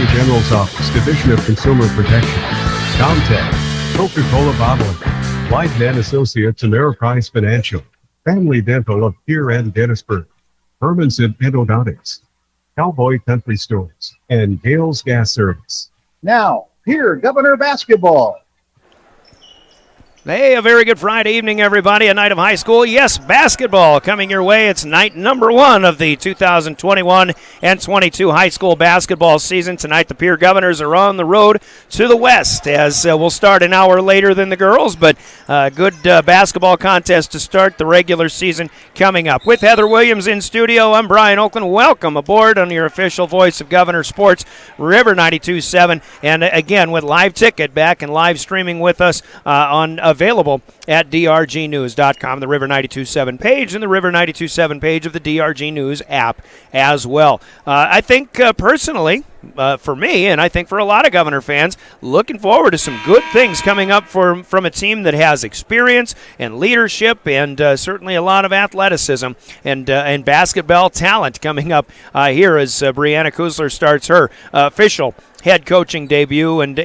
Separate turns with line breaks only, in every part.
Attorney General's Office, Division of Consumer Protection, Comtech, Coca-Cola Bottling, Whiteman Associates, Ameriprise Financial, Family Dental of Pierre and Gettysburg, Herman's Endodontics, Cowboy Country Stores, and Gale's Gas Service.
Now, Pierre Governor basketball.
Hey, a very good Friday evening, everybody. A night of high school, yes, basketball coming your way. It's night number one of the 2021 and 22 high school basketball season. Tonight, the Pierre Governors are on the road to the west, as we'll start an hour later than the girls, but good basketball contest to start the regular season coming up. With Heather Williams in studio, I'm Brian Oakland. Welcome aboard on your official voice of Governor Sports, River 92.7, and again with live ticket back and live streaming with us available at drgnews.com, the River 92.7 page, and the River 92.7 page of the DRG News app as well. I think personally, for me, and I think for a lot of Governor fans, looking forward to some good things coming up from a team that has experience and leadership and certainly a lot of athleticism and basketball talent coming up here as Brianna Kusler starts her official head coaching debut and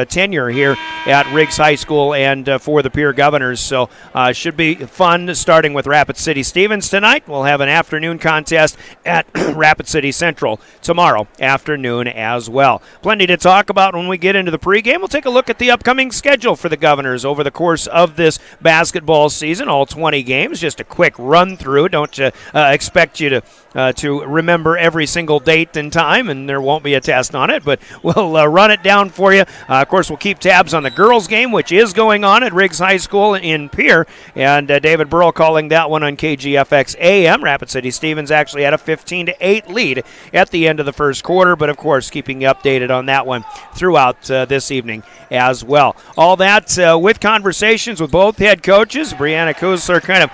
tenure here at Riggs High School and for the Pierre Governors. So should be fun starting with Rapid City Stevens tonight. We'll have an afternoon contest at Rapid City Central tomorrow afternoon as well. Plenty to talk about when we get into the pregame. We'll take a look at the upcoming schedule for the Governors over the course of this basketball season, all 20 games. Just a quick run through. Don't expect you to remember every single date and time, and there won't be a test on it, but we'll run it down for you. Of course, we'll keep tabs on the girls' game, which is going on at Riggs High School in Pierre, and David Burrell calling that one on KGFX AM. Rapid City Stevens actually had a 15-8 lead at the end of the first quarter, but of course, keeping you updated on that one throughout this evening as well. All that with conversations with both head coaches. Brianna Kusler kind of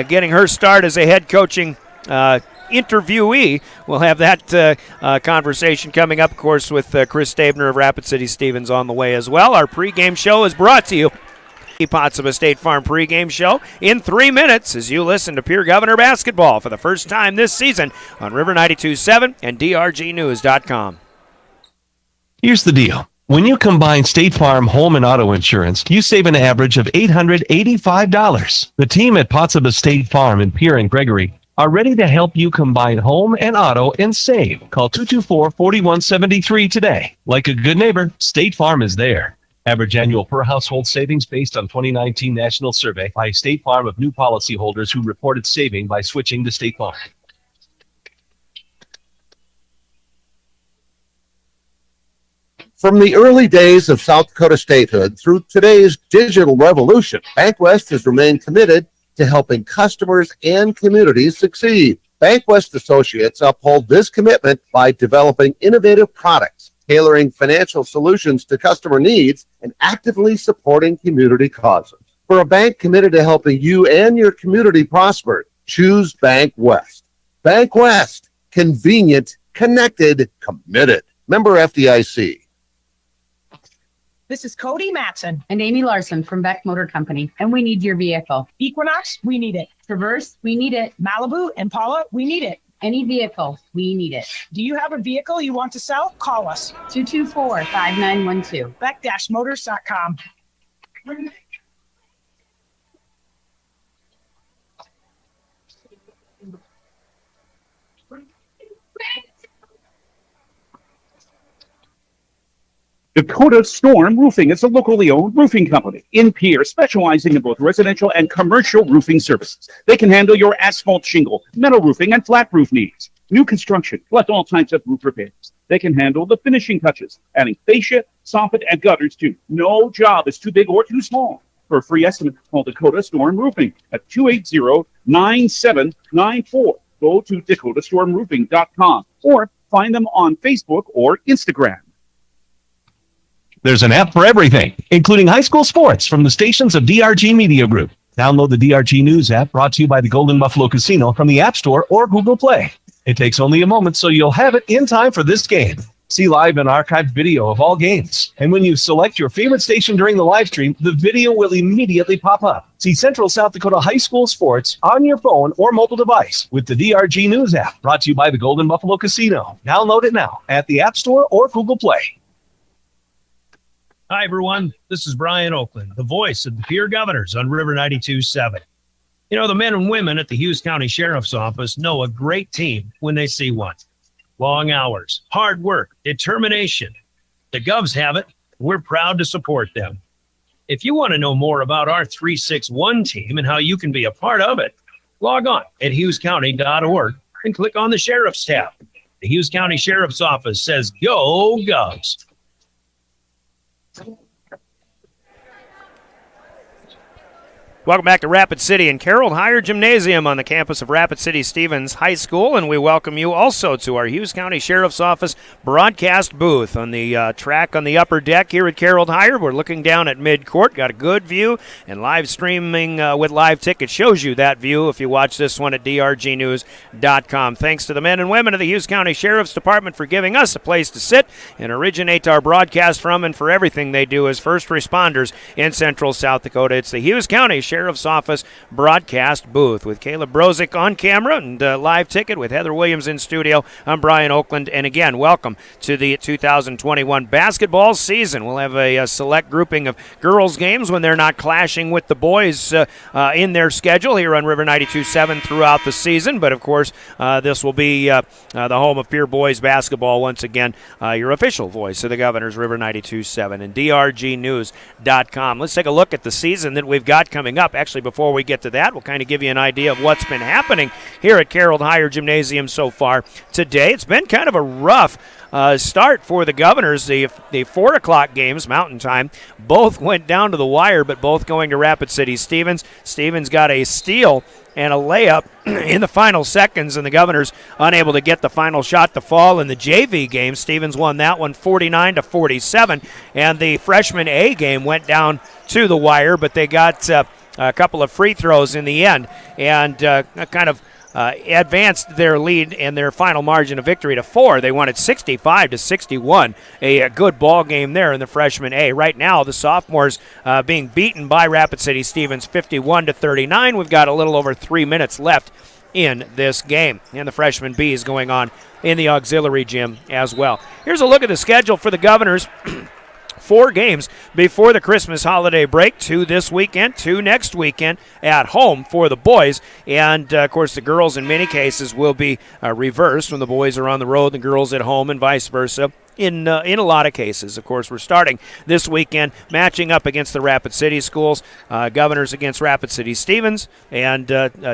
getting her start as a head coaching interviewee. We'll have that conversation coming up, of course, with Chris Stabner of Rapid City Stevens on the way as well. Our pregame show is brought to you Potsdam State Farm pregame show in 3 minutes as you listen to Pierre Governor basketball for the first time this season on River 92.7 and drgnews.com.
Here's the deal. When you combine State Farm home and auto insurance, you save an average of $885. The team at Potsdam State Farm in Pierre and Gregory are ready to help you combine home and auto and save. Call 224-4173 today. Like a good neighbor, State Farm is there. Average annual per household savings based on 2019 National Survey by State Farm of new policyholders who reported saving by switching to State Farm.
From the early days of South Dakota statehood through today's digital revolution, BankWest has remained committed to helping customers and communities succeed. BankWest Associates uphold this commitment by developing innovative products, tailoring financial solutions to customer needs, and actively supporting community causes. For a bank committed to helping you and your community prosper, choose BankWest. BankWest, convenient, connected, committed. Member FDIC.
This is Cody Matson.
And Amy Larson from Beck Motor Company, and we need your vehicle.
Equinox, we need it.
Traverse, we need it.
Malibu, Impala, we need it.
Any vehicle, we need it.
Do you have a vehicle you want to sell? Call us.
224-5912.
Beck-motors.com.
Dakota Storm Roofing is a locally owned roofing company in Pierre, specializing in both residential and commercial roofing services. They can handle your asphalt shingle, metal roofing, and flat roof needs. New construction, plus all types of roof repairs. They can handle the finishing touches, adding fascia, soffit, and gutters too. No job is too big or too small. For a free estimate, call Dakota Storm Roofing at 280-9794. Go to dakotastormroofing.com or find them on Facebook or Instagram.
There's an app for everything, including high school sports from the stations of DRG Media Group. Download the DRG News app brought to you by the Golden Buffalo Casino from the App Store or Google Play. It takes only a moment, so you'll have it in time for this game. See live and archived video of all games. And when you select your favorite station during the live stream, the video will immediately pop up. See Central South Dakota High School sports on your phone or mobile device with the DRG News app, brought to you by the Golden Buffalo Casino. Download it now at the App Store or Google Play.
Hi, everyone. This is Brian Oakland, the voice of the Pierre Governors on River 92.7. You know, the men and women at the Hughes County Sheriff's Office know a great team when they see one. Long hours, hard work, determination. The Govs have it. We're proud to support them. If you want to know more about our 361 team and how you can be a part of it, log on at hughescounty.org and click on the Sheriff's tab. The Hughes County Sheriff's Office says, go Govs.
Welcome back to Rapid City and Carroll Higher Gymnasium on the campus of Rapid City Stevens High School, and we welcome you also to our Hughes County Sheriff's Office broadcast booth on the track on the upper deck here at Carroll Higher. We're looking down at mid-court, got a good view, and live streaming with live tickets shows you that view if you watch this one at drgnews.com. Thanks to the men and women of the Hughes County Sheriff's Department for giving us a place to sit and originate our broadcast from, and for everything they do as first responders in Central South Dakota. It's the Hughes County Sheriff's Office broadcast booth with Caleb Brozick on camera and live ticket with Heather Williams in studio. I'm Brian Oakland, and again, welcome to the 2021 basketball season. We'll have a select grouping of girls' games when they're not clashing with the boys in their schedule here on River 92.7 throughout the season, but of course, this will be the home of Pierre boys basketball once again, your official voice of the Governors, River 92.7 and drgnews.com. Let's take a look at the season that we've got coming up. Actually, before we get to that, we'll kind of give you an idea of what's been happening here at Carroll Higher Gymnasium so far today. It's been kind of a rough start for the Governors. The 4 o'clock games, Mountain Time, both went down to the wire, but both going to Rapid City Stevens. Stevens got a steal and a layup in the final seconds, and the Governors unable to get the final shot to fall. In the JV game, Stevens won that one 49-47, and the freshman A game went down to the wire, but they got a couple of free throws in the end and kind of advanced their lead and their final margin of victory to 4. They won it 65-61. A good ball game there in the freshman A. Right now, the sophomores being beaten by Rapid City Stevens 51-39. We've got a little over 3 minutes left in this game, and the freshman B is going on in the auxiliary gym as well. Here's a look at the schedule for the Governors. 4 games before the Christmas holiday break, 2 this weekend, 2 next weekend at home for the boys. And, of course, the girls in many cases will be reversed when the boys are on the road, the girls at home, and vice versa. In a lot of cases. Of course, we're starting this weekend matching up against the Rapid City schools, Governors against Rapid City Stevens, and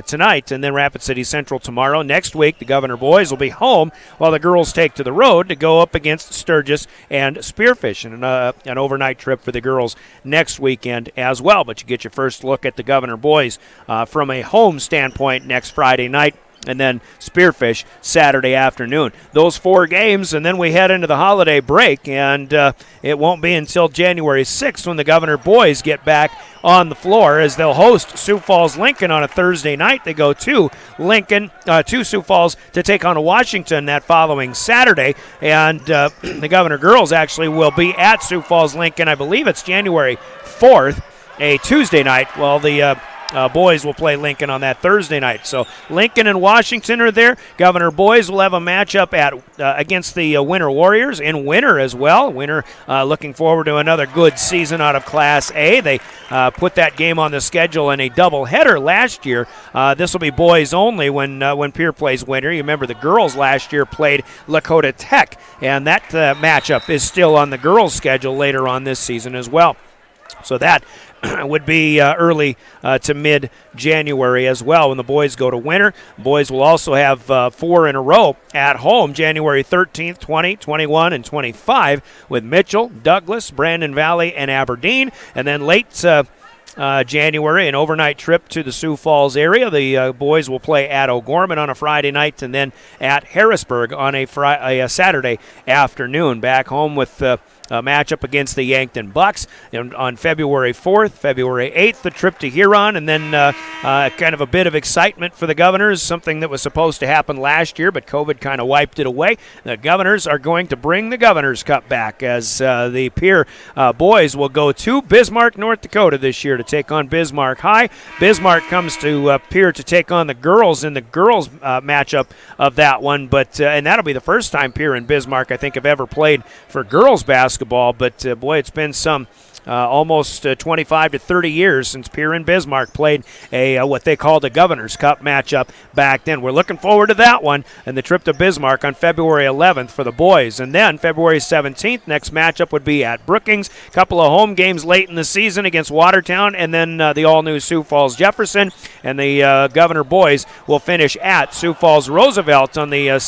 tonight, and then Rapid City Central tomorrow. Next week, the Governor boys will be home while the girls take to the road to go up against Sturgis and Spearfish, and an overnight trip for the girls next weekend as well. But you get your first look at the Governor boys from a home standpoint next Friday night, and then Spearfish Saturday afternoon. Those 4 games, and then we head into the holiday break, and it won't be until January 6th when the Governor boys get back on the floor as they'll host Sioux Falls Lincoln on a Thursday night. They go to Lincoln, to Sioux Falls to take on Washington that following Saturday, and the Governor girls actually will be at Sioux Falls Lincoln. I believe it's January 4th, a Tuesday night, while the boys will play Lincoln on that Thursday night. So Lincoln and Washington are there. Governor boys will have a matchup against the Winter Warriors in Winter as well. Winter looking forward to another good season out of Class A. They put that game on the schedule in a doubleheader last year. This will be boys only when Pierre plays Winter. You remember the girls last year played Lakota Tech, and that matchup is still on the girls' schedule later on this season as well. So that would be early to mid-January as well when the boys go to Winter. Boys will also have 4 in a row at home, January 13th, 20, 21, and 25 with Mitchell, Douglas, Brandon Valley, and Aberdeen. And then late January, an overnight trip to the Sioux Falls area. The boys will play at O'Gorman on a Friday night and then at Harrisburg on a Saturday afternoon. Back home with a matchup against the Yankton Bucks on February 4th, February 8th, the trip to Huron, and then kind of a bit of excitement for the Governors, something that was supposed to happen last year, but COVID kind of wiped it away. The Governors are going to bring the Governors Cup back as the Pierre boys will go to Bismarck, North Dakota this year to take on Bismarck High. Bismarck comes to Pierre to take on the girls in the girls matchup of that one, but and that'll be the first time Pierre and Bismarck, I think, have ever played for girls basketball. But boy, it's been some almost 25 to 30 years since Pierre and Bismarck played a what they called a Governor's Cup matchup back then. We're looking forward to that one and the trip to Bismarck on February 11th for the boys. And then February 17th, next matchup would be at Brookings. Couple of home games late in the season against Watertown, and then the all-new Sioux Falls Jefferson. And the Governor boys will finish at Sioux Falls Roosevelt on the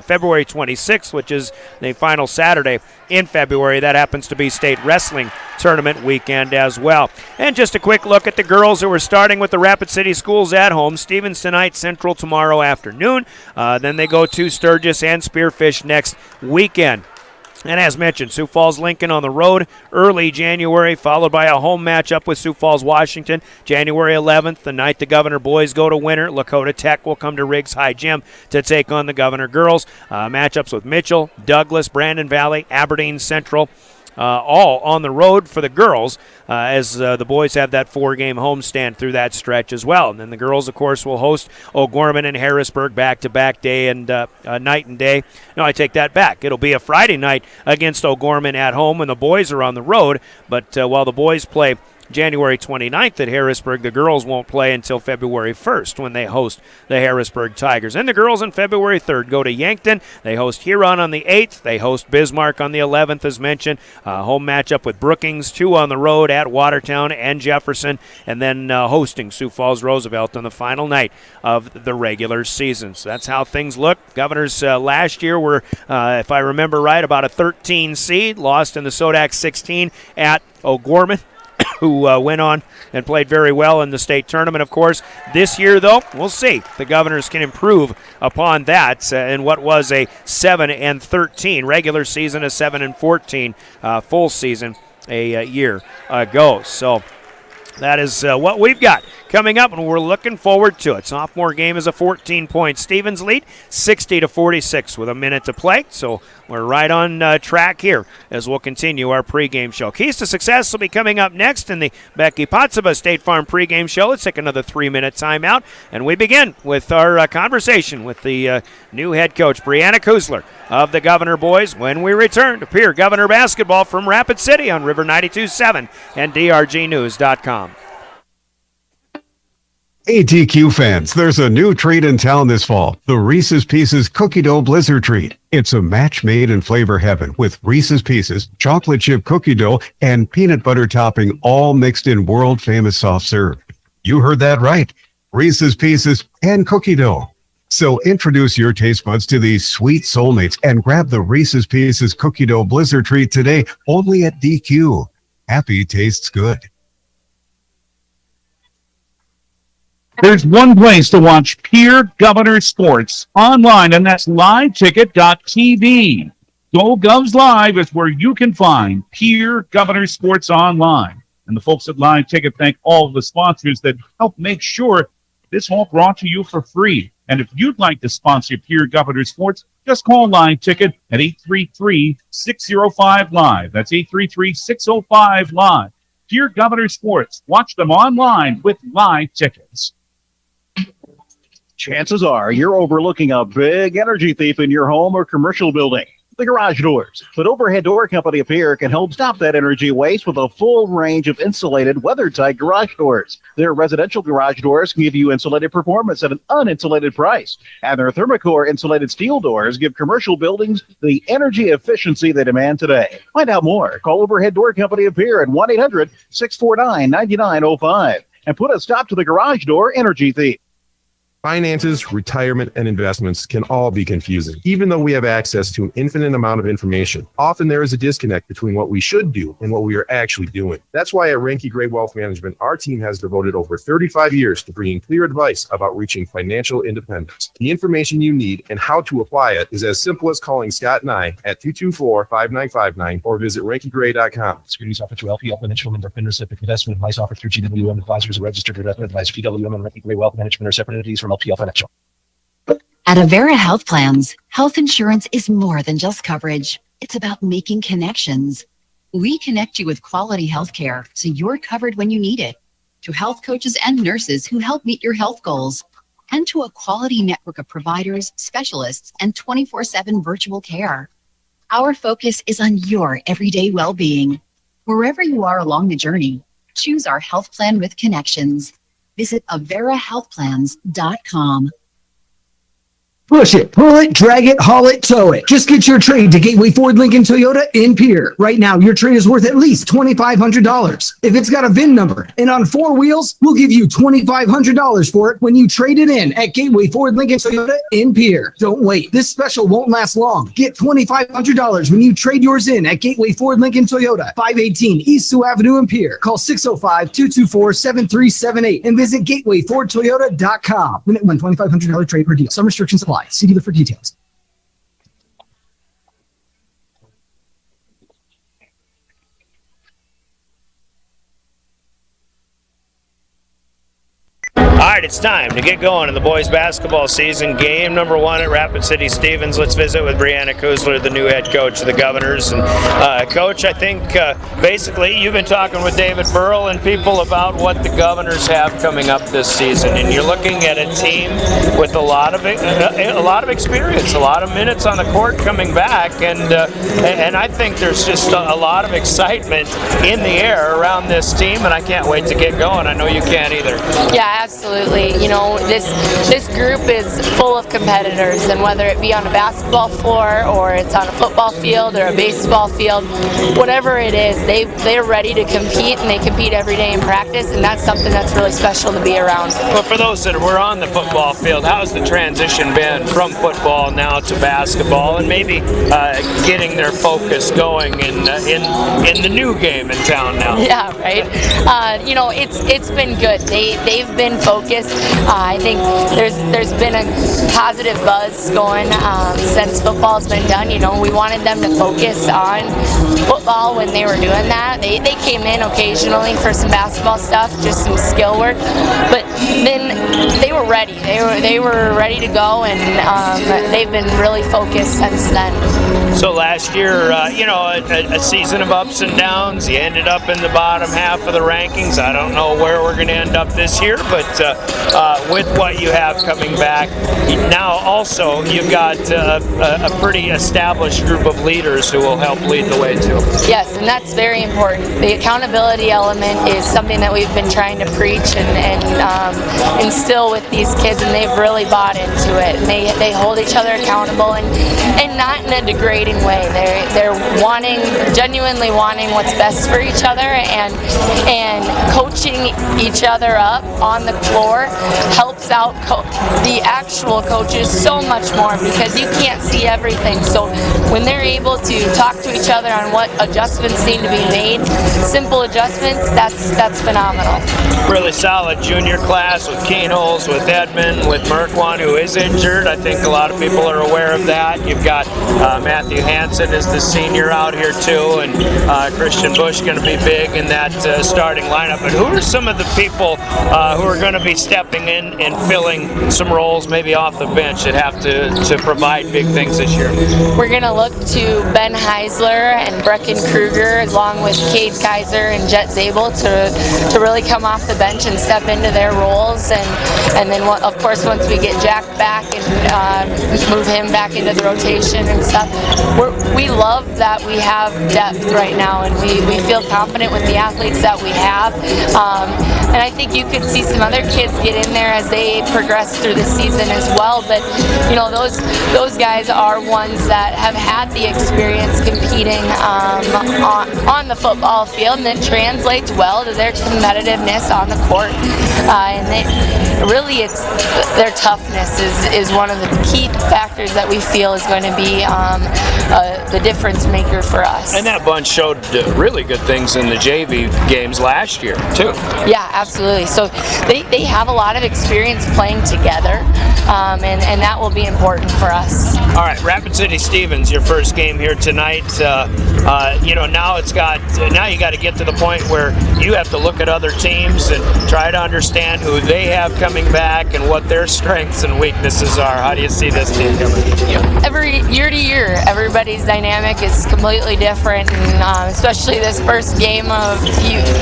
February 26th, which is the final Saturday in February. That happens to be state wrestling tournament weekend as well. And just a quick look at the girls who are starting with the Rapid City Schools at home. Stevens tonight, Central tomorrow afternoon. Then they go to Sturgis and Spearfish next weekend. And as mentioned, Sioux Falls Lincoln on the road early January, followed by a home matchup with Sioux Falls Washington. January 11th, the night the Governor boys go to Winter. Lakota Tech will come to Riggs High Gym to take on the Governor girls. Matchups with Mitchell, Douglas, Brandon Valley, Aberdeen Central. All on the road for the girls as the boys have that 4-game homestand through that stretch as well. And then the girls, of course, will host O'Gorman and Harrisburg back-to-back day and night and day. No, I take that back. It'll be a Friday night against O'Gorman at home when the boys are on the road. But while the boys play January 29th at Harrisburg, the girls won't play until February 1st when they host the Harrisburg Tigers. And the girls on February 3rd go to Yankton. They host Huron on the 8th. They host Bismarck on the 11th, as mentioned. Home matchup with Brookings, 2 on the road at Watertown and Jefferson, and then hosting Sioux Falls Roosevelt on the final night of the regular season. So that's how things look. Governors last year were, if I remember right, about a 13 seed, lost in the Sodak 16 at O'Gorman, who went on and played very well in the state tournament, of course. This year, though, we'll see. The Governors can improve upon that in what was a 7-13 regular season, a 7-14 full season a year ago. So that is what we've got coming up, and we're looking forward to it. Sophomore game is a 14-point Stevens lead, 60-46 with a minute to play. So we're right on track here as we'll continue our pregame show. Keys to Success will be coming up next in the Becky Potsaba State Farm pregame show. Let's take another 3-minute timeout, and we begin with our conversation with the new head coach, Brianna Kuzler of the Governor boys, when we return to Pierre Governor basketball from Rapid City on River 92.7 and DRGnews.com.
ATQ fans, there's a new treat in town this fall, the Reese's Pieces Cookie Dough Blizzard Treat. It's a match made in flavor heaven with Reese's Pieces, chocolate chip cookie dough, and peanut butter topping, all mixed in world-famous soft serve. You heard that right. Reese's Pieces and cookie dough. So introduce your taste buds to these sweet soulmates and grab the Reese's Pieces Cookie Dough Blizzard Treat today, only at DQ. Happy tastes good.
There's one place to watch Pierre Governor Sports online, and that's liveticket.tv. GoGovs Live is where you can find Pierre Governor Sports online. And the folks at Live Ticket thank all of the sponsors that help make sure this all brought to you for free. And if you'd like to sponsor Pierre Governor Sports, just call Live Ticket at 833-605-LIVE. That's 833-605-LIVE. Pierre Governor Sports. Watch them online with Live Tickets.
Chances are you're overlooking a big energy thief in your home or commercial building. The Garage Doors. But Overhead Door Company of Pierre can help stop that energy waste with a full range of insulated, weather-tight garage doors. Their residential garage doors can give you insulated performance at an uninsulated price. And their Thermocore insulated steel doors give commercial buildings the energy efficiency they demand today. Find out more. Call Overhead Door Company of Pierre at 1-800-649-9905 and put a stop to the garage door energy thief.
Finances, retirement, and investments can all be confusing. Even though we have access to an infinite amount of information, often there is a disconnect between what we should do and what we are actually doing. That's why at Ranky Gray Wealth Management, our team has devoted over 35 years to bringing clear advice about reaching financial independence. The information you need and how to apply it is as simple as calling Scott and I at 224-5959 or visit rankygray.com.
Securities offered through LPL Financial Member Recipient Investment advice offered through GWM Advisors, a registered investment advisor. GWM and Ranky Gray Wealth Management are separate entities from LPL Financial.
At Avera Health Plans, health insurance is more than just coverage. It's about making connections. We connect you with quality health care so you're covered when you need it, to health coaches and nurses who help meet your health goals, and to a quality network of providers, specialists, and 24/7 virtual care. Our focus is on your everyday well-being. Wherever you are along the journey, choose our health plan with connections. Visit averahealthplans.com.
Push it, pull it, drag it, haul it, tow it. Just get your trade to Gateway Ford Lincoln Toyota in Pierre. Right now, your trade is worth at least $2,500. If it's got a VIN number and on 4 wheels, we'll give you $2,500 for it when you trade it in at Gateway Ford Lincoln Toyota in Pierre. Don't wait. This special won't last long. Get $2,500 when you trade yours in at Gateway Ford Lincoln Toyota, 518 East Sioux Avenue in Pierre. Call 605-224-7378 and visit gatewayfordtoyota.com. Limit one $2,500 trade per deal. Some restrictions apply. See dealer for details.
All right, it's time to get going in the boys basketball season. Game number 1 at Rapid City Stevens. Let's visit with Brianna Kuzler, the new head coach of the Governors. And Coach, I think basically you've been talking with David Burrell and people about what the Governors have coming up this season, and you're looking at a team with a lot of experience, a lot of minutes on the court coming back, and I think there's just a lot of excitement in the air around this team, and I can't wait to get going. I know you can't either.
Yeah, absolutely. You know, this group is full of competitors, and whether it be on a basketball floor or it's on a football field or a baseball field, whatever it is, they're ready to compete, and they compete every day in practice, and that's something that's really special to be around.
Well, for those that were on the football field, how's the transition been from football now to basketball, and maybe getting their focus going in the new game in town now?
Yeah, right. You know, it's been good. They've been focused. I think there's been a positive buzz going since football's been done. You know, we wanted them to focus on football when they were doing that. They came in occasionally for some basketball stuff, just some skill work, but then they were ready. They were ready to go, and they've been really focused since then.
So last year, you know, a season of ups and downs. You ended up in the bottom half of the rankings. I don't know where we're going to end up this year, but with what you have coming back, now also you've got a pretty established group of leaders who will help lead the way too.
Yes, and that's very important. The accountability element is something that we've been trying to preach and instill with these kids, and they've really bought into it. And they hold each other accountable, and not in a degrading way. They're genuinely wanting what's best for each other, and coaching each other up on the floor helps out the actual coaches so much more, because you can't see everything. So when they're able to talk to each other on what adjustments need to be made, simple adjustments, that's phenomenal.
Really solid junior class with Kane Holes, with Edmund, with Merkwan, who is injured. I think a lot of people are aware of that. You've got Matthew Hansen is the senior out here too, and Christian Bush going to be big in that starting lineup. But who are some of the people who are going to be stepping in and filling some roles maybe off the bench that have to provide big things this year?
We're going to look to Ben Heisler and Brecken Kruger, along with Cade Kaiser and Jet Zabel, to really come off the bench and step into their roles, and then of course once we get Jack back and move him back into the rotation and stuff, we love that we have depth right now, and we feel confident with the athletes that we have. and I think you could see some other kids get in there as they progress through the season as well. But you know, those guys are ones that have had the experience competing on the football field, and it translates well to their competitiveness on the court. And it's their toughness is one of the key factors that we feel is going to be the difference maker for us.
And that bunch showed really good things in the JV games last year too.
Yeah, absolutely. So they have a lot of experience playing together, and that will be important for us.
All right, Rapid City Stevens, your first game here tonight. Now you got to get to the point where you have to look at other teams and try to understand who they have coming back and what their strengths and weaknesses are. How do you see this team coming?
Every year to year, everybody's dynamic is completely different, and especially this first game of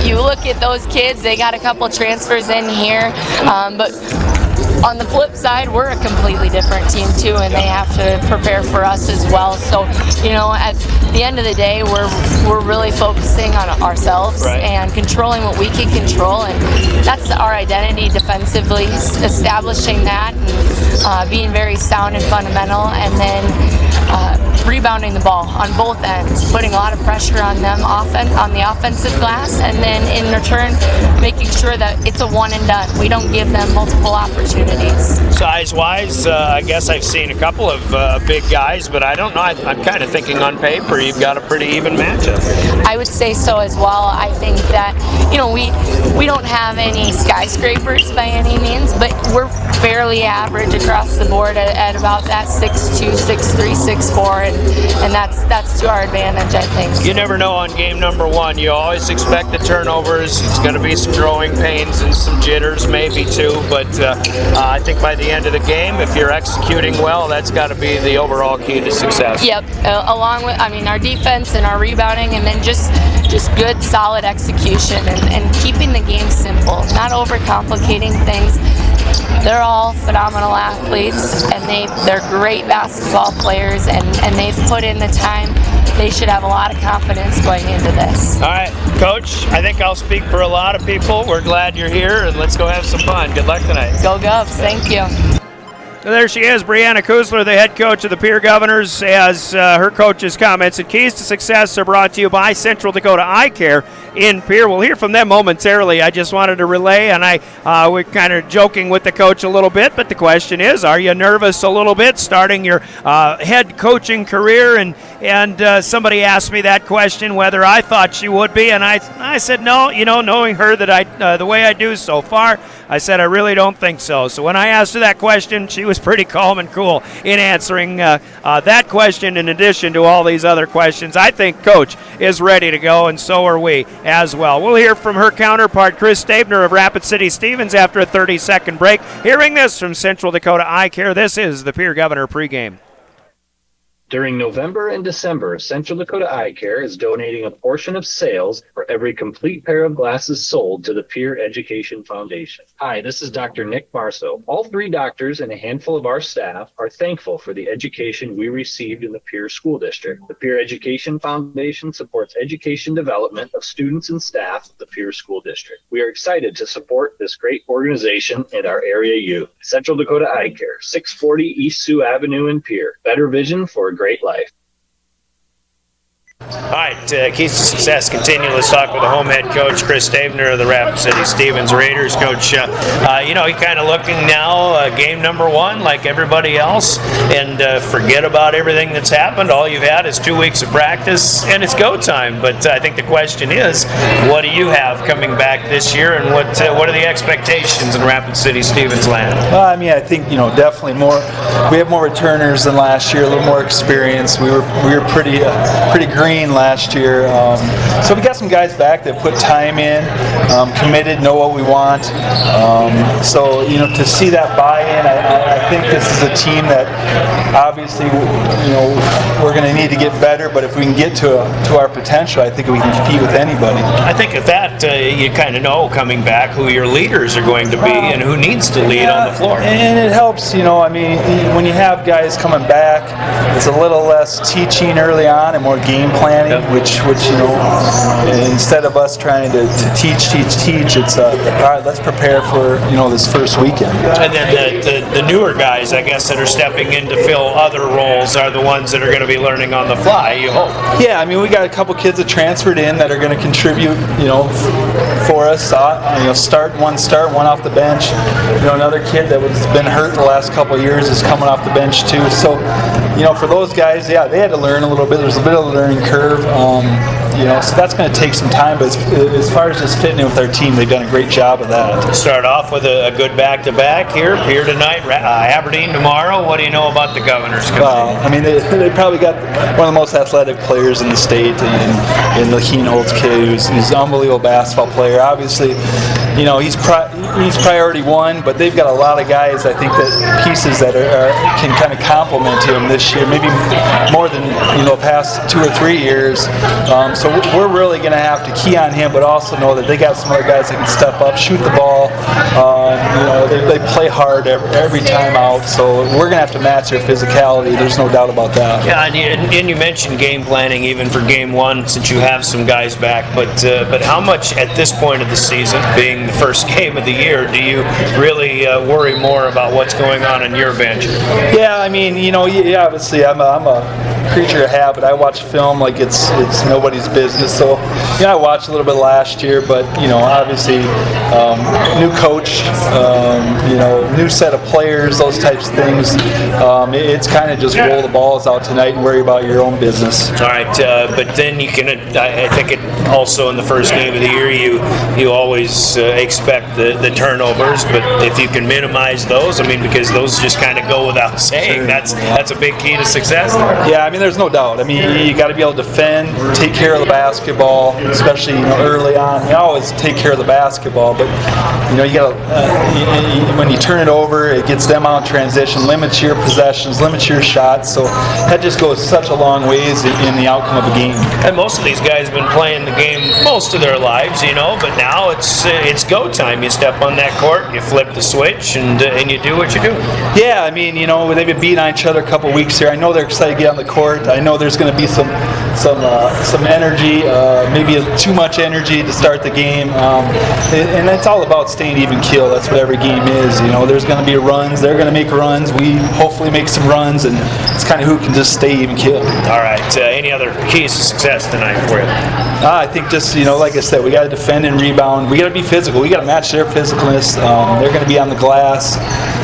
you look at those kids. They got a couple transfers in here, but on the flip side, we're a completely different team too, and they have to prepare for us as well. So, at the end of the day, we're really focusing on ourselves and controlling what we can control, and that's our identity defensively, establishing that and being very sound and fundamental, and then rebounding the ball on both ends, putting a lot of pressure on them on the offensive glass, and then in return making sure that it's a one and done. We don't give them multiple opportunities.
Size-wise, I guess I've seen a couple of big guys, but I don't know. I'm kind of thinking on paper you've got a pretty even matchup.
I would say so as well. I think that we don't have any skyscrapers by any means, but we're fairly average across the board at about that 6'2", 6'3", 6'4", and that's to our advantage, I think.
You never know on game number one. You always expect the turnovers. It's going to be some growing pains and some jitters maybe too, but I think by the end of the game, if you're executing well, that's got to be the overall key to success.
Yep, along with, our defense and our rebounding, and then just good, solid execution and keeping the game simple, not overcomplicating things. They're all phenomenal athletes, and they're great basketball players, and they've put in the time. They should have a lot of confidence going into this.
All right, Coach, I think I'll speak for a lot of people. We're glad you're here, and let's go have some fun. Good luck tonight.
Go Govs. Thank you.
So there she is, Brianna Kusler, the head coach of the Pierre Governors, as her coach's comments. And keys to success are brought to you by Central Dakota Eye Care in Pierre. We'll hear from them momentarily. I just wanted to relay, and we're kind of joking with the coach a little bit, but the question is, are you nervous a little bit starting your head coaching career? And somebody asked me that question, whether I thought she would be, and I said no. Knowing her that the way I do so far, I said I really don't think so. So when I asked her that question, she was pretty calm and cool in answering that question, in addition to all these other questions. I think Coach is ready to go, and so are we as well. We'll hear from her counterpart, Chris Stabner of Rapid City Stevens, after a 30-second break. Hearing this from Central Dakota Eye Care, this is the Pierre Governor pregame.
During November and December, Central Dakota Eye Care is donating a portion of sales for every complete pair of glasses sold to the Peer Education Foundation. Hi, this is Dr. Nick Marceau. All three doctors and a handful of our staff are thankful for the education we received in the Pierre School District. The Peer Education Foundation supports education development of students and staff of the Pierre School District. We are excited to support this great organization and our area youth. Central Dakota Eye Care, 640 East Sioux Avenue in Pierre. Better vision for a great life.
All right, keys to success continue. Let's talk with the home head coach, Chris Stabner of the Rapid City Stevens Raiders. Coach, you kind of looking now, game number one, like everybody else, and forget about everything that's happened. All you've had is 2 weeks of practice, and it's go time. But I think the question is, what do you have coming back this year, and what are the expectations in Rapid City Stevens land?
Well, I think definitely more. We have more returners than last year, a little more experience. We were pretty green last year, so we got some guys back that put time in, committed, know what we want. So to see that buy-in, I think this is a team that obviously we're going to need to get better. But if we can get to our potential, I think we can compete with anybody.
I think at that you kind of know coming back who your leaders are going to be and who needs to lead on the floor.
And it helps, when you have guys coming back, it's a little less teaching early on and more game planning, which instead of us trying to teach, it's all right, let's prepare for this first weekend.
And then the newer guys, I guess, that are stepping in to fill other roles are the ones that are going to be learning on the fly, you hope.
Yeah, I mean, we got a couple kids that transferred in that are going to contribute, for us. One off the bench. Another kid that was been hurt the last couple of years is coming off the bench too. So, for those guys, yeah, they had to learn a little bit. There's a bit of a learning curve. So that's going to take some time. But as far as just fitting in with our team, they've done a great job of that.
Start off with a good back-to-back here tonight, Aberdeen tomorrow. What do you know about the Governors?
Well, I mean, they probably got one of the most athletic players in the state, in the Heen Holtz kid, who's an unbelievable basketball player. Obviously, he's priority one, but they've got a lot of guys, I think, pieces that can kind of complement him this year, maybe more than the past 2 or 3 years. So we're really going to have to key on him, but also know that they got some other guys that can step up, shoot the ball. They play hard every time out, so we're going to have to match their physicality. There's no doubt about that.
Yeah, and you mentioned game planning even for game one, since you have some guys back. But how much at this point of the season, being the first game of the year, do you really worry more about what's going on in your bench?
Yeah, I mean, obviously I'm a creature of habit. I watch film like it's nobody's business. So, I watched a little bit last year, but obviously new coach, new set of players, those types of things. It's kind of just roll the balls out tonight and worry about your own business.
All right, but then you can. I think it also in the first game of the year, you always expect the turnovers, but if you can minimize those, I mean, because those just kind of go without saying. That's a big key to success.
Yeah, I mean, there's no doubt. I mean, you got to be able to defend, take care of the basketball, especially early on. You always take care of the basketball, but you got to when you turn it over, it gets them out in transition, limits your possessions, limits your shots. So that just goes such a long ways in the outcome of a game.
And most of these guys have been playing the game most of their lives, but now it's go time. You step on that court, you flip the switch, and you do what you do.
Yeah, I mean, they've been beating on each other a couple weeks here. I know they're excited to get on the court. I know there's going to be some energy, maybe too much energy to start the game, and it's all about staying even keel. That's what every game is. There's going to be runs. They're going to make runs. We hopefully make some runs, and it's kind of who can just stay even keel.
All right. Any other keys to success tonight for you?
I think just like I said, we got to defend and rebound. We got to be physical. We got to match their physicalness. They're going to be on the glass.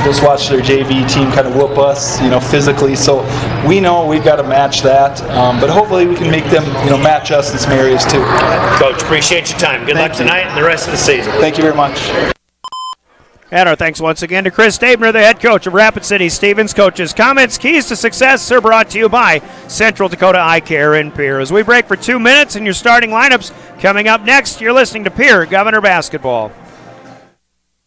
Just watch their JV team kind of whoop us, physically. So we know we've got to match that. But hopefully we can make them, match us in some areas too.
Coach, appreciate your time. Good luck tonight and the rest of the season.
Thank you very much.
And our thanks once again to Chris Stabner, the head coach of Rapid City Stevens. Coach's comments, keys to success, are brought to you by Central Dakota Eye Care in Pierre. As we break for 2 minutes and your starting lineups coming up next, you're listening to Pierre Governor Basketball.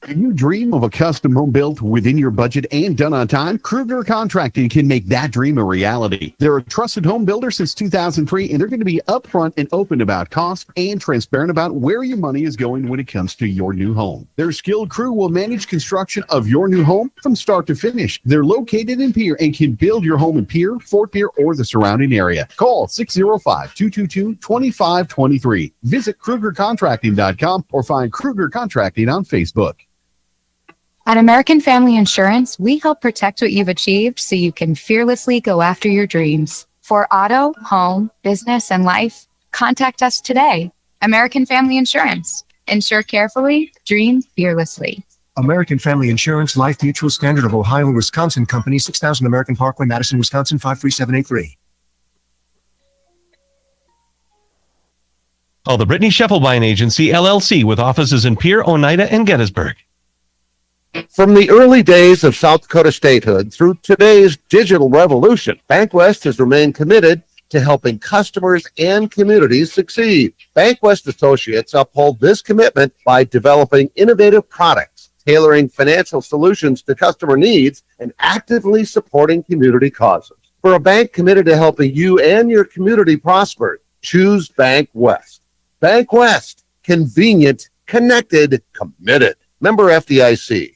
Do you dream of a custom home built within your budget and done on time? Kruger Contracting can make that dream a reality. They're a trusted home builder since 2003, and they're going to be upfront and open about cost and transparent about where your money is going when it comes to your new home. Their skilled crew will manage construction of your new home from start to finish. They're located in Pierre and can build your home in Pierre, Fort Pierre, or the surrounding area. Call 605-222-2523. Visit KrugerContracting.com or find Kruger Contracting on Facebook.
At American Family Insurance, we help protect what you've achieved so you can fearlessly go after your dreams. For auto, home, business, and life, contact us today. American Family Insurance. Insure carefully, dream fearlessly.
American Family Insurance, Life Mutual, Standard of Ohio and Wisconsin Company, 6000 American Parkway, Madison, Wisconsin, 53783.
Call the Brittany Scheffelbein Agency, LLC, with offices in Pierre, Oneida, and Gettysburg.
From the early days of South Dakota statehood through today's digital revolution, BankWest has remained committed to helping customers and communities succeed. BankWest Associates uphold this commitment by developing innovative products, tailoring financial solutions to customer needs, and actively supporting community causes. For a bank committed to helping you and your community prosper, choose BankWest. BankWest. Convenient, connected, committed. Member FDIC.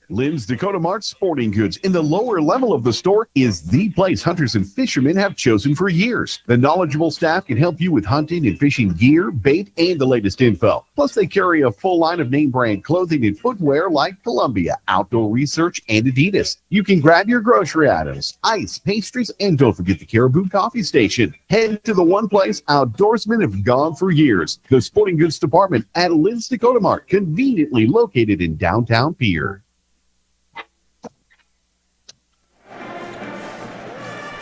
Lynn's Dakota Mart Sporting Goods in the lower level of the store is the place hunters and fishermen have chosen for years. The knowledgeable staff can help you with hunting and fishing gear, bait, and the latest info. Plus, they carry a full line of name brand clothing and footwear like Columbia, Outdoor Research, and Adidas. You can grab your grocery items, ice, pastries, and don't forget the Caribou Coffee Station. Head to the one place outdoorsmen have gone for years, the Sporting Goods Department at Lynn's Dakota Mart, conveniently located in downtown Pierre.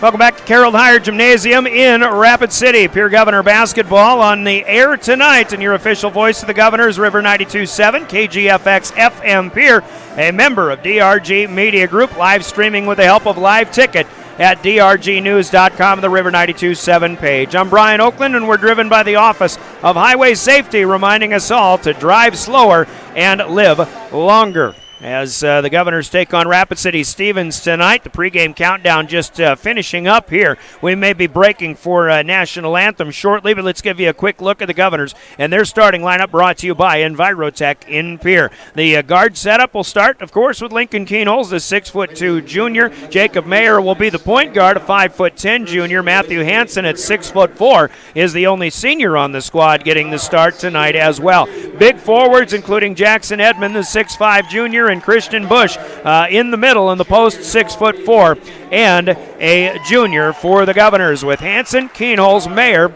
Welcome back to Carroll Hire Gymnasium in Rapid City. Pierre Governor basketball on the air tonight, and your official voice of the Governors, River 92.7, KGFX FM Pierre, a member of DRG Media Group, live streaming with the help of Live Ticket at drgnews.com, the River 92.7 page. I'm Brian Oakland, and we're driven by the Office of Highway Safety, reminding us all to drive slower and live longer. As the Governors take on Rapid City Stevens tonight, the pregame countdown just finishing up here. We may be breaking for National Anthem shortly, but let's give you a quick look at the Governors and their starting lineup, brought to you by Envirotech in Pierre. The guard setup will start, of course, with Lincoln Keenholz, the 6'2" junior. Jacob Mayer will be the point guard, a 5'10" junior. Matthew Hansen at 6'4" is the only senior on the squad getting the start tonight as well. Big forwards, including Jackson Edmond, the 6'5" junior, and Christian Bush in the middle in the post, 6'4", and a junior for the Governors, with Hansen, Keenholz, Mayer,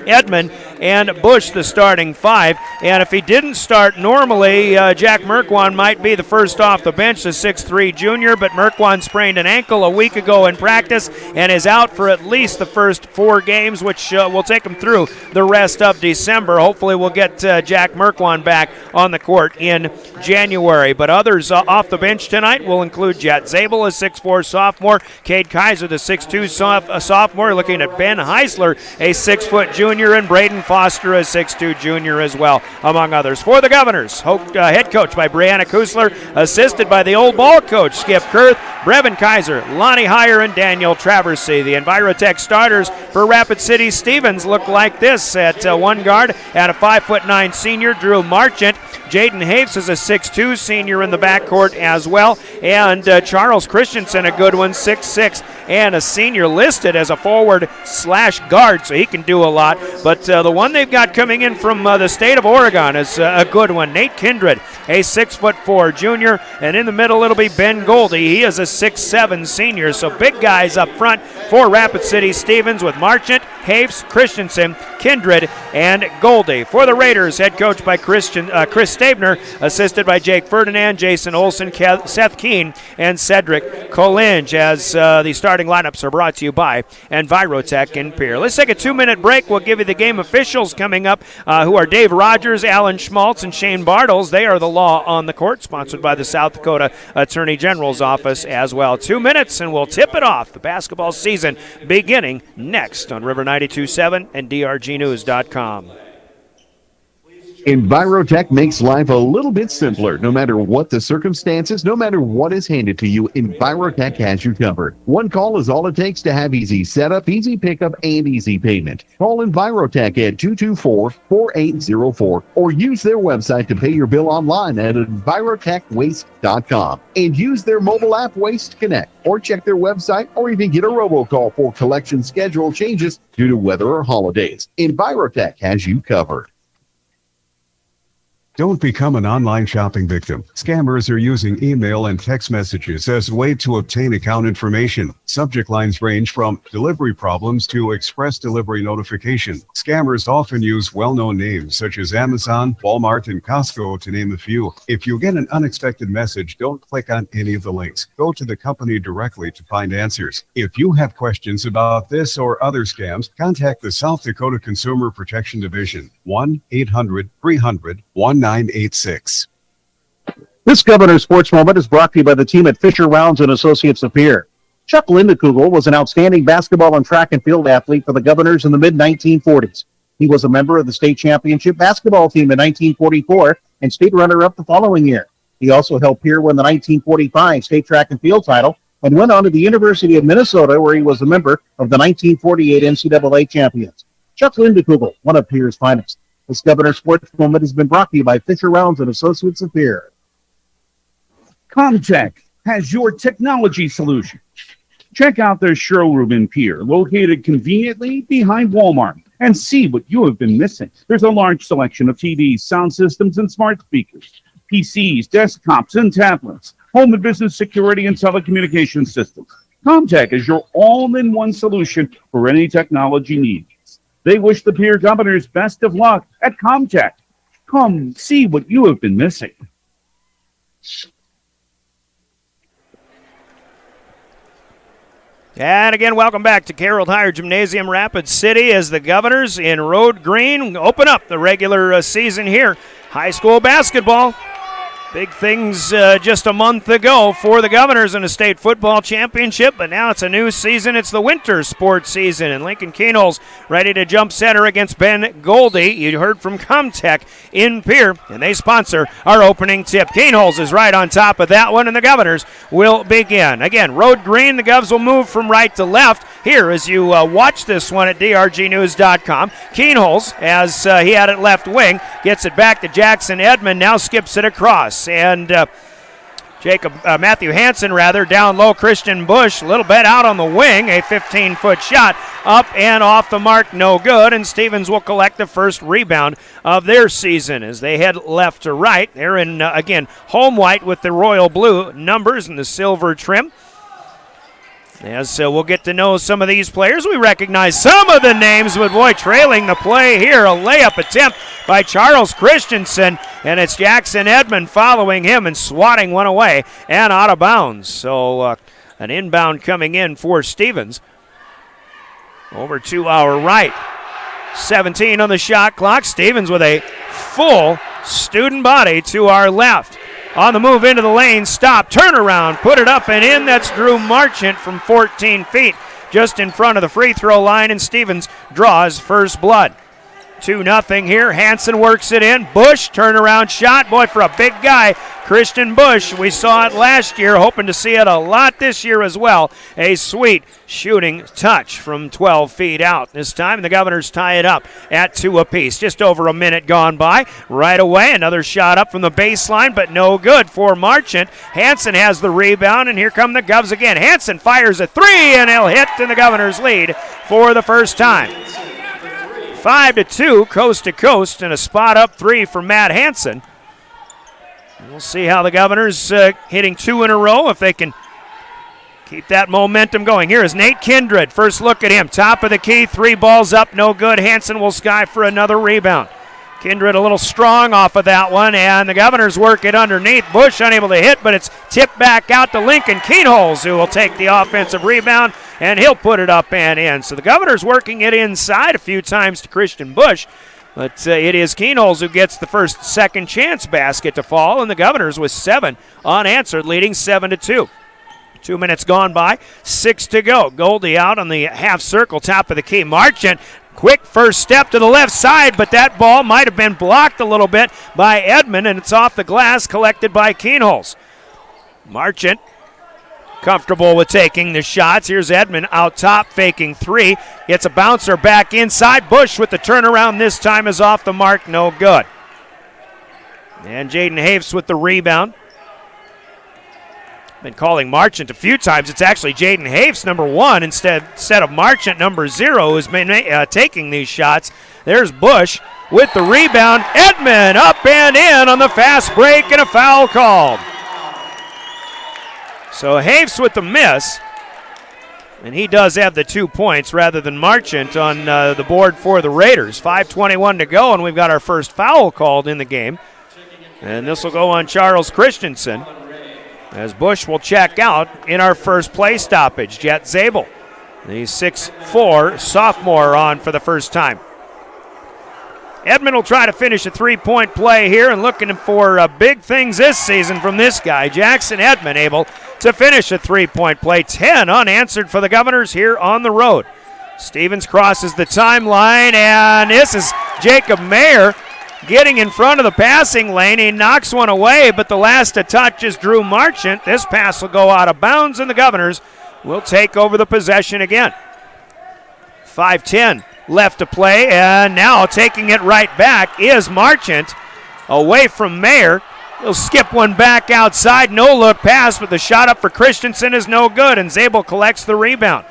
Edmond, and Bush the starting five. And if he didn't start normally, Jack Merkwan might be the first off the bench, the 6'3" junior, but Merkwan sprained an ankle a week ago in practice and is out for at least the first 4 games, which will take him through the rest of December. Hopefully we'll get Jack Merkwan back on the court in January. But others off the bench tonight will include Jet Zabel, a 6'4" sophomore, Cade Kaiser, the 6'2" sophomore, looking at Ben Heisler, a 6' junior, and Braden Foster, a 6'2" junior as well, among others. For the Governors, head coach by Brianna Kusler, assisted by the old ball coach, Skip Kurth, Brevin Kaiser, Lonnie Heyer, and Daniel Traversy. The Envirotech starters for Rapid City Stevens look like this. At one guard, at a 5'9" senior, Drew Marchant. Jaden Hafes is a 6'2" senior in the backcourt as well. And Charles Christensen, a good one, 6'6", and a senior listed as a forward/guard, so he can do a lot. But the one they've got coming in from the state of Oregon is a good one, Nate Kindred, a 6'4" junior. And in the middle, it'll be Ben Goldie. He is a 6'7" senior. So big guys up front for Rapid City Stevens, with Marchant, Hafes, Christensen, Kindred, and Goldie. For the Raiders, head coach by Chris Stabner, assisted by Jake Ferdinand, Jason Olson, Seth Keene, and Cedric Colinge, as the starting lineups are brought to you by Envirotech in Pierre. Let's take a 2-minute break. We'll give you the game officials coming up, who are Dave Rogers, Alan Schmaltz, and Shane Bartles. They are the law on the court, sponsored by the South Dakota Attorney General's office as well. 2 minutes, and we'll tip it off. The basketball season beginning next on River 92.7 and drgnews.com.
Envirotech makes life a little bit simpler. No matter what the circumstances, no matter what is handed to you, Envirotech has you covered. One call is all it takes to have easy setup, easy pickup, and easy payment. Call Envirotech at 224-4804 or use their website to pay your bill online at envirotechwaste.com, and use their mobile app Waste Connect, or check their website, or even get a robocall for collection schedule changes due to weather or holidays. Envirotech has you covered.
Don't become an online shopping victim. Scammers are using email and text messages as a way to obtain account information. Subject lines range from delivery problems to express delivery notification. Scammers often use well-known names such as Amazon, Walmart, and Costco, to name a few. If you get an unexpected message, don't click on any of the links. Go to the company directly to find answers. If you have questions about this or other scams, contact the South Dakota Consumer Protection Division, 1-800-300-1986.
This Governor Sports Moment is brought to you by the team at Fisher Rounds and Associates of Pierre. Chuck Lindekugel was an outstanding basketball and track and field athlete for the Governors in the mid-1940s. He was a member of the state championship basketball team in 1944 and state runner-up the following year. He also helped Pierre win the 1945 state track and field title and went on to the University of Minnesota, where he was a member of the 1948 NCAA champions. Chuck Lindekugel, one of Pierre's finest. This Governor Sports Moment has been brought to you by Fisher Rounds and Associates of Pierre.
Comtech has your technology solution. Check out their showroom in Pierre, located conveniently behind Walmart, and see what you have been missing. There's a large selection of TVs, sound systems, and smart speakers, PCs, desktops, and tablets, home and business security and telecommunication systems. Comtech is your all-in-one solution for any technology needs. They wish the Pierre Governors best of luck at Comtech. Come see what you have been missing.
And again, welcome back to Carroll Tire Gymnasium, Rapid City, as the Governors in Road Green open up the regular season here. High school basketball. Big things just a month ago for the Governors in a state football championship, but now it's a new season. It's the winter sports season, and Lincoln Keenholz ready to jump center against Ben Goldie. You heard from Comtech in Pierre, and they sponsor our opening tip. Keenholz is right on top of that one, and the Governors will begin. Again, Road Green, the Govs will move from right to left. Here, as you watch this one at drgnews.com, Keenholz, as he had it left wing, gets it back to Jackson Edmond, now skips it across. And Matthew Hansen, down low. Christian Bush, a little bit out on the wing. A 15-foot shot up and off the mark, no good. And Stevens will collect the first rebound of their season as they head left to right. They're in, again, home white with the royal blue numbers and the silver trim. As we'll get to know some of these players. We recognize some of the names, but boy, trailing the play here. A layup attempt by Charles Christensen, and it's Jackson Edmond following him and swatting one away and out of bounds. So an inbound coming in for Stevens. Over to our right. 17 on the shot clock. Stevens with a full student body to our left. On the move into the lane, stop, turnaround, put it up and in. That's Drew Marchant from 14 feet, just in front of the free throw line, and Stevens draws first blood. 2-0 here. Hansen works it in. Bush, turnaround shot. Boy, for a big guy, Christian Bush. We saw it last year, hoping to see it a lot this year as well. A sweet shooting touch from 12 feet out. This time, the Governors tie it up at 2 apiece. Just over a minute gone by. Right away, another shot up from the baseline, but no good for Marchant. Hansen has the rebound, and here come the Govs again. Hansen fires a 3, and he'll hit, and the Governors lead for the first time. 5-2, coast to coast, and a spot up 3 for Matt Hansen. We'll see how the Governors hitting 2 in a row, if they can keep that momentum going. Here is Nate Kindred. First look at him. Top of the key, 3 balls up, no good. Hansen will sky for another rebound. Kindred a little strong off of that one, and the Governors work it underneath. Bush unable to hit, but it's tipped back out to Lincoln Keenholz, who will take the offensive rebound, and he'll put it up and in. So the Governors working it inside a few times to Christian Bush, but it is Keenholz who gets the first second chance basket to fall, and the Governors with 7 unanswered, leading 7-2. 2 minutes gone by, 6 to go. Goldie out on the half circle, top of the key. Marchant, quick first step to the left side, but that ball might have been blocked a little bit by Edmond, and it's off the glass, collected by Keenholz. Marchant comfortable with taking the shots. Here's Edmond out top, faking 3. Gets a bouncer back inside. Bush with the turnaround this time is off the mark, no good. And Jaden Hafes with the rebound. Been calling Marchant a few times. It's actually Jaden Hafes, number 1, instead of Marchant, number 0, who's been taking these shots. There's Bush with the rebound. Edmond up and in on the fast break, and a foul called. So Hafes with the miss, and he does have the 2 points rather than Marchant on the board for the Raiders. 5:21 to go, and we've got our first foul called in the game. And this will go on Charles Christensen, as Bush will check out in our first play stoppage. Jet Zabel, the 6'4" sophomore, on for the first time. Edmond will try to finish a 3-point play here, and looking for big things this season from this guy. Jackson Edmond able to finish a 3-point play. 10 unanswered for the Governors here on the road. Stevens crosses the timeline, and this is Jacob Mayer getting in front of the passing lane. He knocks one away, but the last to touch is Drew Marchant. This pass will go out of bounds, and the Governors will take over the possession again. 5:10 left to play, and now taking it right back is Marchant away from Mayer. He'll skip one back outside. No look pass, but the shot up for Christensen is no good, and Zabel collects the rebound.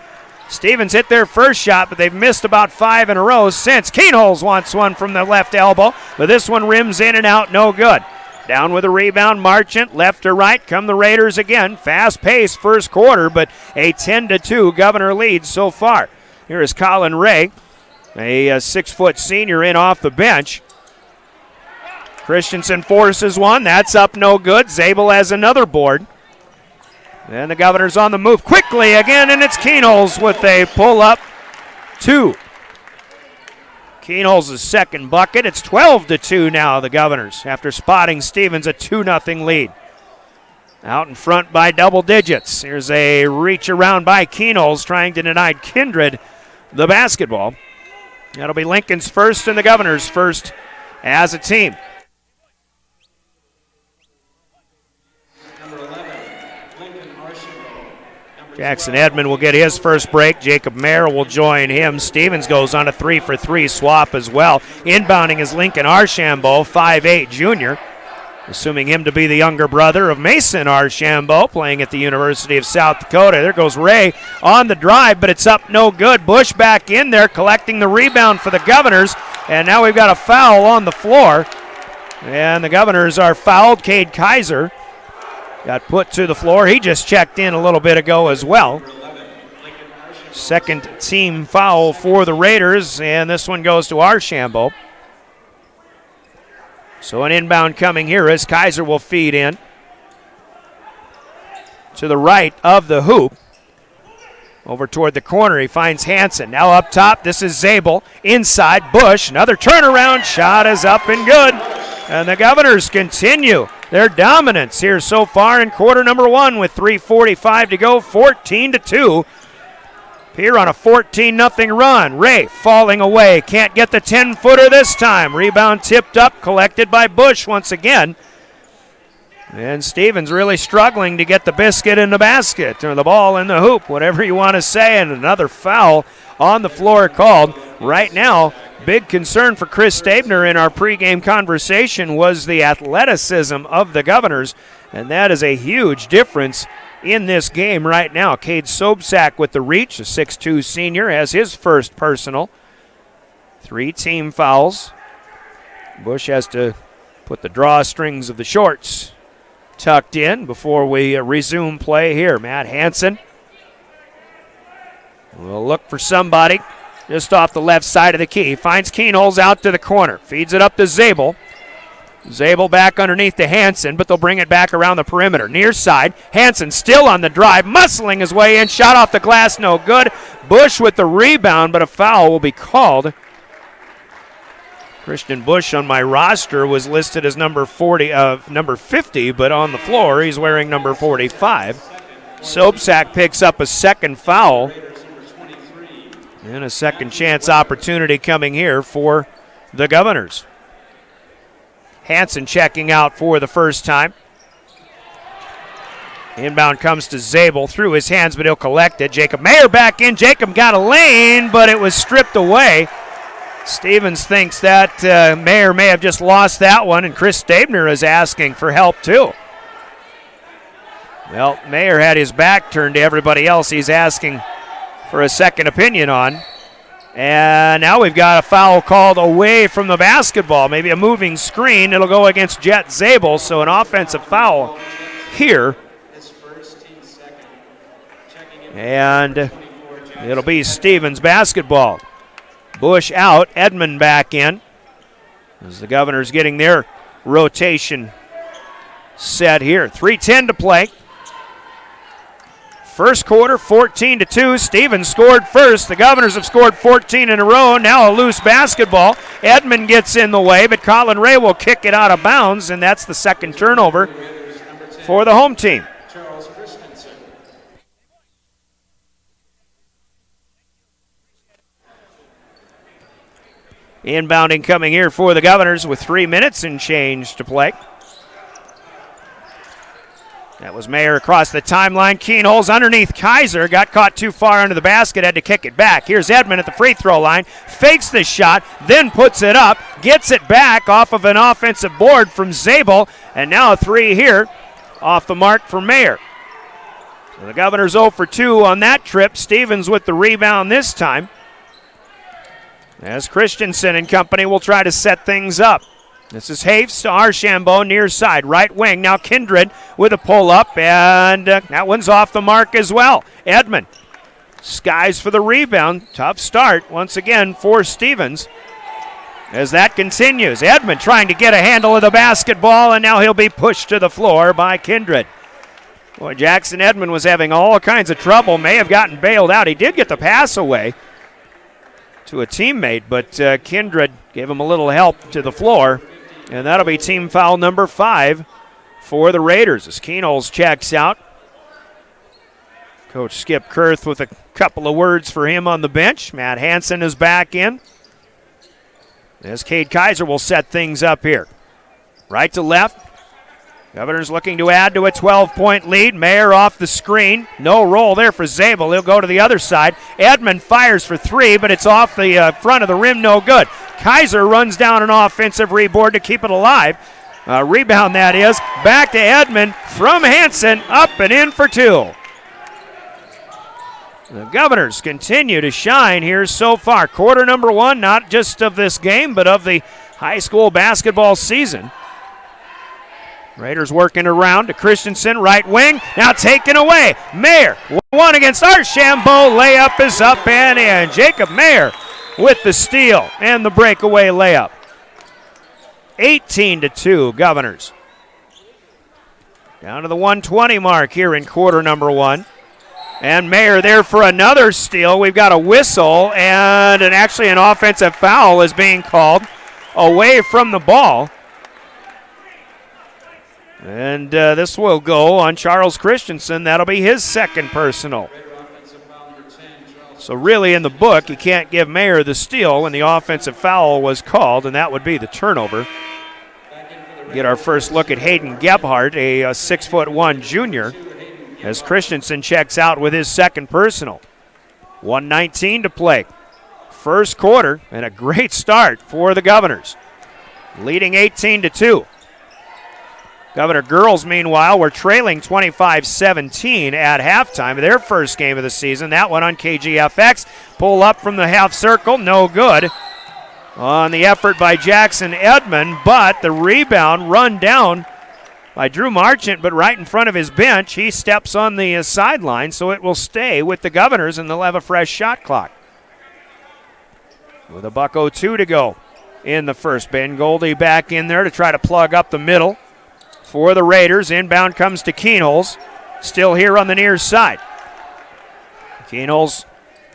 Stevens hit their first shot, but they've missed about 5 in a row since. Keenholz wants one from the left elbow, but this one rims in and out, no good. Down with a rebound, Marchant, left to right, come the Raiders again. Fast pace first quarter, but a 10-2 Governor lead so far. Here is Colin Ray, a 6-foot senior in off the bench. Christensen forces one, that's up no good. Zabel has another board. And the Governors on the move quickly again, and it's Keenholz with a pull-up 2. Keenholz' second bucket. It's 12-2 now, the Governors, after spotting Stevens a 2-0 lead. Out in front by double digits. Here's a reach around by Keenholz, trying to deny Kindred the basketball. That'll be Lincoln's first and the Governors' first as a team. Jackson Edmond will get his first break. Jacob Mayer will join him. Stevens goes on a 3-for-3 swap as well. Inbounding is Lincoln Archambault, 5'8" junior. Assuming him to be the younger brother of Mason Archambault, playing at the University of South Dakota. There goes Ray on the drive, but it's up no good. Bush back in there collecting the rebound for the Governors. And now we've got a foul on the floor. And the Governors are fouled. Cade Kaiser got put to the floor. He just checked in a little bit ago as well. Second team foul for the Raiders, and this one goes to Archambault. So an inbound coming here as Kaiser will feed in to the right of the hoop. Over toward the corner, he finds Hansen. Now up top, this is Zabel. Inside, Bush. Another turnaround. Shot is up and good. And the Governors continue their dominance here so far in quarter number 1 with 3:45 to go, 14-2. Here on a 14-0 run. Ray falling away. Can't get the 10-footer this time. Rebound tipped up, collected by Bush once again. And Stevens really struggling to get the biscuit in the basket, or the ball in the hoop, whatever you want to say. And another foul on the floor called. Right now, big concern for Chris Stabner in our pregame conversation was the athleticism of the Governors, and that is a huge difference in this game right now. Cade Sobczak with the reach, a 6'2 senior, has his first personal. 3 team fouls. Bush has to put the drawstrings of the shorts tucked in before we resume play here. Matt Hansen will look for somebody just off the left side of the key. Finds Keenholz out to the corner. Feeds it up to Zabel. Zabel back underneath to Hansen, but they'll bring it back around the perimeter. Near side, Hansen still on the drive, muscling his way in. Shot off the glass, no good. Bush with the rebound, but a foul will be called. Christian Bush on my roster was listed as number 50, but on the floor he's wearing number 45. Sobczak picks up a second foul. And a second chance opportunity coming here for the Governors. Hansen checking out for the first time. Inbound comes to Zabel through his hands, but he'll collect it. Jacob Mayer back in. Jacob got a lane, but it was stripped away. Stevens thinks that Mayer may have just lost that one, and Chris Stabner is asking for help too. Well, Mayer had his back turned to everybody else. He's asking for a second opinion on. And now we've got a foul called away from the basketball. Maybe a moving screen. It'll go against Jet Zabel, so an offensive foul here. And it'll be Stevens basketball. Bush out, Edmond back in. As the Governors getting their rotation set here. 3:10 to play. First quarter, 14-2. Stevens scored first. The Governors have scored 14 in a row. Now a loose basketball. Edmond gets in the way, but Colin Ray will kick it out of bounds, and that's the second turnover for the home team. Inbounding coming here for the Governors with 3 minutes and change to play. That was Mayer across the timeline. Keenholz underneath Kaiser. Got caught too far under the basket. Had to kick it back. Here's Edmond at the free throw line. Fakes the shot. Then puts it up. Gets it back off of an offensive board from Zabel. And now a three here off the mark for Mayer. So the Governors 0 for 2 on that trip. Stevens with the rebound this time. As Christensen and company will try to set things up. This is Hafes to Archambault, near side, right wing. Now Kindred with a pull-up, and that one's off the mark as well. Edmond skies for the rebound. Tough start once again for Stevens. As that continues, Edmond trying to get a handle of the basketball, and now he'll be pushed to the floor by Kindred. Boy, Jackson Edmond was having all kinds of trouble, may have gotten bailed out. He did get the pass away to a teammate, but Kindred gave him a little help to the floor. And that'll be team foul number 5 for the Raiders as Keenholz checks out. Coach Skip Kurth with a couple of words for him on the bench. Matt Hansen is back in. As Cade Kaiser will set things up here. Right to left. Governors looking to add to a 12-point lead. Mayer off the screen. No roll there for Zabel. He'll go to the other side. Edmond fires for 3, but it's off the front of the rim. No good. Kaiser runs down an offensive rebound to keep it alive. Rebound, that is. Back to Edmond from Hansen. Up and in for 2. The Governors continue to shine here so far. Quarter number 1, not just of this game, but of the high school basketball season. Raiders working around to Christensen, right wing. Now taken away. Mayer, 1 against Archambault. Layup is up and in. Jacob Mayer with the steal and the breakaway layup. 18-2, Governors. Down to the 120 mark here in quarter number 1. And Mayer there for another steal. We've got a whistle, and actually an offensive foul is being called away from the ball. And this will go on Charles Christensen. That'll be his second personal. So really in the book, you can't give Mayer the steal when the offensive foul was called, and that would be the turnover. Get our first look at Hayden Gebhardt, a 6'1" junior, as Christensen checks out with his second personal. 1:19 to play. First quarter, and a great start for the Governors. Leading 18-2. Governor Girls, meanwhile, were trailing 25-17 at halftime. Their first game of the season. That one on KGFX. Pull up from the half circle. No good on the effort by Jackson Edmond, but the rebound run down by Drew Marchant, but right in front of his bench. He steps on the sideline, so it will stay with the Governors, and they'll have a fresh shot clock. With $1:02 to go in the first. Ben Goldie back in there to try to plug up the middle for the Raiders. Inbound comes to Keenholz, still here on the near side. Keenholz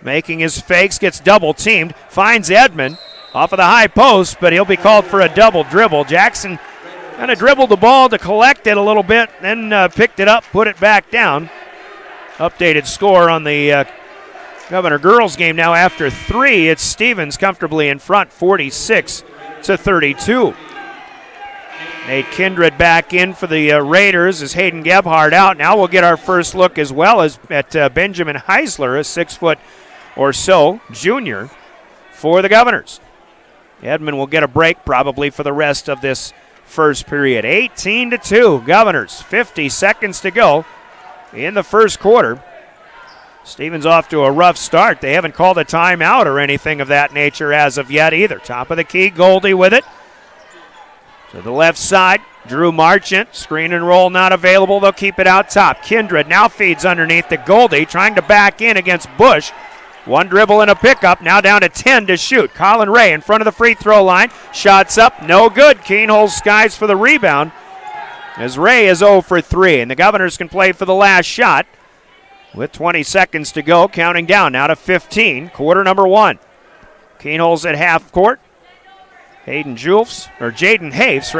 making his fakes, gets double teamed, finds Edmond off of the high post, but he'll be called for a double dribble. Jackson kind of dribbled the ball to collect it a little bit, then picked it up, put it back down. Updated score on the Governor Girls game now after 3. It's Stevens comfortably in front, 46-32. Nate Kindred back in for the Raiders as Hayden Gebhardt out. Now we'll get our first look as well as at Benjamin Heisler, a 6 foot or so junior for the Governors. Edmond will get a break probably for the rest of this first period. 18-2, Governors, 50 seconds to go in the first quarter. Stevens off to a rough start. They haven't called a timeout or anything of that nature as of yet either. Top of the key, Goldie with it. To the left side, Drew Marchant. Screen and roll not available. They'll keep it out top. Kindred now feeds underneath to Goldie, trying to back in against Bush. One dribble and a pickup. Now down to 10 to shoot. Colin Ray in front of the free throw line. Shots up, no good. Keenholz skies for the rebound as Ray is 0 for 3. And the Governors can play for the last shot with 20 seconds to go. Counting down now to 15. Quarter number 1. Keenholz at half court. Jaden Hafes,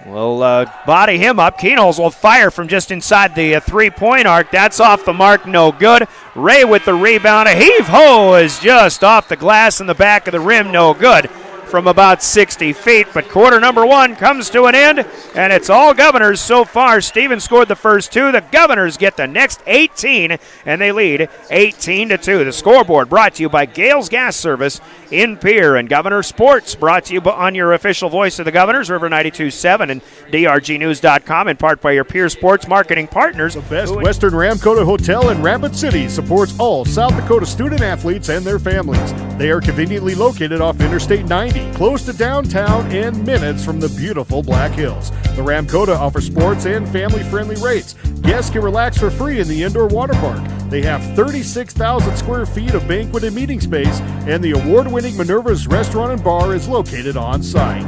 will body him up. Keenholz will fire from just inside the three-point arc. That's off the mark, no good. Ray with the rebound. A heave-ho is just off the glass in the back of the rim, no good. from about 60 feet. But quarter number one comes to an end, and it's all Governors so far. Stevens scored the first two. The Governors get the next 18, and they lead 18-2. The scoreboard brought to you by Gales Gas Service in Pierre, and Governor Sports brought to you on your official voice of the Governors, River 92.7 and drgnews.com, in part by your Pierre Sports marketing partners.
The Best Western Ramkota Hotel in Rapid City supports all South Dakota student athletes and their families. They are conveniently located off Interstate 90, close to downtown and minutes from the beautiful Black Hills. The Ramkota offers sports and family-friendly rates. Guests can relax for free in the indoor water park. They have 36,000 square feet of banquet and meeting space, and the award-winning Minerva's Restaurant and Bar is located on site.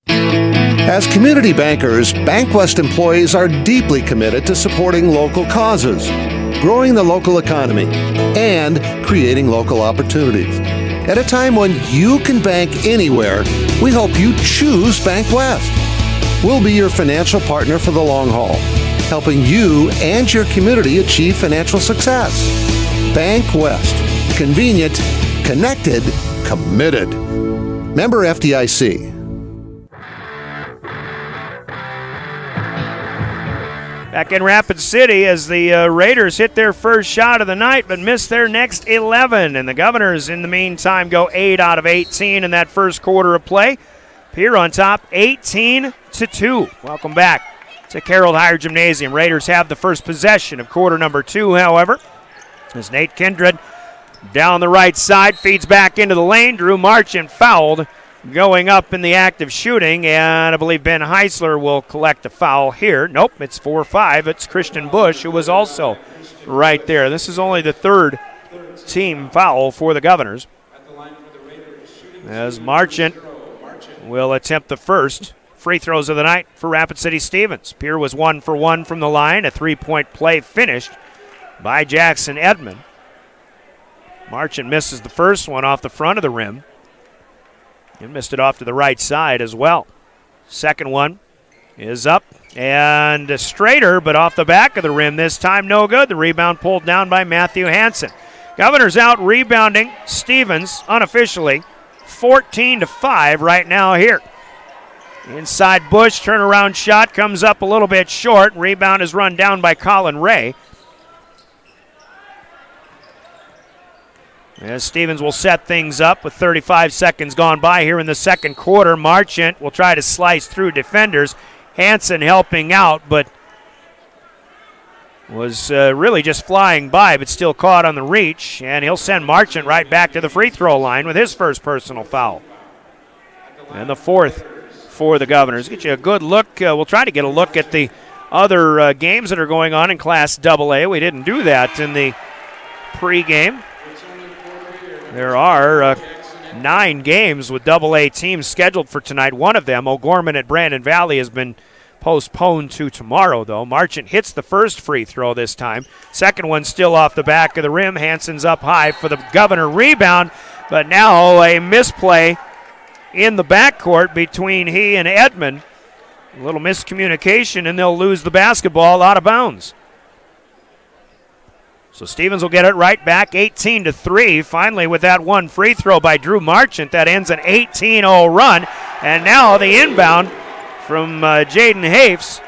As community bankers, BankWest employees are deeply committed to supporting local causes, growing the local economy, and creating local opportunities. At a time when you can bank anywhere, we hope you choose BankWest. We'll be your financial partner for the long haul, helping you and your community achieve financial success. BankWest. Convenient, connected, committed. Member FDIC.
Back in Rapid City as the Raiders hit their first shot of the night but missed their next 11. And the Governors, in the meantime, go 8 out of 18 in that first quarter of play. Pierre on top, 18-2. Welcome back to Carroll Higher Gymnasium. Raiders have the first possession of quarter number 2, however, as Nate Kindred down the right side feeds back into the lane. Drew Marchant fouled going up in the act of shooting, and I believe Ben Heisler will collect a foul here. Nope, it's 4-5. It's Christian Bush, who was also right there. This is only the third team foul for the Governors, as Marchant will attempt the first free throws of the night for Rapid City Stevens. Pierre was 1 for 1 from the line. A three-point play finished by Jackson Edmond. Marchant misses the first one off the front of the rim and missed it off to the right side as well. Second one is up and straighter, but off the back of the rim this time, no good. The rebound pulled down by Matthew Hansen. Governors out rebounding Stevens unofficially, 14-5 right now here. Inside Bush, turnaround shot comes up a little bit short. Rebound is run down by Colin Ray. As Stevens will set things up with 35 seconds gone by here in the second quarter. Marchant will try to slice through defenders. Hansen helping out, but was really just flying by, but still caught on the reach. And he'll send Marchant right back to the free throw line with his first personal foul. And the fourth for the Governors. Get you a good look. We'll try to get a look at the other games that are going on in Class AA. We didn't do that in the pregame. There are 9 games with AA teams scheduled for tonight. One of them, O'Gorman at Brandon Valley, has been postponed to tomorrow, though. Marchant hits the first free throw this time. Second one still off the back of the rim. Hansen's up high for the Governor rebound, but now a misplay in the backcourt between he and Edmond. A little miscommunication, and they'll lose the basketball out of bounds. So Stevens will get it right back, 18-3. Finally, with that one free throw by Drew Marchant, that ends an 18-0 run. And now the inbound from Jaden Hafes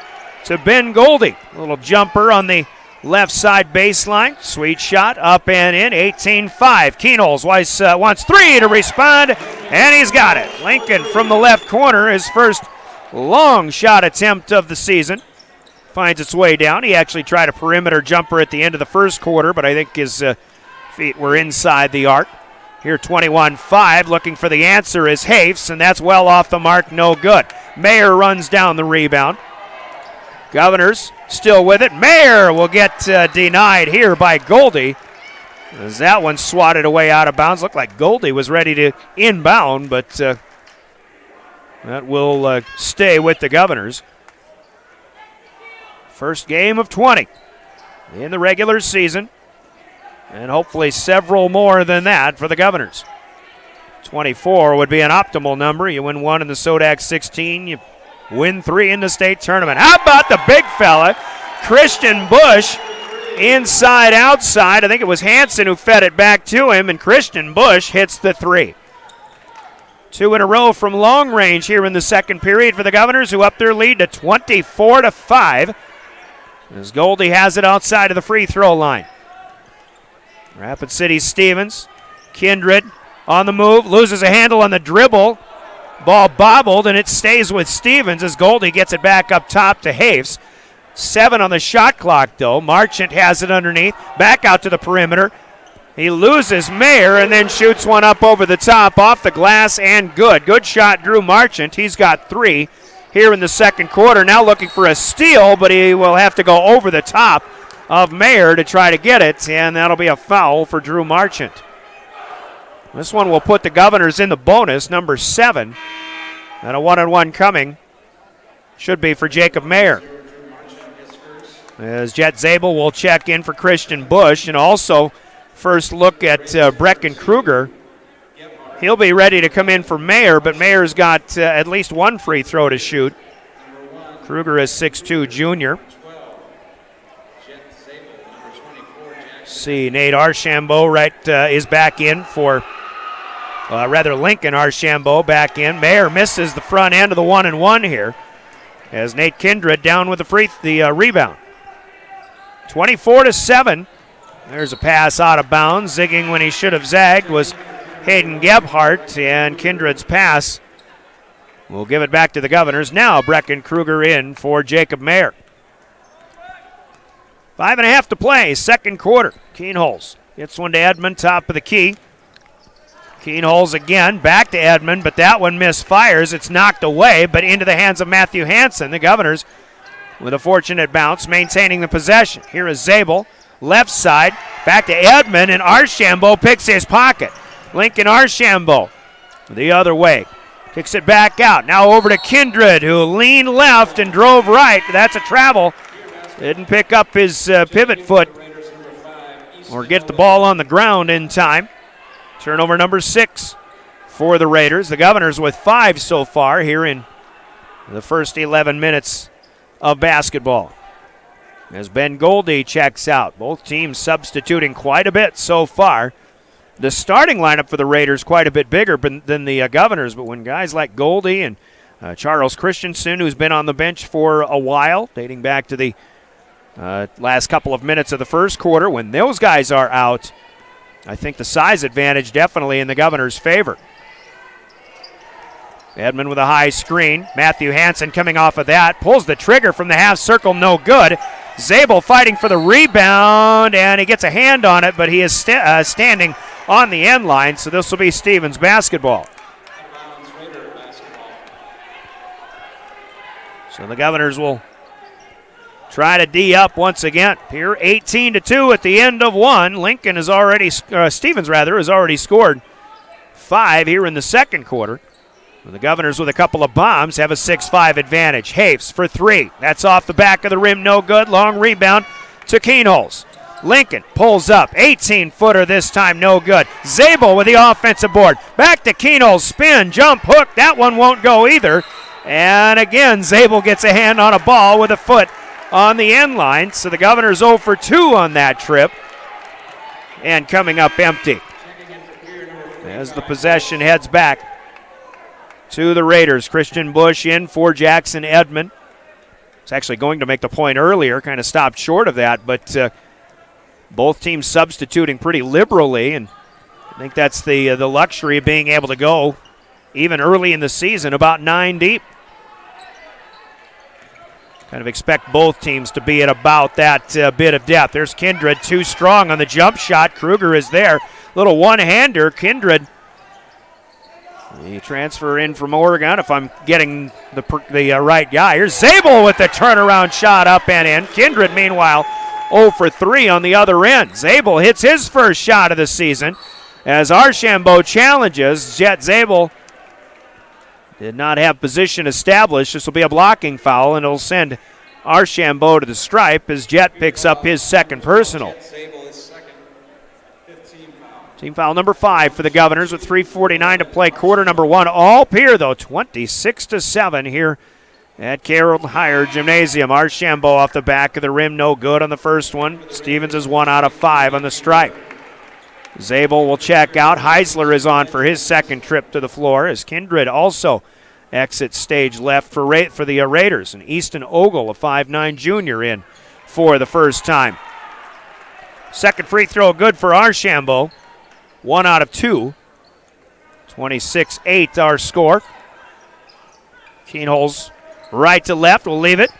to Ben Goldie. A little jumper on the left side baseline. Sweet shot, up and in, 18-5. Keenholz wants 3 to respond, and he's got it. Lincoln from the left corner, his first long shot attempt of the season. Finds its way down. He actually tried a perimeter jumper at the end of the first quarter, but I think his feet were inside the arc. Here 21-5, looking for the answer is Hafes, and that's well off the mark, no good. Mayer runs down the rebound. Governors still with it. Mayer will get denied here by Goldie, as that one swatted away out of bounds. Looked like Goldie was ready to inbound, but that will stay with the Governors. First game of 20 in the regular season, and hopefully several more than that for the Governors. 24 would be an optimal number. You win 1 in the Sodak 16, you win 3 in the state tournament. How about the big fella, Christian Bush, inside, outside. I think it was Hansen who fed it back to him, and Christian Bush hits the 3. 2 in a row from long range here in the second period for the Governors, who up their lead to 24-5. As Goldie has it outside of the free throw line. Rapid City Stevens. Kindred on the move, loses a handle on the dribble. Ball bobbled, and it stays with Stevens as Goldie gets it back up top to Haves. 7 on the shot clock, though. Marchant has it underneath. Back out to the perimeter. He loses Mayer and then shoots one up over the top, off the glass, and good. Good shot, Drew Marchant. He's got 3 here in the second quarter. Now looking for a steal, but he will have to go over the top of Mayer to try to get it, and that'll be a foul for Drew Marchant. This one will put the Governors in the bonus, number 7. And a 1-on-1 coming should be for Jacob Mayer. As Jet Zabel will check in for Christian Bush, and also first look at Brecken Kruger. He'll be ready to come in for Mayer, but Mayer's got at least one free throw to shoot. Kruger is 6'2", junior. See, Nate Archambault is back in for, Lincoln Archambault back in. Mayer misses the front end of the 1-and-1 here as Nate Kindred down with the rebound. 24-7. There's a pass out of bounds. Zigging when he should have zagged was Hayden Gebhardt, and Kindred's pass will give it back to the Governors. Now Brecken Kruger in for Jacob Mayer. 5.5 to play, second quarter. Keenholz gets one to Edmond, top of the key. Keenholz again, back to Edmond, but that one misfires. It's knocked away, but into the hands of Matthew Hansen. The Governors with a fortunate bounce, maintaining the possession. Here is Zabel, left side, back to Edmond, and Archambault picks his pocket. Lincoln Archambault the other way. Kicks it back out. Now over to Kindred, who leaned left and drove right. That's a travel. Didn't pick up his pivot foot or get the ball on the ground in time. Turnover number 6 for the Raiders. The Governors with 5 so far here in the first 11 minutes of basketball. As Ben Goldie checks out. Both teams substituting quite a bit so far. The starting lineup for the Raiders quite a bit bigger than the Governors, but when guys like Goldie and Charles Christensen, who's been on the bench for a while, dating back to the last couple of minutes of the first quarter, when those guys are out, I think the size advantage definitely in the Governors' favor. Edmond with a high screen. Matthew Hansen coming off of that. Pulls the trigger from the half circle, no good. Zabel fighting for the rebound, and he gets a hand on it, but he is standing on the end line, so this will be Stevens basketball. So the Governors will try to D up once again. Here 18-2 at the end of one. Lincoln has already, Stevens has already scored 5 here in the second quarter. The Governors with a couple of bombs have a 6-5 advantage. Haves for 3. That's off the back of the rim, no good. Long rebound to Keenholz. Lincoln pulls up. 18-footer this time, no good. Zabel with the offensive board. Back to Keenholz. Spin, jump, hook. That one won't go either. And again, Zabel gets a hand on a ball with a foot on the end line. So the Governors 0 for 2 on that trip. And coming up empty as the possession heads back to the Raiders. Christian Bush in for Jackson Edmond. It's actually going to make the point earlier, kind of stopped short of that, but both teams substituting pretty liberally, and I think that's the luxury of being able to go even early in the season, about 9 deep. Kind of expect both teams to be at about that bit of depth. There's Kindred, too strong on the jump shot. Kruger is there. Little one-hander. Kindred, the transfer in from Oregon, if I'm getting the right guy. Here's Zabel with the turnaround shot up and in. Kindred, meanwhile, 0 for 3 on the other end. Zabel hits his first shot of the season as Archambault challenges. Jet Zabel did not have position established. This will be a blocking foul, and it'll send Archambault to the stripe as Jet picks up his second personal. Team foul number 5 for the Governors with 3:49 to play, quarter number 1. All Pierre, though, 26-7 here at Carroll Higher Gymnasium. Archambault off the back of the rim, no good on the first one. Stevens is 1 out of 5 on the strike. Zabel will check out. Heisler is on for his second trip to the floor as Kindred also exits stage left for the Raiders. And Easton Ogle, a 5'9 junior, in for the first time. Second free throw good for Archambault. 1 out of 2. 26-8 our score. Keenholz right to left. We'll leave it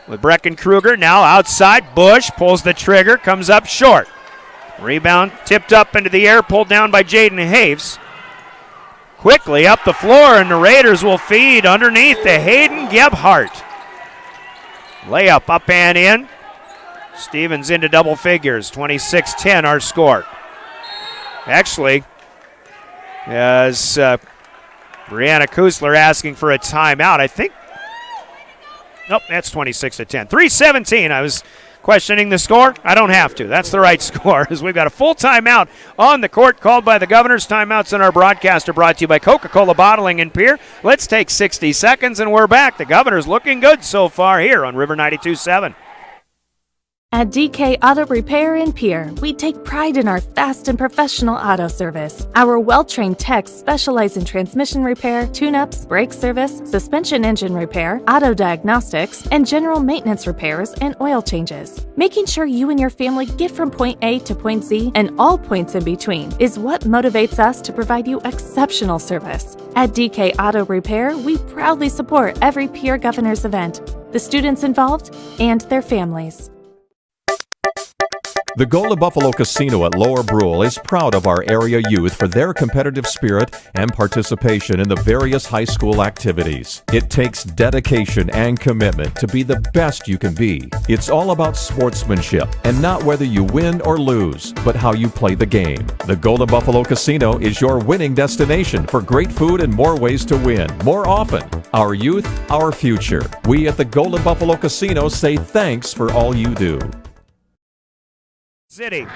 with Brecken Kruger. Now outside. Bush pulls the trigger. Comes up short. Rebound tipped up into the air. Pulled down by Jaden Haves. Quickly up the floor, and the Raiders will feed underneath to Hayden Gebhardt. Layup up and in. Stevens into double figures. 26-10 our score. Actually, as Brianna Kusler asking for a timeout, I think. Nope, that's 26-10. 3:17. I was questioning the score. I don't have to. That's the right score, as we've got a full timeout on the court called by the Governors. Timeouts in our broadcast are brought to you by Coca-Cola Bottling in Pierre. Let's take 60 seconds, and we're back. The Governors looking good so far here on River 92.7.
At DK Auto Repair in Pierre, we take pride in our fast and professional auto service. Our well-trained techs specialize in transmission repair, tune-ups, brake service, suspension engine repair, auto diagnostics, and general maintenance repairs and oil changes. Making sure you and your family get from point A to point Z and all points in between is what motivates us to provide you exceptional service. At DK Auto Repair, we proudly support every Pierre Governors event, the students involved, and their families.
The Golden Buffalo Casino at Lower Brule is proud of our area youth for their competitive spirit and participation in the various high school activities. It takes dedication and commitment to be the best you can be. It's all about sportsmanship and not whether you win or lose, but how you play the game. The Golden Buffalo Casino is your winning destination for great food and more ways to win more often. Our youth, our future. We at the Golden Buffalo Casino say thanks for all you do.
City.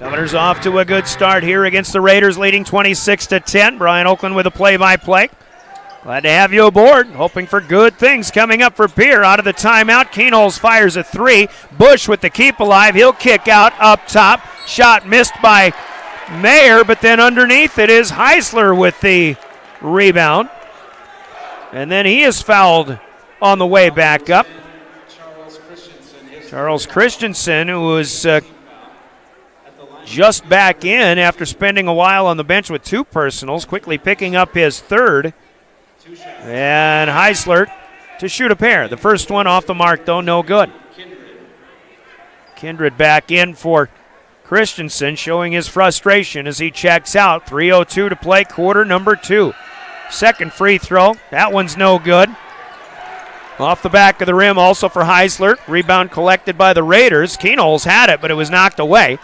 Governors off to a good start here against the Raiders, leading 26-10. Brian Oakland with a play-by-play. Glad to have you aboard. Hoping for good things coming up for Pierre. Out of the timeout, Keenholz fires a three. Bush with the keep alive. He'll kick out up top. Shot missed by Mayer, but then underneath it is Heisler with the rebound. And then he is fouled on the way back up. Charles Christensen, who was just back in after spending a while on the bench with 2 personals, quickly picking up his third. And Heisler to shoot a pair. The first one off the mark, though, no good. Kindred back in for Christensen, showing his frustration as he checks out. 3:02 to play, quarter number 2. Second free throw. That one's no good. Off the back of the rim also for Heisler. Rebound collected by the Raiders. Keenholz had it, but it was knocked away.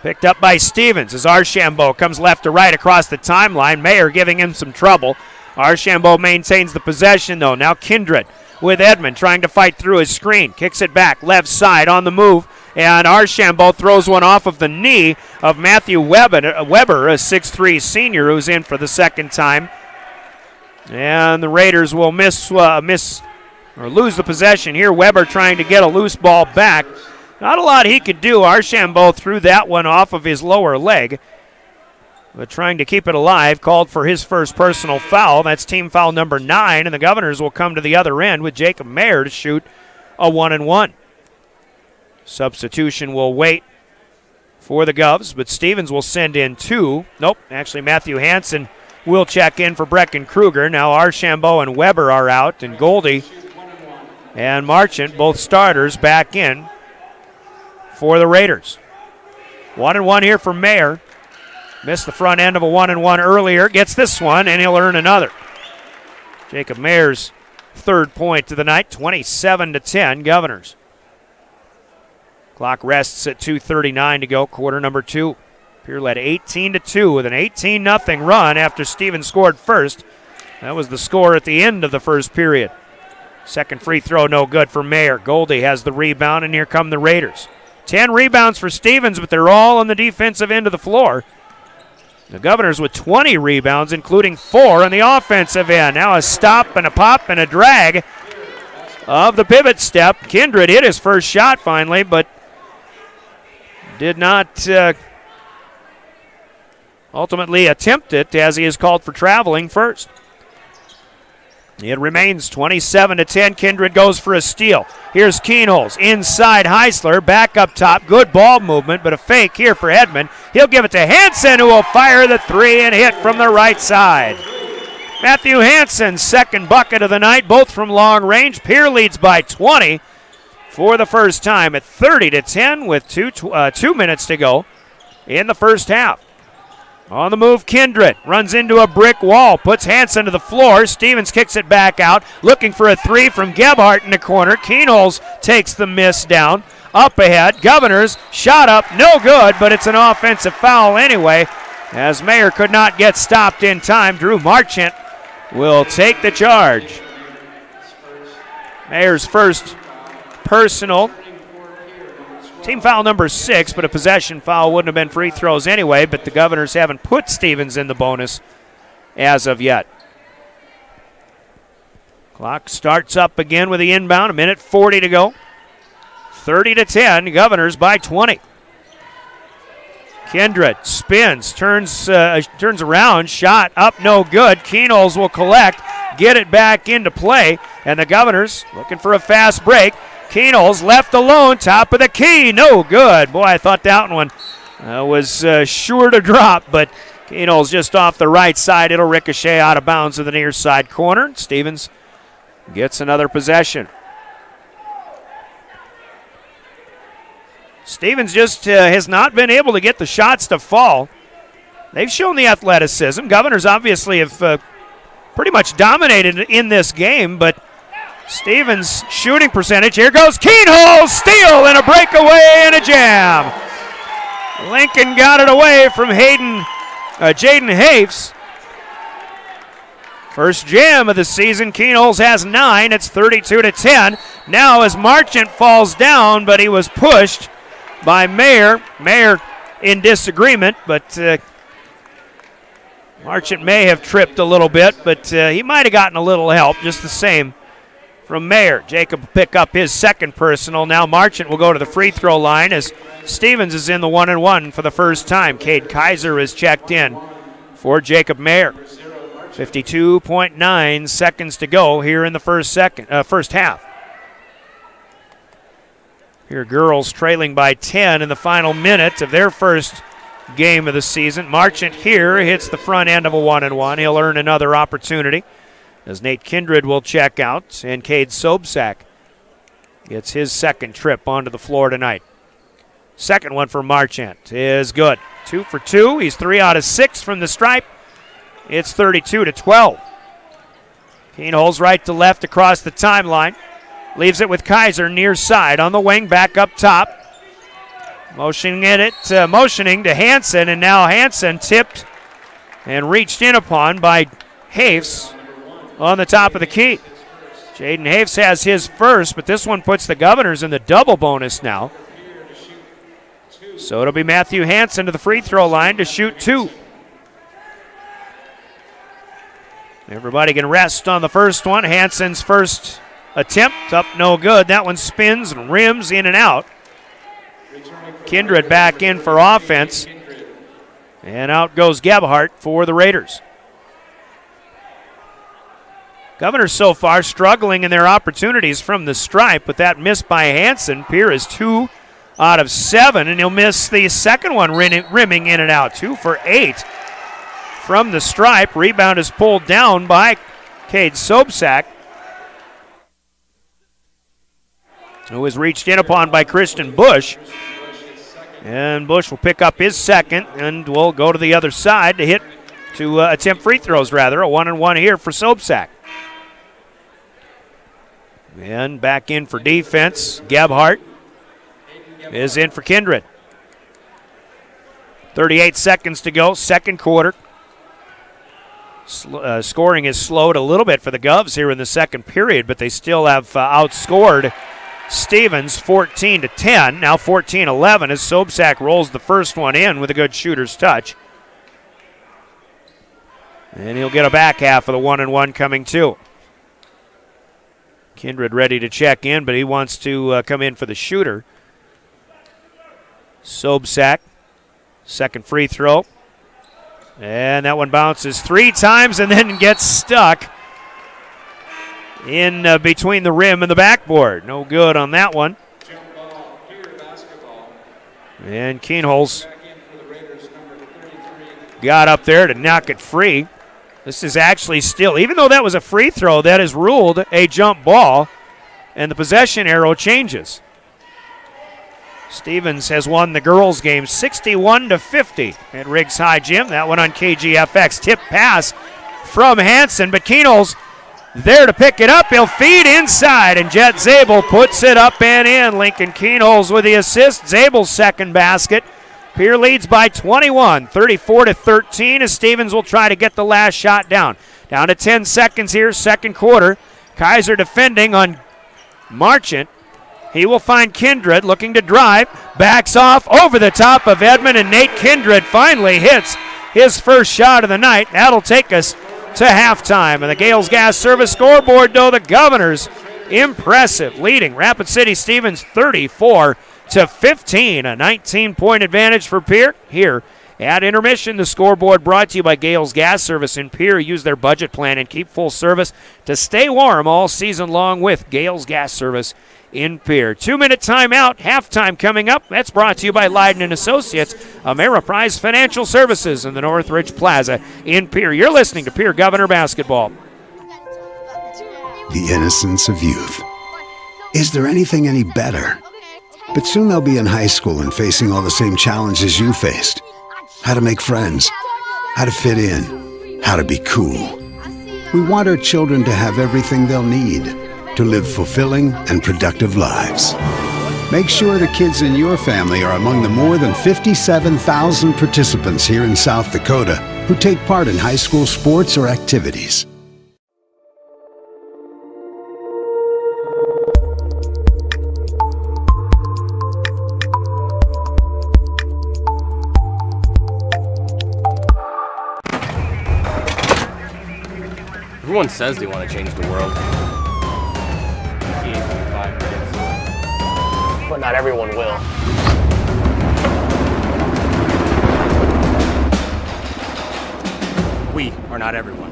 Picked up by Stevens as Archambault comes left to right across the timeline. Mayer giving him some trouble. Archambault maintains the possession, though. Now Kindred with Edmond trying to fight through his screen. Kicks it back, left side on the move. And Archambault throws one off of the knee of Matthew Weber, a 6'3 senior who's in for the second time. And the Raiders will lose the possession here. Weber trying to get a loose ball back. Not a lot he could do. Archambault threw that one off of his lower leg. But trying to keep it alive, called for his first personal foul. That's team foul number 9, and the Governors will come to the other end with Jacob Mayer to shoot a 1-and-1. Substitution will wait for the Govs, but Stevens will send in 2. Nope, actually Matthew Hansen will check in for Brecken Kruger. Now Archambault and Weber are out, and Goldie and Marchant, both starters, back in for the Raiders. 1-and-1 here for Mayer. Missed the front end of a 1-and-1 earlier. Gets this one, and he'll earn another. Jacob Mayer's third point to the night, 27-10 Governors. Clock rests at 2:39 to go, quarter number 2. Pierre led 18-2 with an 18-0 run after Stevens scored first. That was the score at the end of the first period. Second free throw no good for Mayer. Goldie has the rebound, and here come the Raiders. 10 rebounds for Stevens, but they're all on the defensive end of the floor. The Governors with 20 rebounds, including 4 on the offensive end. Now a stop and a pop and a drag of the pivot step. Kindred hit his first shot finally, but did not ultimately attempt it as he is called for traveling first. It remains 27-10. Kindred goes for a steal. Here's Keenholz inside Heisler, back up top. Good ball movement, but a fake here for Edmond. He'll give it to Hansen, who will fire the three and hit from the right side. Matthew Hansen's second bucket of the night, both from long range. Pierre leads by 20 for the first time at 30-10 with 2 minutes to go in the first half. On the move, Kindred runs into a brick wall, puts Hansen to the floor. Stevens kicks it back out, looking for a three from Gebhardt in the corner. Keenholz takes the miss down. Up ahead, Governors, shot up, no good, but it's an offensive foul anyway, as Mayer could not get stopped in time. Drew Marchant will take the charge. Mayer's first personal. Team foul number 6, but a possession foul wouldn't have been free throws anyway, but the Governors haven't put Stevens in the bonus as of yet. Clock starts up again with the inbound, 1:40 to go. 30-10, Governors by 20. Kindred spins, turns around, shot up, no good. Keenholz will collect, get it back into play, and the Governors looking for a fast break. Keenholz left alone, top of the key, no good. Boy, I thought that one was sure to drop, but Keenholz just off the right side. It'll ricochet out of bounds to the near side corner. Stevens gets another possession. Stevens just has not been able to get the shots to fall. They've shown the athleticism. Governors obviously have pretty much dominated in this game, but Stevens' shooting percentage. Here goes Keenholz, steal and a breakaway and a jam. Lincoln got it away from Jaden Hafes. First jam of the season. Keenholz has 9. It's 32-10. Now as Marchant falls down, but he was pushed by Mayer. Mayer in disagreement, but Marchant may have tripped a little bit, but he might have gotten a little help just the same from Mayer. Jacob will pick up his second personal. Now Marchant will go to the free throw line as Stevens is in the 1-and-1 for the first time. Cade Kaiser is checked in for Jacob Mayer. 52.9 seconds to go here in the first half. Here girls trailing by 10 in the final minute of their first game of the season. Marchant here hits the front end of a 1-and-1. He'll earn another opportunity as Nate Kindred will check out, and Cade Sobczak gets his second trip onto the floor tonight. Second one for Marchant is good. 2 for 2. He's 3 out of 6 from the stripe. It's 32-12. Keenholz right to left across the timeline. Leaves it with Kaiser near side on the wing, back up top. Motioning to Hansen, and now Hansen tipped and reached in upon by Hafes on the top of the key. Jaden Hafes has his first, but this one puts the Governors in the double bonus now. So it'll be Matthew Hansen to the free throw line to shoot 2. Everybody can rest on the first one. Hansen's first attempt up no good. That one spins and rims in and out. Kindred back in for offense. And out goes Gebhardt for the Raiders. Governors so far struggling in their opportunities from the stripe, with that miss by Hansen. Pierre is 2 out of 7, and he'll miss the second one rimming in and out. 2 for 8 from the stripe. Rebound is pulled down by Cade Sobczak, who was reached in upon by Christian Bush. And Bush will pick up his second and will go to the other side to attempt free throws, rather. A 1-and-1 here for Sobczak. And back in for defense, Gebhardt is in for Kindred. 38 seconds to go, second quarter. Scoring is slowed a little bit for the Govs here in the second period, but they still have outscored Stevens 14-10. Now 14-11 as Sobczak rolls the first one in with a good shooter's touch. And he'll get a back half of the 1-and-1 coming too. Kindred ready to check in, but he wants to come in for the shooter. Sobczak, second free throw. And that one bounces 3 times and then gets stuck in between the rim and the backboard. No good on that one. And Keenholz got up there to knock it free. This is actually still, even though that was a free throw, that is ruled a jump ball, and the possession arrow changes. Stevens has won the girls' game 61-50 at Riggs High Gym. That one on KGFX. Tip pass from Hansen, but Keenholz there to pick it up. He'll feed inside, and Jet Zabel puts it up and in. Lincoln Keenholz with the assist. Zabel's second basket. Pierre leads by 21, 34-13, as Stevens will try to get the last shot down. Down to 10 seconds here, second quarter. Kaiser defending on Marchant. He will find Kindred looking to drive. Backs off over the top of Edmond, and Nate Kindred finally hits his first shot of the night. That'll take us to halftime. And the Gales Gas Service scoreboard, though, the Governors impressive, leading Rapid City Stevens 34-15. A 19-point advantage for Pierre here at intermission. The scoreboard brought to you by Gales Gas Service. In Pierre, use their budget plan and keep full service to stay warm all season long with Gales Gas Service in Pierre. 2-minute timeout, halftime coming up. That's brought to you by Leiden & Associates, Ameriprise Financial Services in the Northridge Plaza in Pierre. You're listening to Pierre Governor Basketball.
The innocence of youth. Is there anything any better? But soon they'll be in high school and facing all the same challenges you faced. How to make friends, how to fit in, how to be cool. We want our children to have everything they'll need to live fulfilling and productive lives. Make sure the kids in your family are among the more than 57,000 participants here in South Dakota who take part in high school sports or activities.
Everyone says they want to change the world. But not everyone will. We are not everyone.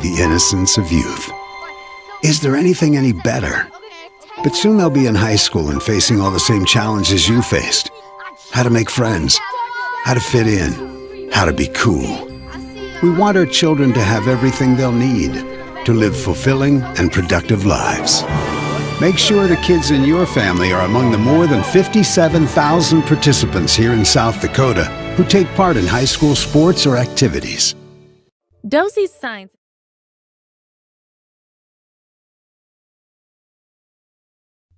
The innocence of youth. Is there anything any better? But soon they'll be in high school and facing all the same challenges you faced. How to make friends, how to fit in, how to be cool. We want our children to have everything they'll need to live fulfilling and productive lives. Make sure the kids in your family are among the more than 57,000 participants here in South Dakota who take part in high school sports or activities.
Dosey's Signs.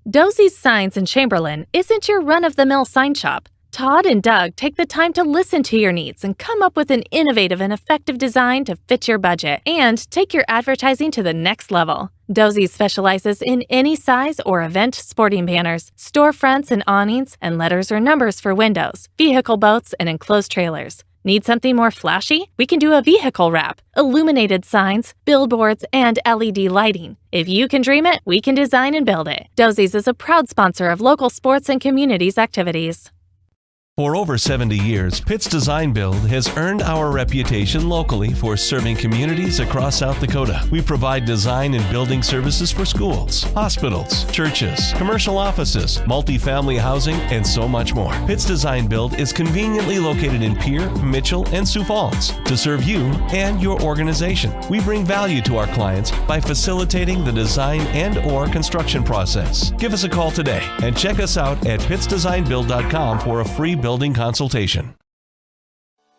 Dosey's Signs in Chamberlain isn't your run-of-the-mill sign shop. Todd and Doug take the time to listen to your needs and come up with an innovative and effective design to fit your budget and take your advertising to the next level. Dosey specializes in any size or event sporting banners, storefronts and awnings, and letters or numbers for windows, vehicle boats, and enclosed trailers. Need something more flashy? We can do a vehicle wrap, illuminated signs, billboards, and LED lighting. If you can dream it, we can design and build it. Dosey's is a proud sponsor of local sports and communities activities.
For over 70 years, Pitt's Design Build has earned our reputation locally for serving communities across South Dakota. We provide design and building services for schools, hospitals, churches, commercial offices, multifamily housing, and so much more. Pitt's Design Build is conveniently located in Pierre, Mitchell, and Sioux Falls to serve you and your organization. We bring value to our clients by facilitating the design and/or construction process. Give us a call today and check us out at pittsdesignbuild.com for a free building consultation.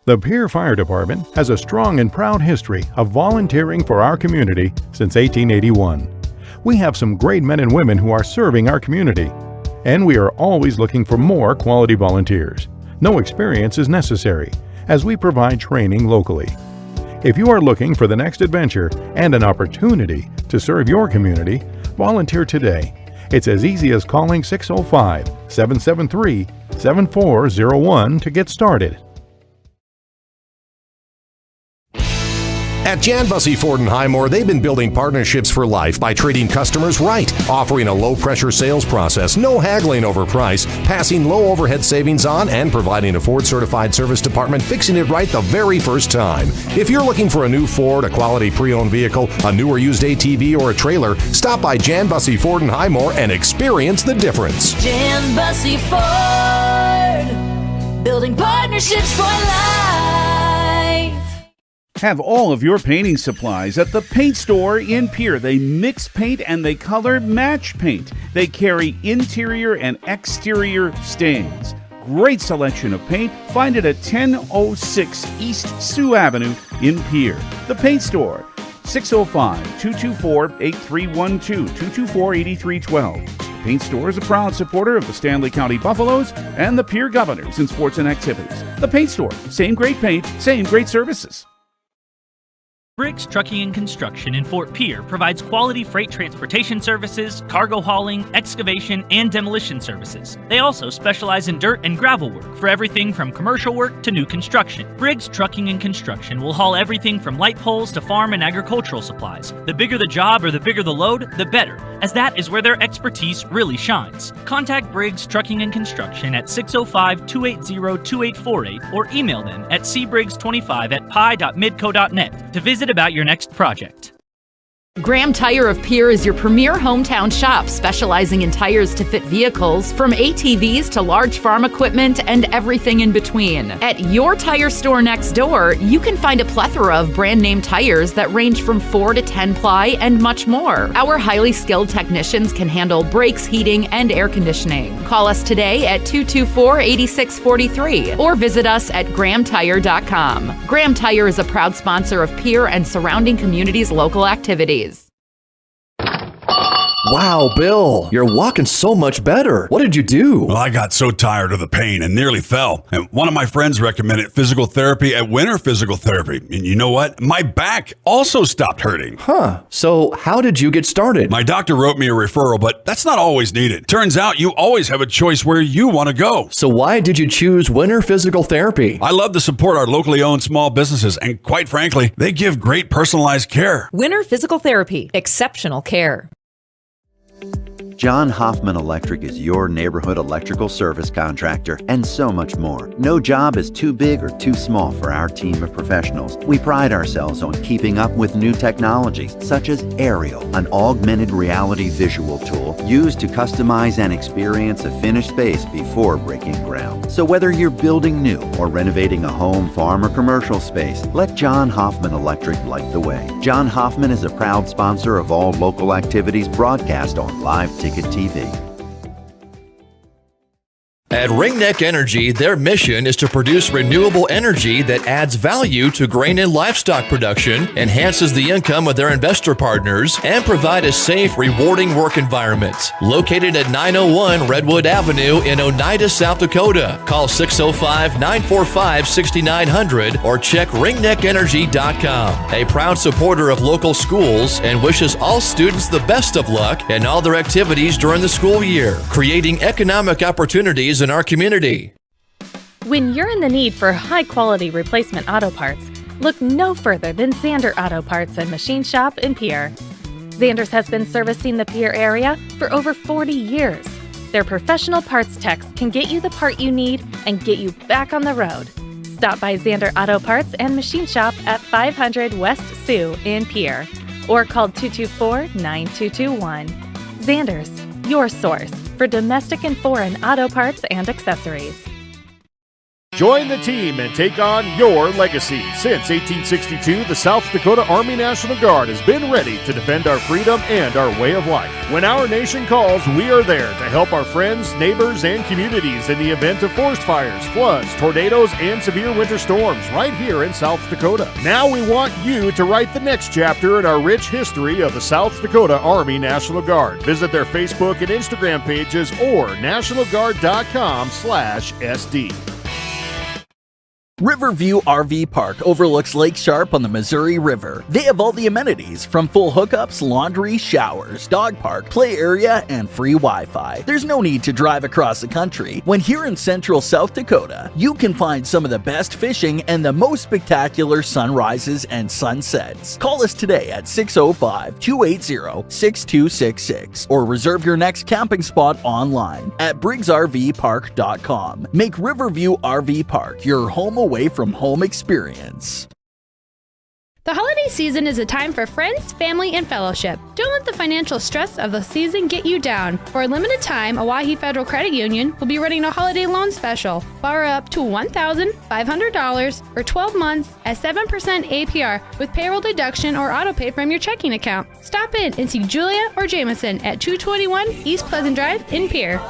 The Pierre Fire Department has a strong and proud history of volunteering for our community since 1881. We have some great men and women who are serving our community, and we are always looking for more quality volunteers. No experience is necessary, as we provide training locally. If you are looking for the next adventure and an opportunity to serve your community, volunteer today. It's as easy as calling 605-773-7401 to get started.
At Jan Bussey Ford and Highmore, they've been building partnerships for life by treating customers right, offering a low-pressure sales process, no haggling over price, passing low overhead savings on, and providing a Ford-certified service department fixing it right the very first time. If you're looking for a new Ford, a quality pre-owned vehicle, a new or used ATV, or a trailer, stop by Jan Bussey Ford and Highmore and experience the difference.
Jan Bussey Ford, building partnerships for life.
Have all of your painting supplies at the paint store in Pierre. They mix paint and they color match paint. They carry interior and exterior stains. Great selection of paint. Find it at 1006 East Sioux Avenue in Pierre. The paint store, 605-224-8312, 224-8312. The paint store is a proud supporter of the Stanley County Buffaloes and the Pierre Governors in sports and activities. The paint store, same great paint, same great services.
Briggs Trucking and Construction in Fort Pierre provides quality freight transportation services, cargo hauling, excavation, and demolition services. They also specialize in dirt and gravel work for everything from commercial work to new construction. Briggs Trucking and Construction will haul everything from light poles to farm and agricultural supplies. The bigger the job or the bigger the load, the better, as that is where their expertise really shines. Contact Briggs Trucking and Construction at 605-280-2848 or email them at cbriggs25@pi.midco.net to visit about your next project.
Graham Tire of Pierre is your premier hometown shop, specializing in tires to fit vehicles, from ATVs to large farm equipment and everything in between. At your tire store next door, you can find a plethora of brand name tires that range from 4 to 10 ply and much more. Our highly skilled technicians can handle brakes, heating, and air conditioning. Call us today at 224-8643 or visit us at grahamtire.com. Graham Tire is a proud sponsor of Pierre and surrounding communities' local activities.
Wow, Bill, you're walking so much better. What did you do?
Well, I got so tired of the pain and nearly fell. And one of my friends recommended physical therapy at Winter Physical Therapy. And you know what? My back also stopped hurting.
Huh. So how did you get started?
My doctor wrote me a referral, but that's not always needed. Turns out you always have a choice where you want to go.
So why did you choose Winter Physical Therapy?
I love to support our locally owned small businesses, and quite frankly, they give great personalized care.
Winter Physical Therapy, exceptional care.
John Hoffman Electric is your neighborhood electrical service contractor, and so much more. No job is too big or too small for our team of professionals. We pride ourselves on keeping up with new technologies, such as Aerial, an augmented reality visual tool used to customize and experience a finished space before breaking ground. So whether you're building new or renovating a home, farm, or commercial space, let John Hoffman Electric light the way. John Hoffman is a proud sponsor of all local activities broadcast on Live Ticket TV.
At Ringneck Energy, their mission is to produce renewable energy that adds value to grain and livestock production, enhances the income of their investor partners, and provide a safe, rewarding work environment. Located at 901 Redwood Avenue in Oneida, South Dakota. Call 605-945-6900 or check ringneckenergy.com. A proud supporter of local schools and wishes all students the best of luck in all their activities during the school year, creating economic opportunities in our community.
When you're in the need for high-quality replacement auto parts, look no further than Zander Auto Parts and Machine Shop in Pierre. Zander's has been servicing the Pierre area for over 40 years. Their professional parts techs can get you the part you need and get you back on the road. Stop by Zander Auto Parts and Machine Shop at 500 West Sioux in Pierre or call 224-9221. Zander's, your source for domestic and foreign auto parts and accessories.
Join the team and take on your legacy. Since 1862, the South Dakota Army National Guard has been ready to defend our freedom and our way of life. When our nation calls, we are there to help our friends, neighbors, and communities in the event of forest fires, floods, tornadoes, and severe winter storms right here in South Dakota. Now we want you to write the next chapter in our rich history of the South Dakota Army National Guard. Visit their Facebook and Instagram pages or nationalguard.com/SD.
Riverview RV Park overlooks Lake Sharp on the Missouri River. They have all the amenities from full hookups, laundry, showers, dog park, play area, and free Wi-Fi. There's no need to drive across the country. When here in central South Dakota, you can find some of the best fishing and the most spectacular sunrises and sunsets. Call us today at 605-280-6266 or reserve your next camping spot online at briggsrvpark.com. Make Riverview RV Park your home away from home experience.
The holiday season is a time for friends, family, and fellowship. Don't let the financial stress of the season get you down. For a limited time, Oahe Federal Credit Union will be running a holiday loan special. Borrow up to $1,500 for 12 months at 7% APR with payroll deduction or auto pay from your checking account. Stop in and see Julia or Jameson at 221 East Pleasant Drive in Pierre.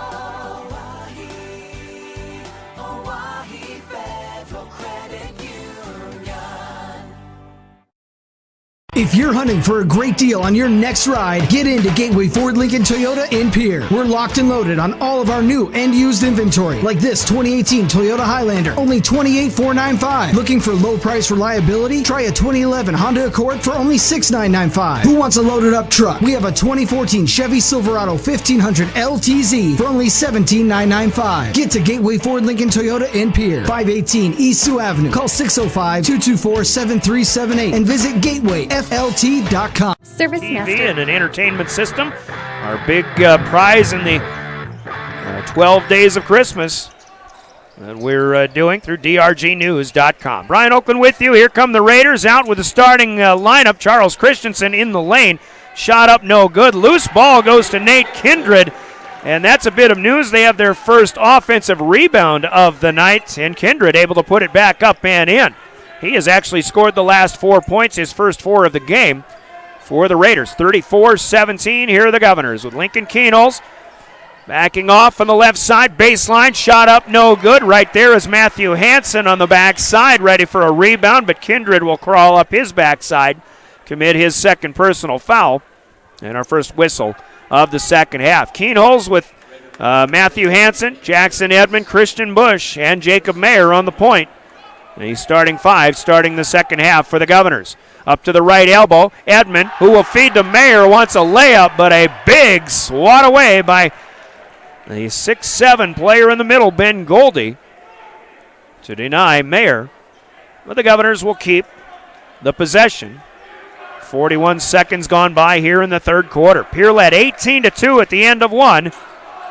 If you're hunting for a great deal on your next ride, get into Gateway Ford Lincoln Toyota in Pierre. We're locked and loaded on all of our new and used inventory, like this 2018 Toyota Highlander, only $28,495. Looking for low price reliability? Try a 2011 Honda Accord for only $6,995. Who wants a loaded up truck? We have a 2014 Chevy Silverado 1500 LTZ for only $17,995. Get to Gateway Ford Lincoln Toyota in Pierre, 518 East Sioux Avenue. Call 605-224-7378 and visit GatewayFLT.com.
Service
TV
Master.
and an entertainment system. Our big prize in the 12 days of Christmas that we're doing through drgnews.com. Brian Oakland with you. Here come the Raiders out with the starting lineup. Charles Christensen in the lane. Shot up no good. Loose ball goes to Nate Kindred. And that's a bit of news. They have their first offensive rebound of the night. And Kindred able to put it back up and in. He has actually scored the last 4 points, his first 4 of the game for the Raiders. 34-17, here are the Governors with Lincoln Keenholz backing off on the left side. Baseline, shot up, no good. Right there is Matthew Hansen on the backside, ready for a rebound, but Kindred will crawl up his backside, commit his second personal foul, and our first whistle of the second half. Keenholz with Matthew Hansen, Jackson Edmond, Christian Bush, and Jacob Mayer on the point. And he's starting 5, starting the second half for the Governors. Up to the right elbow, Edmond, who will feed to Mayer, wants a layup, but a big swat away by the 6'7" player in the middle, Ben Goldie, to deny Mayer. But the Governors will keep the possession. 41 seconds gone by here in the third quarter. Pierre led 18-2 at the end of one.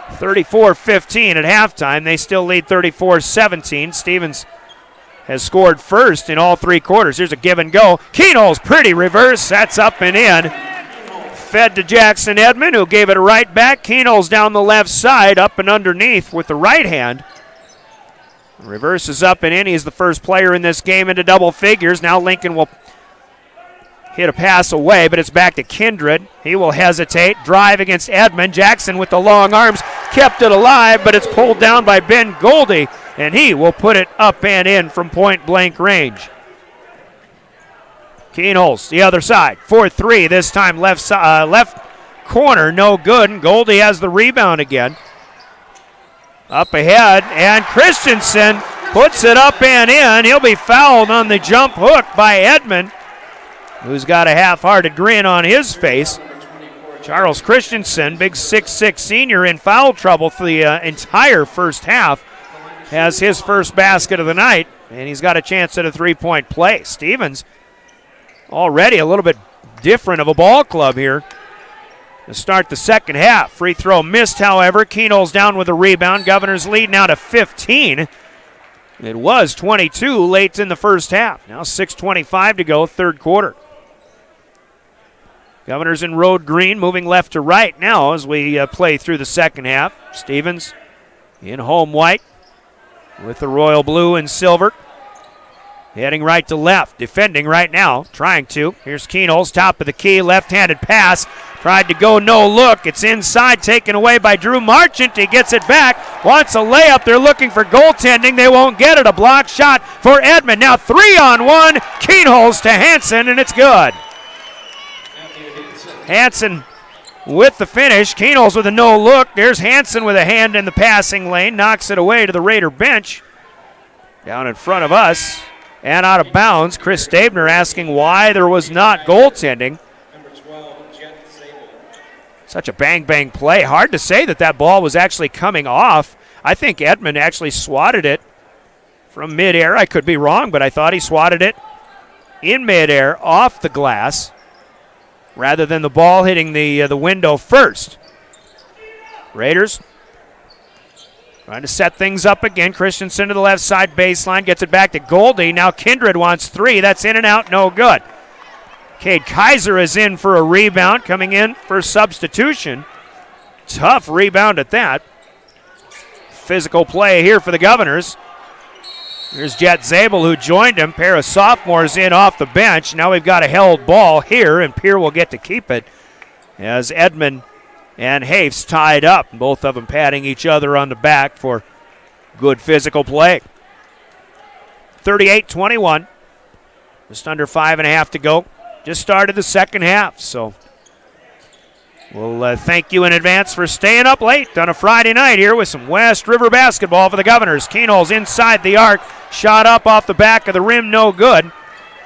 34-15 at halftime. They still lead 34-17. Stevens has scored first in all 3 quarters. Here's a give and go. Keenholz, pretty reverse. That's up and in. Fed to Jackson Edmond, who gave it right back. Keenholz down the left side, up and underneath with the right hand. Reverse is up and in. He's the first player in this game into double figures. Now Lincoln will hit a pass away, but it's back to Kindred. He will hesitate. Drive against Edmond. Jackson with the long arms kept it alive, but it's pulled down by Ben Goldie, and he will put it up and in from point-blank range. Keenholz, the other side. 4-3, this time left corner, no good, and Goldie has the rebound again. Up ahead, and Christensen puts it up and in. He'll be fouled on the jump hook by Edmond, who's got a half-hearted grin on his face. Charles Christensen, big 6'6" senior, in foul trouble for the entire first half, has his first basket of the night, and he's got a chance at a three-point play. Stevens already a little bit different of a ball club here to start the second half. Free throw missed, however. Keenholz down with a rebound. Governors lead now to 15. It was 22 late in the first half. Now 6:25 to go, third quarter. Governors in road green, moving left to right now as we play through the second half. Stevens in home white with the royal blue and silver. Heading right to left, defending right now, trying to. Here's Keenholz, top of the key, left-handed pass. Tried to go, no look. It's inside, taken away by Drew Marchant. He gets it back, wants a layup. They're looking for goaltending. They won't get it. A block shot for Edmond. Now 3-on-1. Keenholz to Hansen, and it's good. Hansen with the finish. Keenholz with a no look. There's Hansen with a hand in the passing lane. Knocks it away to the Raider bench. Down in front of us. And out of bounds, Chris Stabner asking why there was not goaltending. Such a bang-bang play. Hard to say that ball was actually coming off. I think Edmond actually swatted it from midair. I could be wrong, but I thought he swatted it in midair off the glass rather than the ball hitting the window first. Raiders trying to set things up again. Christensen to the left side baseline. Gets it back to Goldie. Now Kindred wants three. That's in and out. No good. Cade Kaiser is in for a rebound. Coming in for substitution. Tough rebound at that. Physical play here for the Governors. Here's Jet Zabel who joined him. Pair of sophomores in off the bench. Now we've got a held ball here, and Pierre will get to keep it as Edmond and Hafes tied up, both of them patting each other on the back for good physical play. 38-21. Just under 5.5 to go. Just started the second half, so we'll thank you in advance for staying up late on a Friday night here with some West River basketball for the Governors. Keenholz inside the arc, shot up off the back of the rim, no good.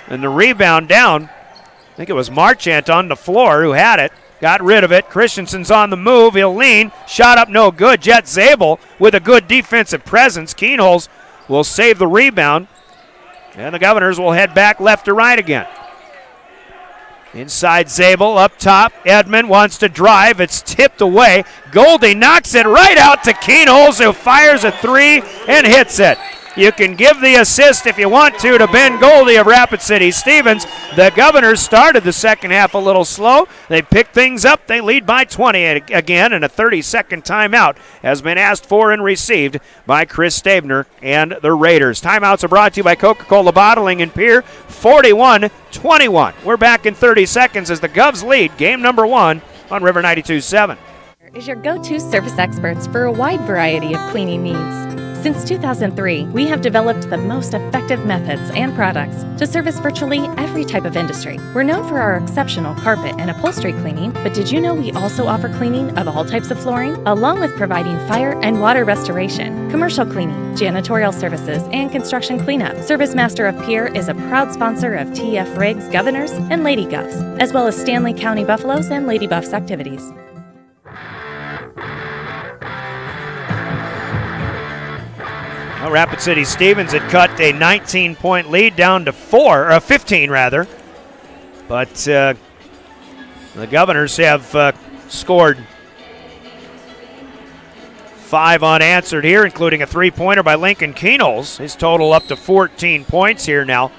And the rebound down, I think it was Marchant on the floor who had it. Got rid of it. Christensen's on the move. He'll lean. Shot up no good. Jet Zabel with a good defensive presence. Keenholz will save the rebound. And the Governors will head back left to right again. Inside Zabel up top. Edmond wants to drive. It's tipped away. Goldie knocks it right out to Keenholz, who fires a three and hits it. You can give the assist if you want to Ben Goldie of Rapid City Stevens. The Governors started the second half a little slow. They picked things up. They lead by 20 again, and a 30-second timeout has been asked for and received by Chris Stabner and the Raiders. Timeouts are brought to you by Coca-Cola Bottling in Pierre, 41-21. We're back in 30 seconds as the Govs lead game number 1 on River 92.7.
Is your go-to service experts for a wide variety of cleaning needs. Since 2003, we have developed the most effective methods and products to service virtually every type of industry. We're known for our exceptional carpet and upholstery cleaning, but did you know we also offer cleaning of all types of flooring, along with providing fire and water restoration, commercial cleaning, janitorial services, and construction cleanup. Service Master of Pierre is a proud sponsor of TF Riggs Governors and Lady Govs, as well as Stanley County Buffaloes and Lady Buffs activities.
Well, Rapid City Stevens had cut a 19-point lead down to 15 rather. But the Governors have scored 5 unanswered here, including a three-pointer by Lincoln Keenholz. His total up to 14 points here now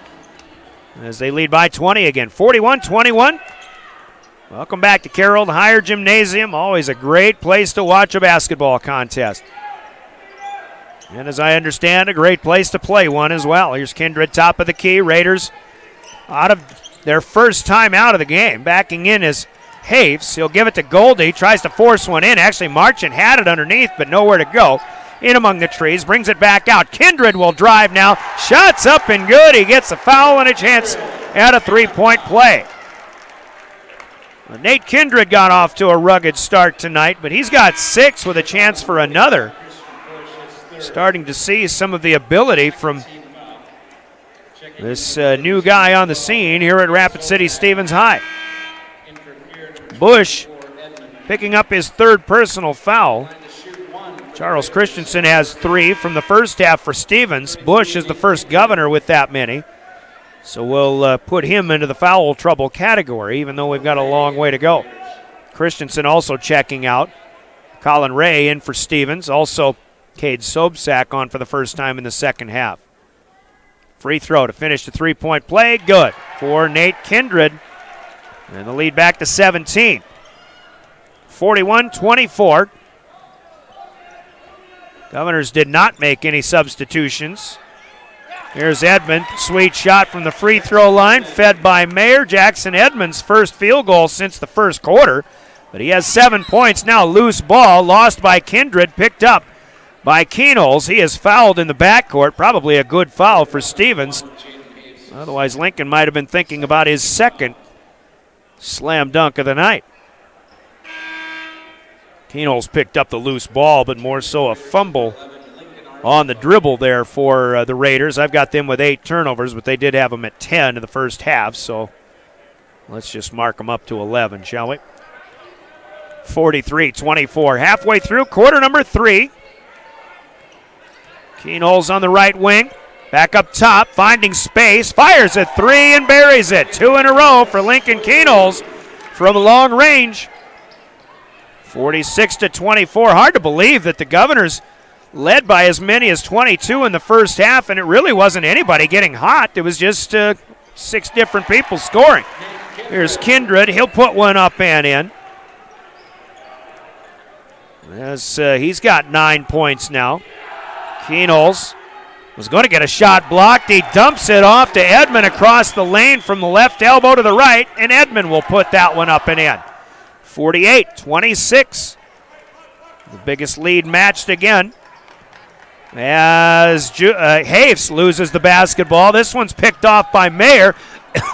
as they lead by 20 again, 41-21. Welcome back to Carroll Higher Gymnasium. Always a great place to watch a basketball contest. And as I understand, a great place to play one as well. Here's Kindred, top of the key. Raiders out of their first time out of the game. Backing in is Hafes. He'll give it to Goldie. Tries to force one in. Actually, Marchant had it underneath, but nowhere to go. In among the trees. Brings it back out. Kindred will drive now. Shots up and good. He gets a foul and a chance at a three-point play. Well, Nate Kindred got off to a rugged start tonight, but he's got 6 with a chance for another. Starting to see some of the ability from this new guy on the scene here at Rapid City Stevens High. Bush picking up his 3rd personal foul. Charles Christensen has 3 from the first half for Stevens. Bush is the first Governor with that many. So we'll put him into the foul trouble category, even though we've got a long way to go. Christensen also checking out. Colin Ray in for Stevens. Also, Cade Sobsack on for the first time in the second half. Free throw to finish the three-point play. Good for Nate Kindred. And the lead back to 17. 41-24. Governors did not make any substitutions. Here's Edmond. Sweet shot from the free throw line, fed by Mayer. Jackson Edmonds' first field goal since the first quarter. But he has 7 points now. Loose ball, lost by Kindred, picked up by Keenholz. He is fouled in the backcourt. Probably a good foul for Stevens. Otherwise, Lincoln might have been thinking about his second slam dunk of the night. Keenholz picked up the loose ball, but more so a fumble on the dribble there for the Raiders. I've got them with 8 turnovers, but they did have them at 10 in the first half, so let's just mark them up to 11, shall we? 43-24. Halfway through quarter number 3. Keenholz on the right wing. Back up top, finding space. Fires a 3 and buries it. 2 in a row for Lincoln Keenholz from long range. 46-24. Hard to believe that the Governors led by as many as 22 in the first half, and it really wasn't anybody getting hot. It was just 6 different people scoring. Here's Kindred. He'll put one up and in. As he's got 9 points now. Keenholz was going to get a shot blocked. He dumps it off to Edmond across the lane from the left elbow to the right, and Edmond will put that one up and in. 48-26. The biggest lead matched again. As Haves loses the basketball. This one's picked off by Mayer.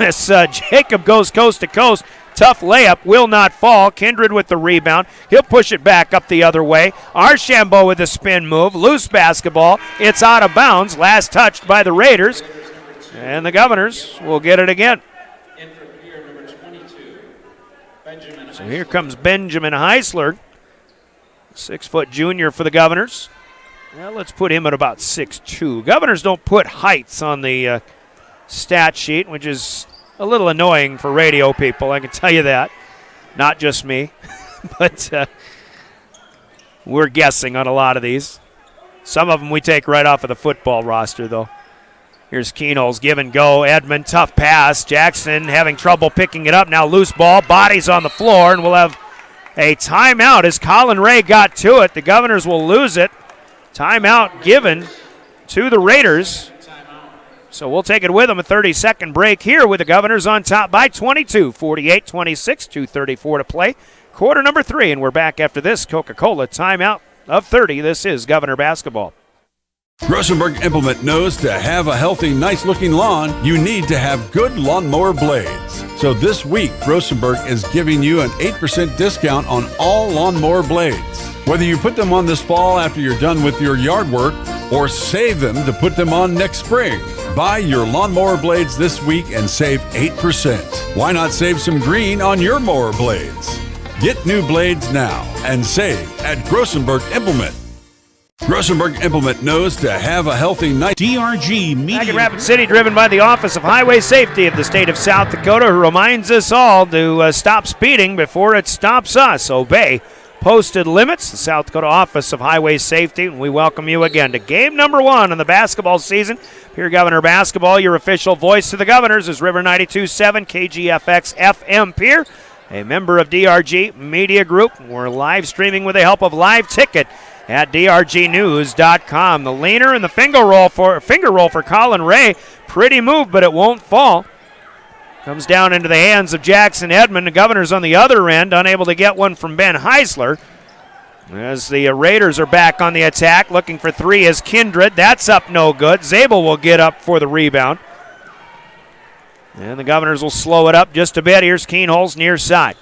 As Jacob goes coast to coast. Tough layup, will not fall. Kindred with the rebound. He'll push it back up the other way. Archambault with a spin move. Loose basketball. It's out of bounds. Last touched by the Raiders. And the Governors will get it again. So here comes Benjamin Heisler. 6-foot junior for the Governors. Well, let's put him at about 6'2". Governors don't put heights on the stat sheet, which is a little annoying for radio people, I can tell you that. Not just me, but we're guessing on a lot of these. Some of them we take right off of the football roster, though. Here's Keenholz, give and go. Edmond, tough pass. Jackson having trouble picking it up. Now loose ball, bodies on the floor, and we'll have a timeout as Colin Ray got to it. The Governors will lose it. Timeout given to the Raiders. So we'll take it with them. A 30-second break here with the Governors on top by 22. 48-26, 2:34 to play. Quarter number 3, and we're back after this Coca-Cola timeout of 30. This is Governor Basketball.
Grossenberg Implement knows to have a healthy, nice-looking lawn, you need to have good lawnmower blades. So this week, Grossenberg is giving you an 8% discount on all lawnmower blades. Whether you put them on this fall after you're done with your yard work or save them to put them on next spring, buy your lawnmower blades this week and save 8%. Why not save some green on your mower blades? Get new blades now and save at Grossenberg Implement. Grossenberg Implement knows to have a healthy night.
DRG Media. Back in Rapid City, driven by the Office of Highway Safety of the state of South Dakota, who reminds us all to stop speeding before it stops us. Obey posted limits. The South Dakota Office of Highway Safety, and we welcome you again to game number 1 in the basketball season. Pierre Governor Basketball, your official voice to the Governors is River 92.7 KGFX FM Pierre, a member of DRG Media Group. We're live streaming with the help of Live Ticket at drgnews.com. The leaner and the finger roll for Colin Ray. Pretty move, but it won't fall. Comes down into the hands of Jackson Edmond. The Governors on the other end, unable to get one from Ben Heisler. As the Raiders are back on the attack, looking for 3 is Kindred. That's up no good. Zabel will get up for the rebound. And the Governors will slow it up just a bit. Here's Keenholz near side.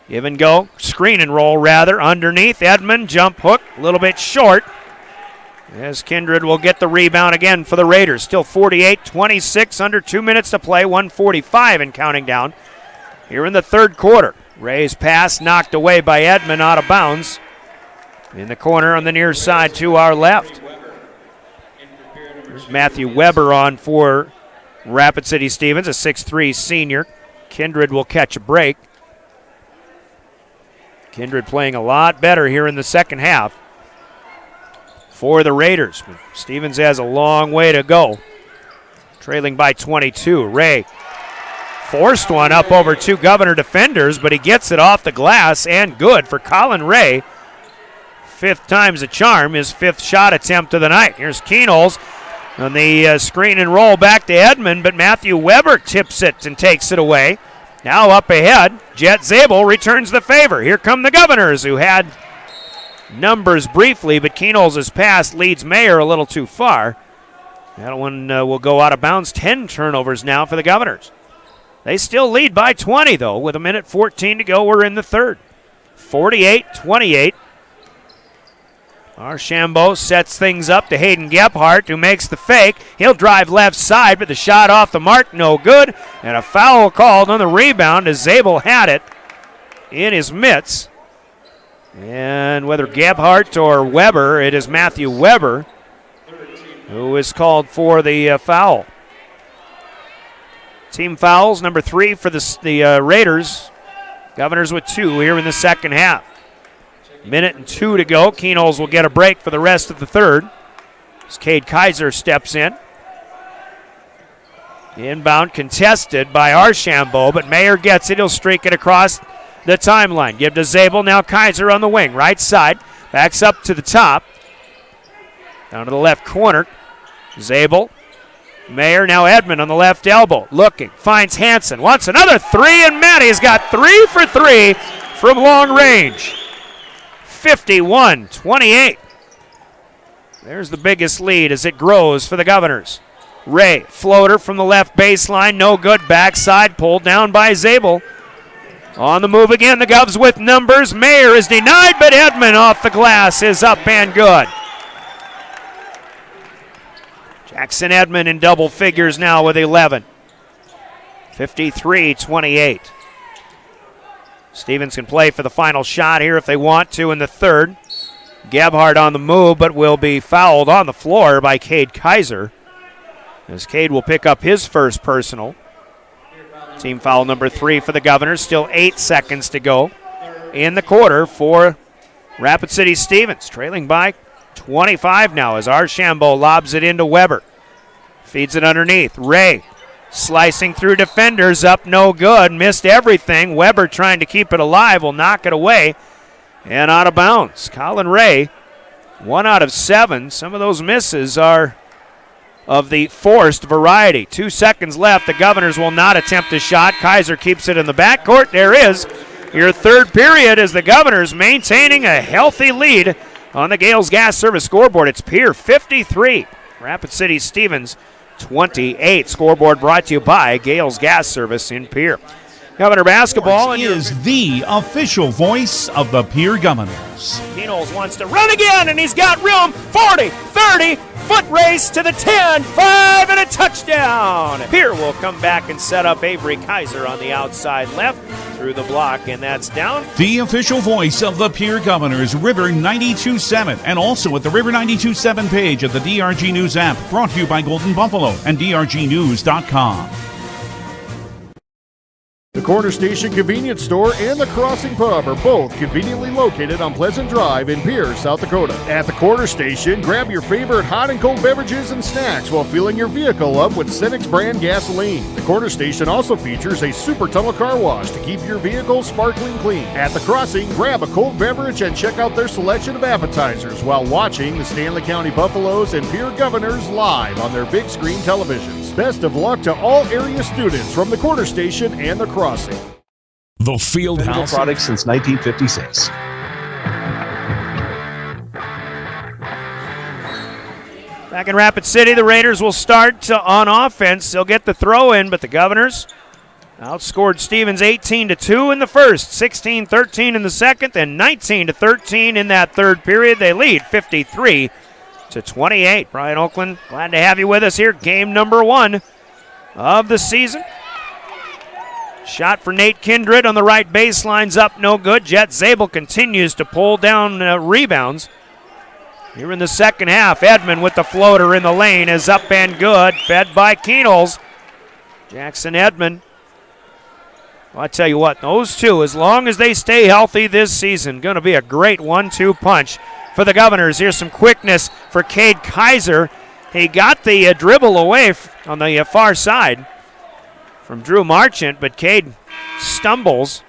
Give and go, screen and roll rather, underneath. Edmond, jump hook, a little bit short. As Kindred will get the rebound again for the Raiders. Still 48-26, under 2 minutes to play, 1:45 and counting down. Here in the third quarter. Ray's pass knocked away by Edmond, out of bounds. In the corner on the near side to our left. There's Matthew Weber on for Rapid City Stevens, a 6'3 senior. Kindred will catch a break. Kindred playing a lot better here in the second half for the Raiders. But Stevens has a long way to go. Trailing by 22. Ray forced one up over two Governor defenders, but he gets it off the glass and good for Colin Ray. Fifth time's a charm, his fifth shot attempt of the night. Here's Keenholz on the screen and roll back to Edmond, but Matthew Weber tips it and takes it away. Now up ahead, Jet Zabel returns the favor. Here come the Governors, who had numbers briefly, but Keenholz's pass leads Mayer a little too far. That one will go out of bounds. 10 turnovers now for the Governors. They still lead by 20, though, with 1:14 to go. We're in the third. 48-28. Archambault sets things up to Hayden Gephardt, who makes the fake. He'll drive left side, but the shot off the mark, no good. And a foul called on the rebound as Zabel had it in his mitts. And whether Gebhardt or Weber, it is Matthew Weber who is called for the foul. Team fouls, number 3 for the Raiders. Governors with 2 here in the second half. 1:02 to go. Keenholz will get a break for the rest of the third as Cade Kaiser steps in. Inbound contested by Archambault, but Mayer gets it. He'll streak it across the timeline. Give to Zabel. Now Kaiser on the wing. Right side. Backs up to the top. Down to the left corner. Zabel. Mayer, now Edmond on the left elbow. Looking. Finds Hansen. Wants another three, and Matty's got 3 for 3 from long range. 51-28. There's the biggest lead as it grows for the Governors. Ray, floater from the left baseline. No good. Backside. Pulled down by Zabel. On the move again. The Govs with numbers. Mayer is denied, but Edmond off the glass is up and good. Jackson Edmond in double figures now with 11. 53-28. Stevens can play for the final shot here if they want to in the third. Gebhardt on the move, but will be fouled on the floor by Cade Kaiser, as Cade will pick up his first personal. Team foul number 3 for the Governors. Still 8 seconds to go in the quarter for Rapid City Stevens, trailing by 25 now as Archambault lobs it into Weber. Feeds it underneath. Ray slicing through defenders, up no good. Missed everything. Weber trying to keep it alive, will knock it away and out of bounds. Colin Ray, 1 out of 7. Some of those misses are of the forced variety. 2 seconds left. The Governors will not attempt a shot. Kaiser keeps it in the backcourt. There is your third period as the Governors maintaining a healthy lead on the Gales Gas Service scoreboard. It's Pierre 53, Rapid City Stevens 28. Scoreboard brought to you by Gales Gas Service in Pierre. Governor basketball
is the official voice of the Pierre Governors.
Keenholz wants to run again, and he's got room. 40, 30, foot race to the 10, 5, and a touchdown. Pierre will come back and set up Avery Kaiser on the outside left through the block, and that's down.
The official voice of the Pierre Governors, River 92.7, and also at the River 92.7 page of the DRG News app, brought to you by Golden Buffalo and drgnews.com.
The Corner Station Convenience Store and the Crossing Pub are both conveniently located on Pleasant Drive in Pierre, South Dakota. At the Corner Station, grab your favorite hot and cold beverages and snacks while filling your vehicle up with Cenex brand gasoline. The Corner Station also features a super tunnel car wash to keep your vehicle sparkling clean. At the Crossing, grab a cold beverage and check out their selection of appetizers while watching the Stanley County Buffaloes and Pierre Governors live on their big screen televisions. Best of luck to all area students from the Corner Station and the Crossing.
The Field House
product since 1956.
Back in Rapid City, the Raiders will start on offense. They'll get the throw in, but the Governors outscored Stevens 18-2 in the first, 16-13 in the second, and 19-13 in that third period. They lead 53-28. Brian Oakland, glad to have you with us here. Game number 1 of the season. Shot for Nate Kindred on the right baseline's up, no good. Jet Zabel continues to pull down rebounds. Here in the second half, Edmond with the floater in the lane is up and good, fed by Keenholz. Jackson Edmond Well, I tell you what, those two, as long as they stay healthy this season, going to be a great 1-2 punch for the Governors. Here's some quickness for Cade Kaiser. He got the dribble away on the far side from Drew Marchant, but Cade stumbles,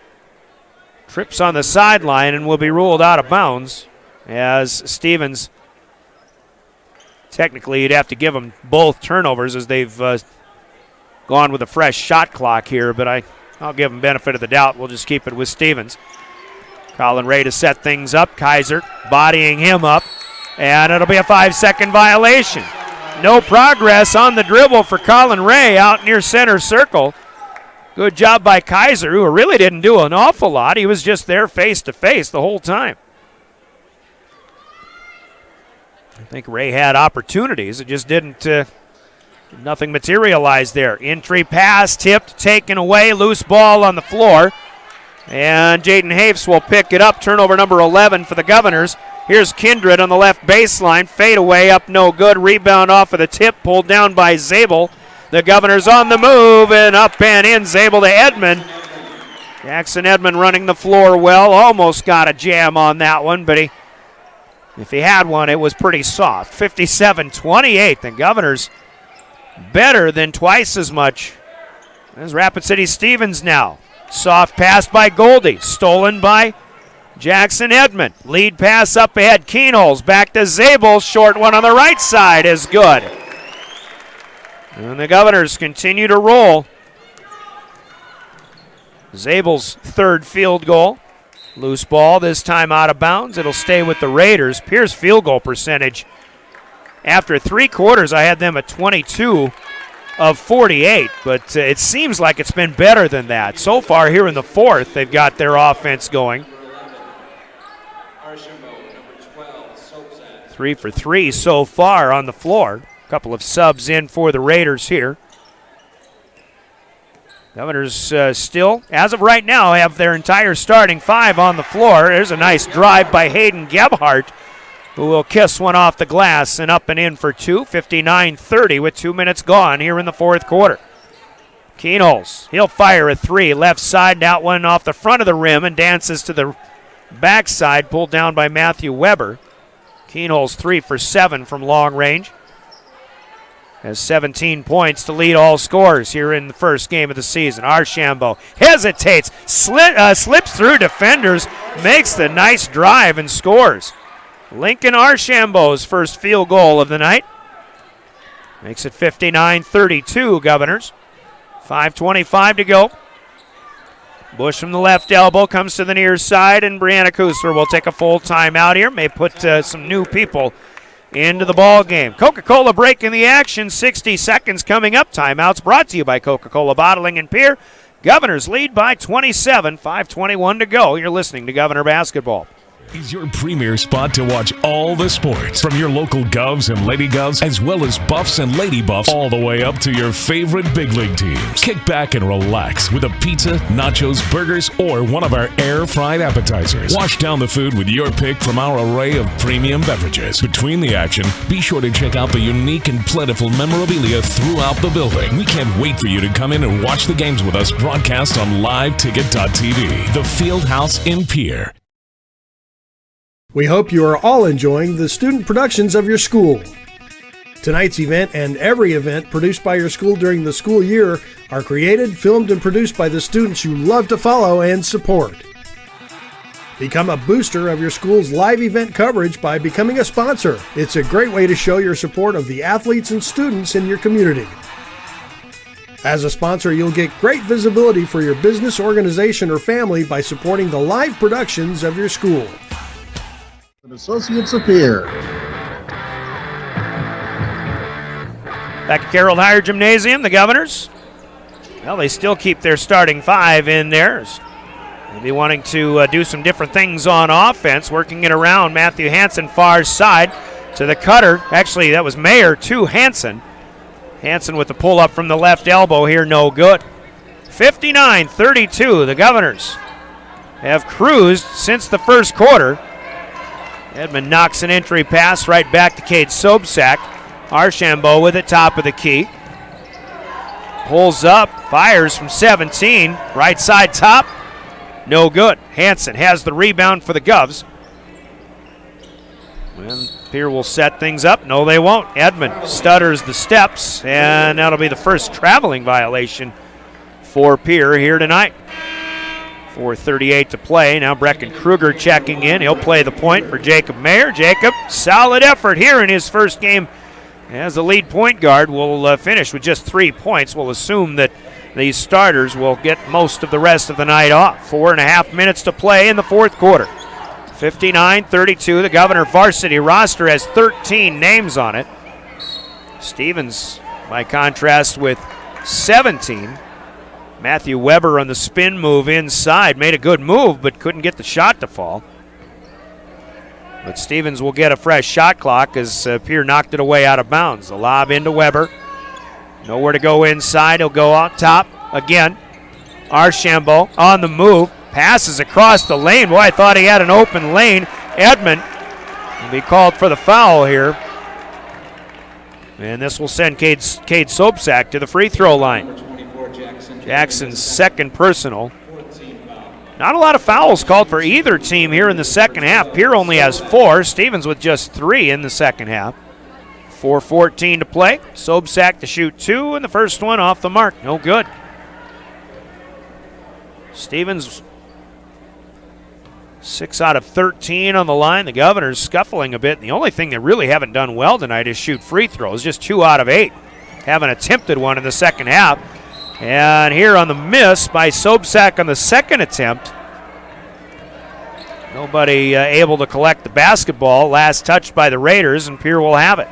trips on the sideline, and will be ruled out of bounds as Stevens, technically you'd have to give them both turnovers as they've gone with a fresh shot clock here, but I'll give him benefit of the doubt. We'll just keep it with Stevens. Colin Ray to set things up. Kaiser bodying him up, and it'll be a 5-second violation. No progress on the dribble for Colin Ray out near center circle. Good job by Kaiser, who really didn't do an awful lot. He was just there face to face the whole time. I think Ray had opportunities. It just didn't, nothing materialized there. Entry pass, tipped, taken away, loose ball on the floor. And Jaden Hafes will pick it up. Turnover number 11 for the Governors. Here's Kindred on the left baseline. Fade away up, no good. Rebound off of the tip, pulled down by Zabel. The Governors on the move, and up and in. Zabel to Edmond. Jackson Edmond running the floor well. Almost got a jam on that one, but if he had one, it was pretty soft. 57-28. The Governors better than twice as much as Rapid City Stevens now. Soft pass by Goldie, stolen by Jackson Edmond. Lead pass up ahead, Keenholz back to Zabel. Short one on the right side is good. And the Governors continue to roll. Zabel's third field goal. Loose ball, this time out of bounds. It'll stay with the Raiders. Pierce field goal percentage. After 3 quarters, I had them at 22 of 48, but it seems like it's been better than that. So far here in the fourth, they've got their offense going. 3 for 3 so far on the floor. A couple of subs in for the Raiders here. Governors still, as of right now, have their entire starting 5 on the floor. There's a nice drive by Hayden Gebhardt, who will kiss one off the glass and up and in for 2. 59-30 with 2 minutes gone here in the fourth quarter. Keenholz, he'll fire a 3. Left side, that one off the front of the rim and dances to the backside, pulled down by Matthew Weber. Keenholz 3 for 7 from long range. Has 17 points to lead all scorers here in the first game of the season. Archambault hesitates, slips through defenders, makes the nice drive and scores. Lincoln Archambault's first field goal of the night. Makes it 59-32, Governors. 5:25 to go. Bush from the left elbow comes to the near side, and Brianna Kusler will take a full timeout here. May put some new people into the ball game. Coca-Cola breaking the action. 60 seconds coming up. Timeouts brought to you by Coca-Cola Bottling and Pier. Governors lead by 27. 5:21 to go. You're listening to Governor Basketball.
Is your premier spot to watch all the sports from your local Govs and Lady Govs, as well as Buffs and Lady Buffs, all the way up to your favorite big league teams. Kick back and relax with a pizza, nachos, burgers, or one of our air-fried appetizers. Wash down the food with your pick from our array of premium beverages. Between the action, be sure to check out the unique and plentiful memorabilia throughout the building. We can't wait for you to come in and watch the games with us broadcast on liveticket.tv. The Fieldhouse in Pierre.
We hope you are all enjoying the student productions of your school. Tonight's event and every event produced by your school during the school year are created, filmed, and produced by the students you love to follow and support. Become a booster of your school's live event coverage by becoming a sponsor. It's a great way to show your support of the athletes and students in your community. As a sponsor, you'll get great visibility for your business, organization, or family by supporting the live productions of your school.
Associates of Pierre.
Back at Carroll Higher Gymnasium, the Governors, well, they still keep their starting 5 in there. They'll be wanting to do some different things on offense, working it around Matthew Hansen, far side to the cutter. Actually, that was Mayer to Hansen. Hansen with the pull-up from the left elbow here, no good. 59-32, the Governors have cruised since the first quarter. Edmond knocks an entry pass right back to Cade Sobczak. Archambault with it, top of the key. Pulls up, fires from 17. Right side top, no good. Hansen has the rebound for the Govs. And Pierre will set things up. No, they won't. Edmond stutters the steps, and that'll be the first traveling violation for Pierre here tonight. 4:38 to play. Now Brecken Kruger checking in. He'll play the point for Jacob Mayer. Jacob, solid effort here in his first game as the lead point guard. Will finish with just 3 points. We'll assume that these starters will get most of the rest of the night off. 4.5 minutes to play in the fourth quarter. 59-32. The Governor varsity roster has 13 names on it. Stevens, by contrast, with 17. Matthew Weber on the spin move inside. Made a good move, but couldn't get the shot to fall. But Stevens will get a fresh shot clock as Pierre knocked it away out of bounds. The lob into Weber. Nowhere to go inside. He'll go out top again. Archambault on the move. Passes across the lane. Boy, I thought he had an open lane. Edmond will be called for the foul here. And this will send Cade Sobczak to the free throw line. Jackson's second personal. Not a lot of fouls called for either team here in the second half. Pierre only has 4. Stevens with just 3 in the second half. 4:14 to play. Sobczak to shoot 2, and the first one off the mark. No good. Stevens 6 out of 13 on the line. The Governors scuffling a bit. And the only thing they really haven't done well tonight is shoot free throws. Just 2 out of 8. Haven't attempted one in the second half. And here on the miss by Sobczak on the second attempt. Nobody able to collect the basketball. Last touched by the Raiders, and Pierre will have it.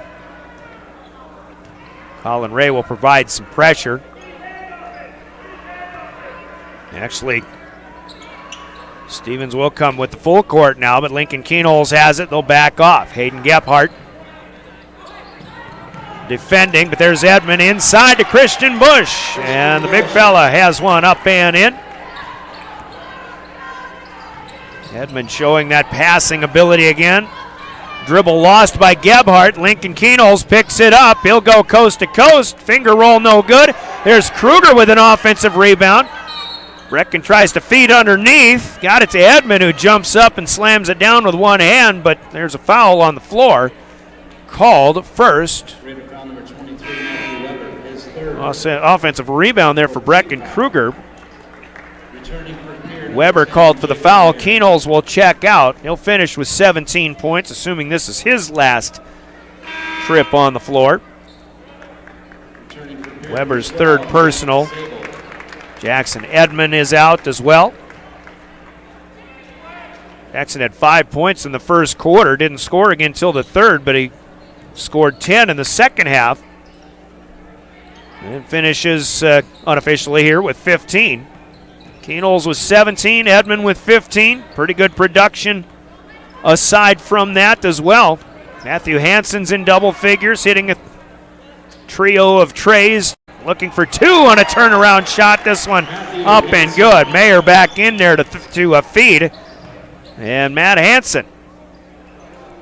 Colin Ray will provide some pressure. Actually, Stevens will come with the full court now, but Lincoln Keenholz has it. They'll back off. Hayden Gephardt defending, but there's Edmond inside to Christian Bush, and the big fella has one up and in. Edmond showing that passing ability again. Dribble lost by Gebhardt. Lincoln Keenholz picks it up. He'll go coast to coast. Finger roll no good. There's Kruger with an offensive rebound. Brecken tries to feed underneath. Got it to Edmond, who jumps up and slams it down with one hand, but there's a foul on the floor. Called first. Offensive rebound there for Brecken Kruger. Weber called for the foul. Keenholz will check out. He'll finish with 17 points, assuming this is his last trip on the floor. Weber's third personal. Jackson Edmond is out as well. Jackson had 5 points in the first quarter. Didn't score again until the third, but he scored 10 in the second half. And finishes unofficially here with 15. Keenholz with 17, Edmond with 15. Pretty good production aside from that as well. Matthew Hansen's in double figures, hitting a trio of trays. Looking for 2 on a turnaround shot. This one up and good. Mayer back in there to feed. And Matt Hansen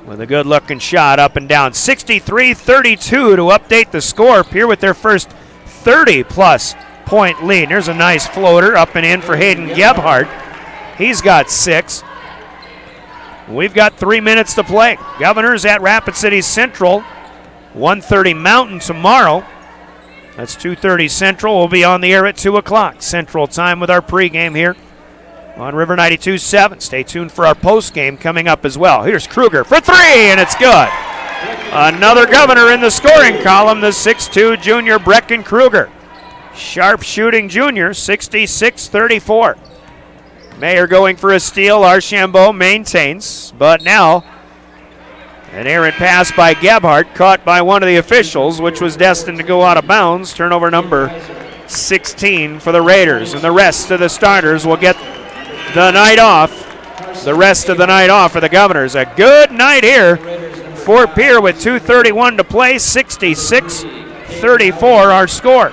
with a good-looking shot up and down. 63-32 to update the score. Pierre with their first 30-plus point lead. There's a nice floater up and in for Hayden Gebhardt. He's got 6. We've got 3 minutes to play. Governors at Rapid City Central. 1:30 Mountain tomorrow. That's 2:30 Central. We'll be on the air at 2 o'clock Central Time with our pregame here on River 92.7. Stay tuned for our postgame coming up as well. Here's Kruger for 3, and it's good. Another Governor in the scoring column, the 6'2 junior Brecken Kruger. Sharp shooting junior, 66-34. Mayer going for a steal. Archambault maintains, but now an errant pass by Gebhardt, caught by one of the officials, which was destined to go out of bounds. Turnover number 16 for the Raiders, and the rest of the starters will get the night off. The rest of the night off for the Governors. A good night here for Pierre with 2:31 to play. 66-34 our score.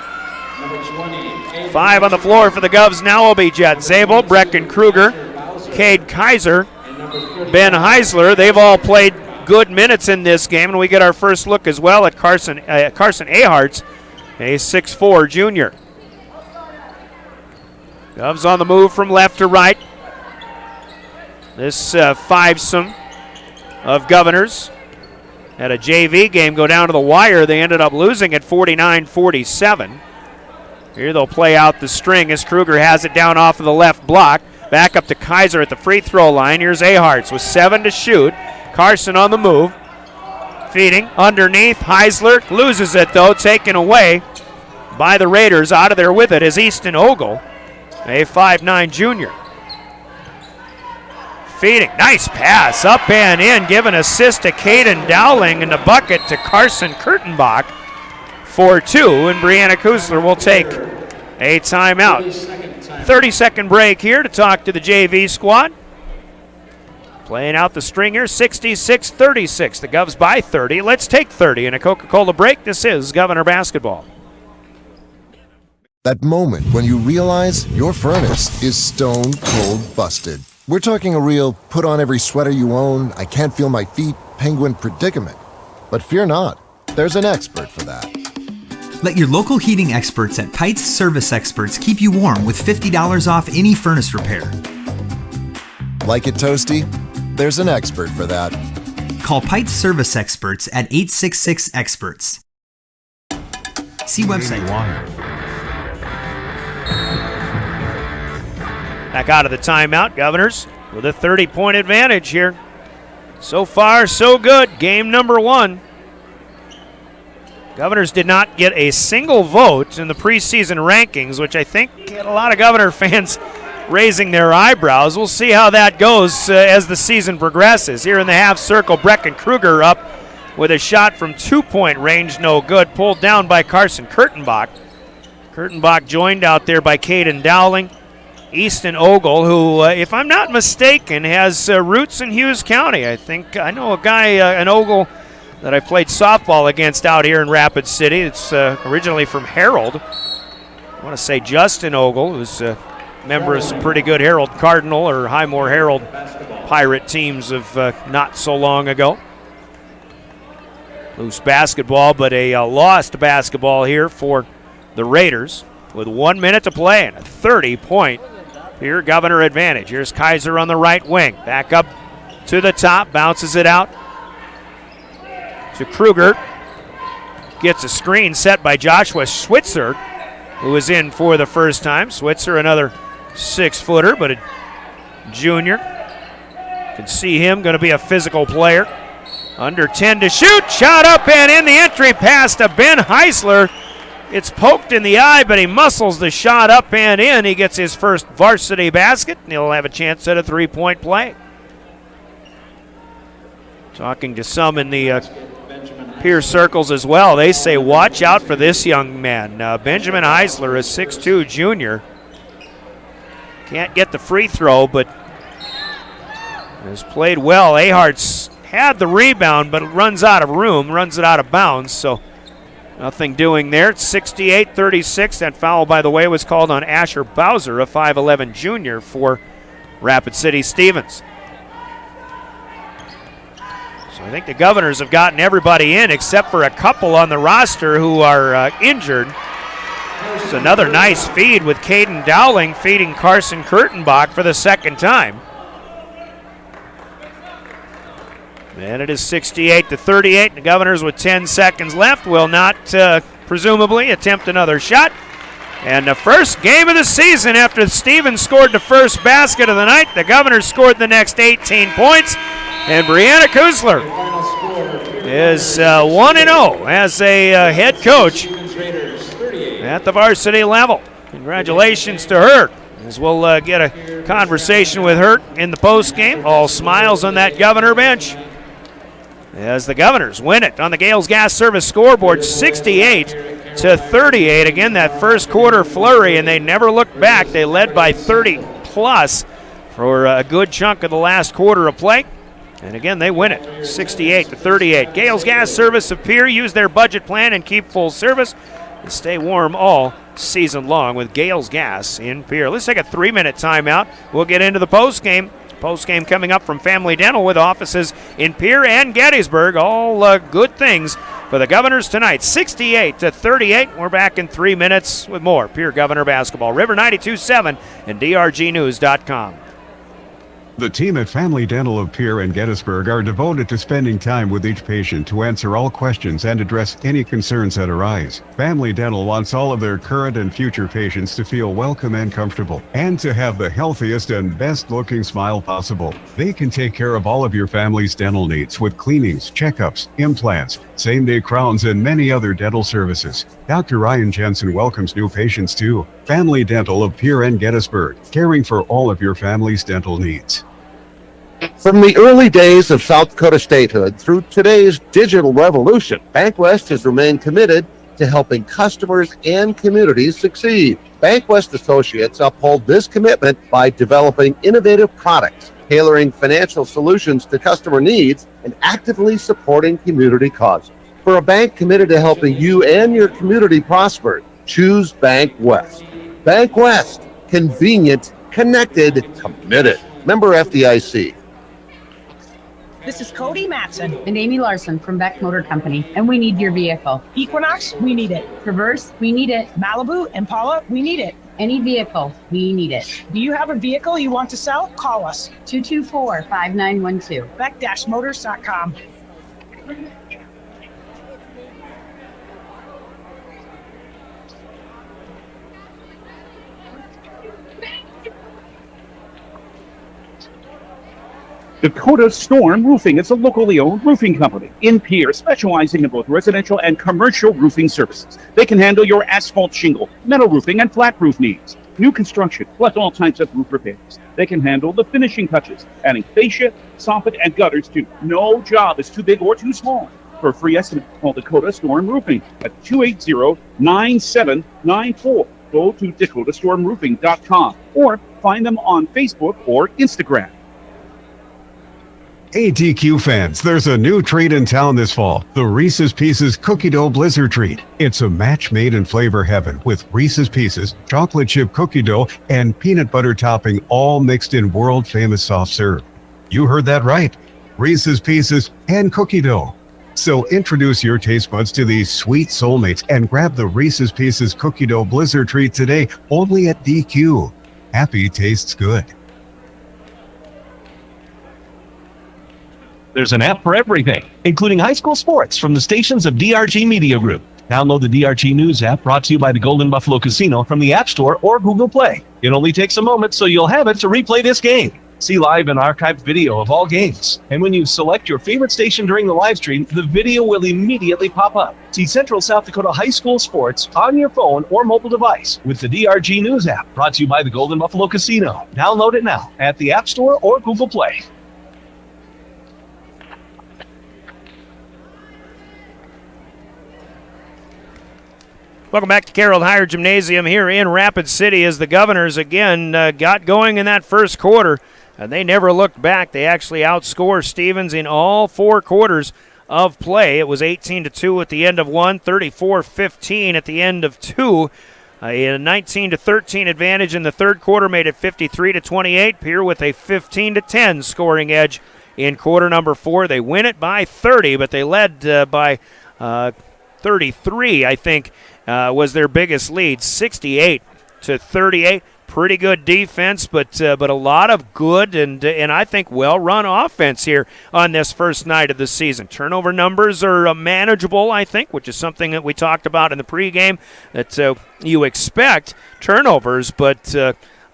5 on the floor for the Govs now will be Jet Zabel, Brecken Kruger, Cade Kaiser, Ben Heisler. They've all played good minutes in this game, and we get our first look as well at Carson Aharts, a 6'4 junior. Govs on the move from left to right. This fivesome of Governors had a JV game go down to the wire. They ended up losing at 49-47. Here they'll play out the string as Kruger has it down off of the left block. Back up to Kaiser at the free throw line. Here's Aharts with 7 to shoot. Carson on the move. Feeding underneath. Heisler loses it though, taken away by the Raiders. Out of there with it is Easton Ogle, a 5'9 junior. Feeding, nice pass, up and in, give an assist to Caden Dowling and the bucket to Carson Kurtenbach for 2, and Brianna Kusler will take a timeout. 30-second break here to talk to the JV squad. Playing out the string here, 66-36. The Govs by 30. Let's take 30 in a Coca-Cola break. This is Governor Basketball.
That moment when you realize your furnace is stone cold busted. We're talking a real put on every sweater you own, I can't feel my feet, penguin predicament. But fear not, there's an expert for that.
Let your local heating experts at Pites Service Experts keep you warm with $50 off any furnace repair.
Like it toasty? There's an expert for that.
Call Pites Service Experts at 866-EXPERTS. See website.
Back out of the timeout, Governors with a 30-point advantage here. So far, so good. Game number 1. Governors did not get a single vote in the preseason rankings, which I think get a lot of Governor fans raising their eyebrows. We'll see how that goes as the season progresses. Here in the half circle, Brecken Kruger up with a shot from 2-point range, no good. Pulled down by Carson Kurtenbach. Kurtenbach joined out there by Caden Dowling. Easton Ogle, who, if I'm not mistaken, has roots in Hughes County. I know a guy, an Ogle, that I played softball against out here in Rapid City. It's originally from Herald. I want to say Justin Ogle, who's a member of some pretty good Herald Cardinal or Highmore Herald Pirate teams of not so long ago. Loose basketball, but a lost basketball here for the Raiders with 1 minute to play and a 30-point Pierre Governor advantage. Here's Kaiser on the right wing. Back up to the top, bounces it out to Kruger. Gets a screen set by Joshua Switzer, who is in for the first time. Switzer, another 6-footer, but a junior. Can see him, going to be a physical player. Under 10 to shoot. Shot up and in. The entry pass to Ben Heisler. It's poked in the eye, but he muscles the shot up and in. He gets his first varsity basket, and he'll have a chance at a 3-point play. Talking to some in the peer circles as well. They say, watch out for this young man. Benjamin Heisler, a 6'2 junior. Can't get the free throw, but has played well. Ahart's had the rebound, but it runs out of room, runs it out of bounds, so nothing doing there. It's 68-36. That foul, by the way, was called on Asher Bowser, a 5'11 junior for Rapid City Stevens. So I think the Governors have gotten everybody in except for a couple on the roster who are injured. It's another nice feed with Caden Dowling feeding Carson Kurtenbach for the second time. And it is 68-38. The Governors with 10 seconds left will not, presumably, attempt another shot. And the first game of the season after Stevens scored the first basket of the night, the Governors scored the next 18 points. And Brianna Kusler is 1-0 as a head coach at the varsity level. Congratulations to her. As we'll get a conversation with her in the postgame. All smiles on that Governor bench as the Governors win it on the Gales Gas Service scoreboard, 68-38. Again, that first quarter flurry, and they never looked back. They led by 30-plus for a good chunk of the last quarter of play. And again, they win it, 68-38. Gales Gas Service of Pierre, use their budget plan and keep full service and stay warm all season long with Gales Gas in Pierre. Let's take a 3-minute timeout. We'll get into the postgame. Postgame coming up from Family Dental with offices in Pierre and Gettysburg. All good things for the Governors tonight, 68-38. We're back in 3 minutes with more Pierre Governor basketball. River 92.7 and drgnews.com.
The team at Family Dental of Pierre and Gettysburg are devoted to spending time with each patient to answer all questions and address any concerns that arise. Family Dental wants all of their current and future patients to feel welcome and comfortable, and to have the healthiest and best-looking smile possible. They can take care of all of your family's dental needs with cleanings, checkups, implants, same-day crowns, and many other dental services. Dr. Ryan Jensen welcomes new patients too. Family Dental of Pierre and Gettysburg, caring for all of your family's dental needs.
From the early days of South Dakota statehood through today's digital revolution, BankWest has remained committed to helping customers and communities succeed. BankWest associates uphold this commitment by developing innovative products, tailoring financial solutions to customer needs, and actively supporting community causes. For a bank committed to helping you and your community prosper, choose BankWest. BankWest, convenient, connected, committed. Member FDIC.
This is Cody Matson
and Amy Larson from Beck Motor Company, and we need your vehicle.
Equinox, we need it.
Traverse, we need it.
Malibu, Impala, we need it.
Any vehicle, we need it.
Do you have a vehicle you want to sell? Call us.
224-5912.
Beck-motors.com.
Dakota Storm Roofing. It's a locally owned roofing company in Pierre, specializing in both residential and commercial roofing services. They can handle your asphalt shingle, metal roofing, and flat roof needs. New construction, plus all types of roof repairs. They can handle the finishing touches, adding fascia, soffit, and gutters too. No job is too big or too small. For a free estimate, call Dakota Storm Roofing at 280-9794. Go to DakotaStormRoofing.com or find them on Facebook or Instagram.
Hey DQ fans, there's a new treat in town this fall, the Reese's Pieces Cookie Dough Blizzard Treat. It's a match made in flavor heaven with Reese's Pieces, chocolate chip cookie dough, and peanut butter topping all mixed in world-famous soft serve. You heard that right, Reese's Pieces and cookie dough. So introduce your taste buds to these sweet soulmates and grab the Reese's Pieces Cookie Dough Blizzard Treat today, only at DQ. Happy tastes good.
There's an app for everything, including high school sports from the stations of DRG Media Group. Download the DRG News app, brought to you by the Golden Buffalo Casino, from the App Store or Google Play. It only takes a moment, so you'll have it to replay this game. See live and archived video of all games. And when you select your favorite station during the live stream, the video will immediately pop up. See Central South Dakota high school sports on your phone or mobile device with the DRG News app, brought to you by the Golden Buffalo Casino. Download it now at the App Store or Google Play.
Welcome back to Carroll Higher Gymnasium here in Rapid City as the Governors again got going in that first quarter, and they never looked back. They actually outscored Stevens in all four quarters of play. It was 18-2 at the end of one, 34-15 at the end of two. A 19-13 advantage in the third quarter made it 53-28. Pierre with a 15-10 scoring edge in quarter number four. They win it by 30, but they led by 33, I think. Was their biggest lead, 68-38. Pretty good defense, but a lot of good and I think well-run offense here on this first night of the season. Turnover numbers are manageable, I think, which is something that we talked about in the pregame, that you expect turnovers, but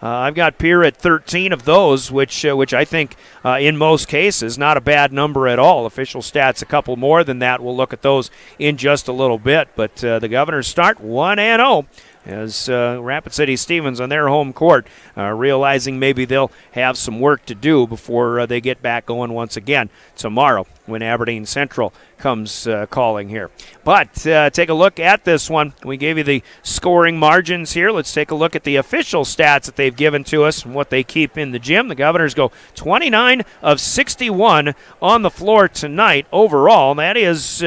I've got Pierre at 13 of those, which I think in most cases not a bad number at all. Official stats a couple more than that. We'll look at those in just a little bit. But the Governors start 1-0 as Rapid City Stevens on their home court, realizing maybe they'll have some work to do before they get back going once again tomorrow when Aberdeen Central comes calling here. But take a look at this one. We gave you the scoring margins here. Let's take a look at the official stats that they've given to us and what they keep in the gym. The Governors go 29 of 61 on the floor tonight overall. That is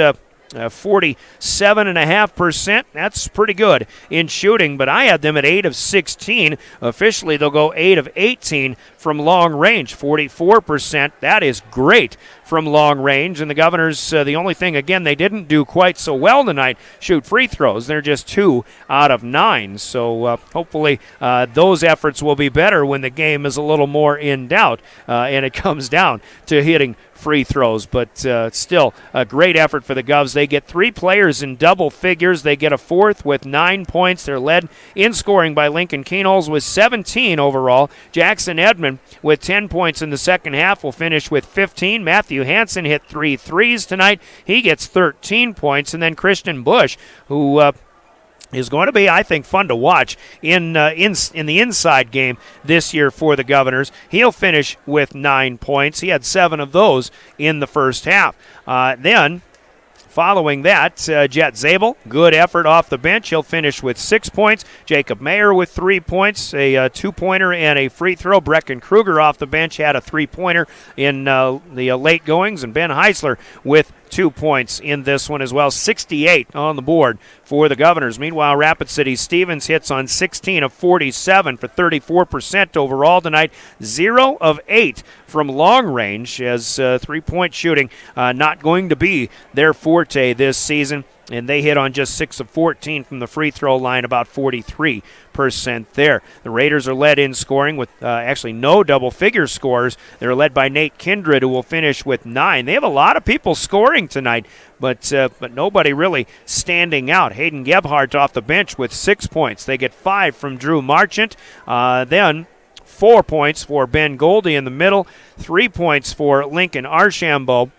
47.5%. That's pretty good in shooting, but I had them at 8 of 16. Officially, they'll go 8 of 18 from long range, 44%. That is great from long range. And the Governors, the only thing, again, they didn't do quite so well tonight, shoot free throws. They're just 2 out of 9. So hopefully those efforts will be better when the game is a little more in doubt and it comes down to hitting free throws. But still a great effort for the Govs. They get 3 players in double figures. They get a fourth with 9 points. They're led in scoring by Lincoln Keenholz with 17 overall. Jackson Edmond with 10 points in the second half will finish with 15. Matthew Hansen hit 3 threes tonight. He gets 13 points. And then Christian Bush, who is going to be, I think, fun to watch in the inside game this year for the Governors. He'll finish with 9 points. He had 7 of those in the first half. Then, following that, Jet Zabel, good effort off the bench. He'll finish with 6 points. Jacob Mayer with 3 points, a 2-pointer and a free throw. Brecken Kruger off the bench had a 3-pointer in the late goings. And Ben Heisler with 2 points in this one as well. 68 on the board for the Governors. Meanwhile, Rapid City Stevens hits on 16 of 47 for 34% overall tonight. 0 of 8 from long range, as three-point shooting not going to be their forte this season. And they hit on just 6 of 14 from the free throw line, about 43% there. The Raiders are led in scoring with actually no double-figure scorers. They're led by Nate Kindred, who will finish with 9. They have a lot of people scoring tonight, but nobody really standing out. Hayden Gephardt off the bench with 6 points. They get 5 from Drew Marchant. Then 4 points for Ben Goldie in the middle, 3 points for Lincoln Archambault.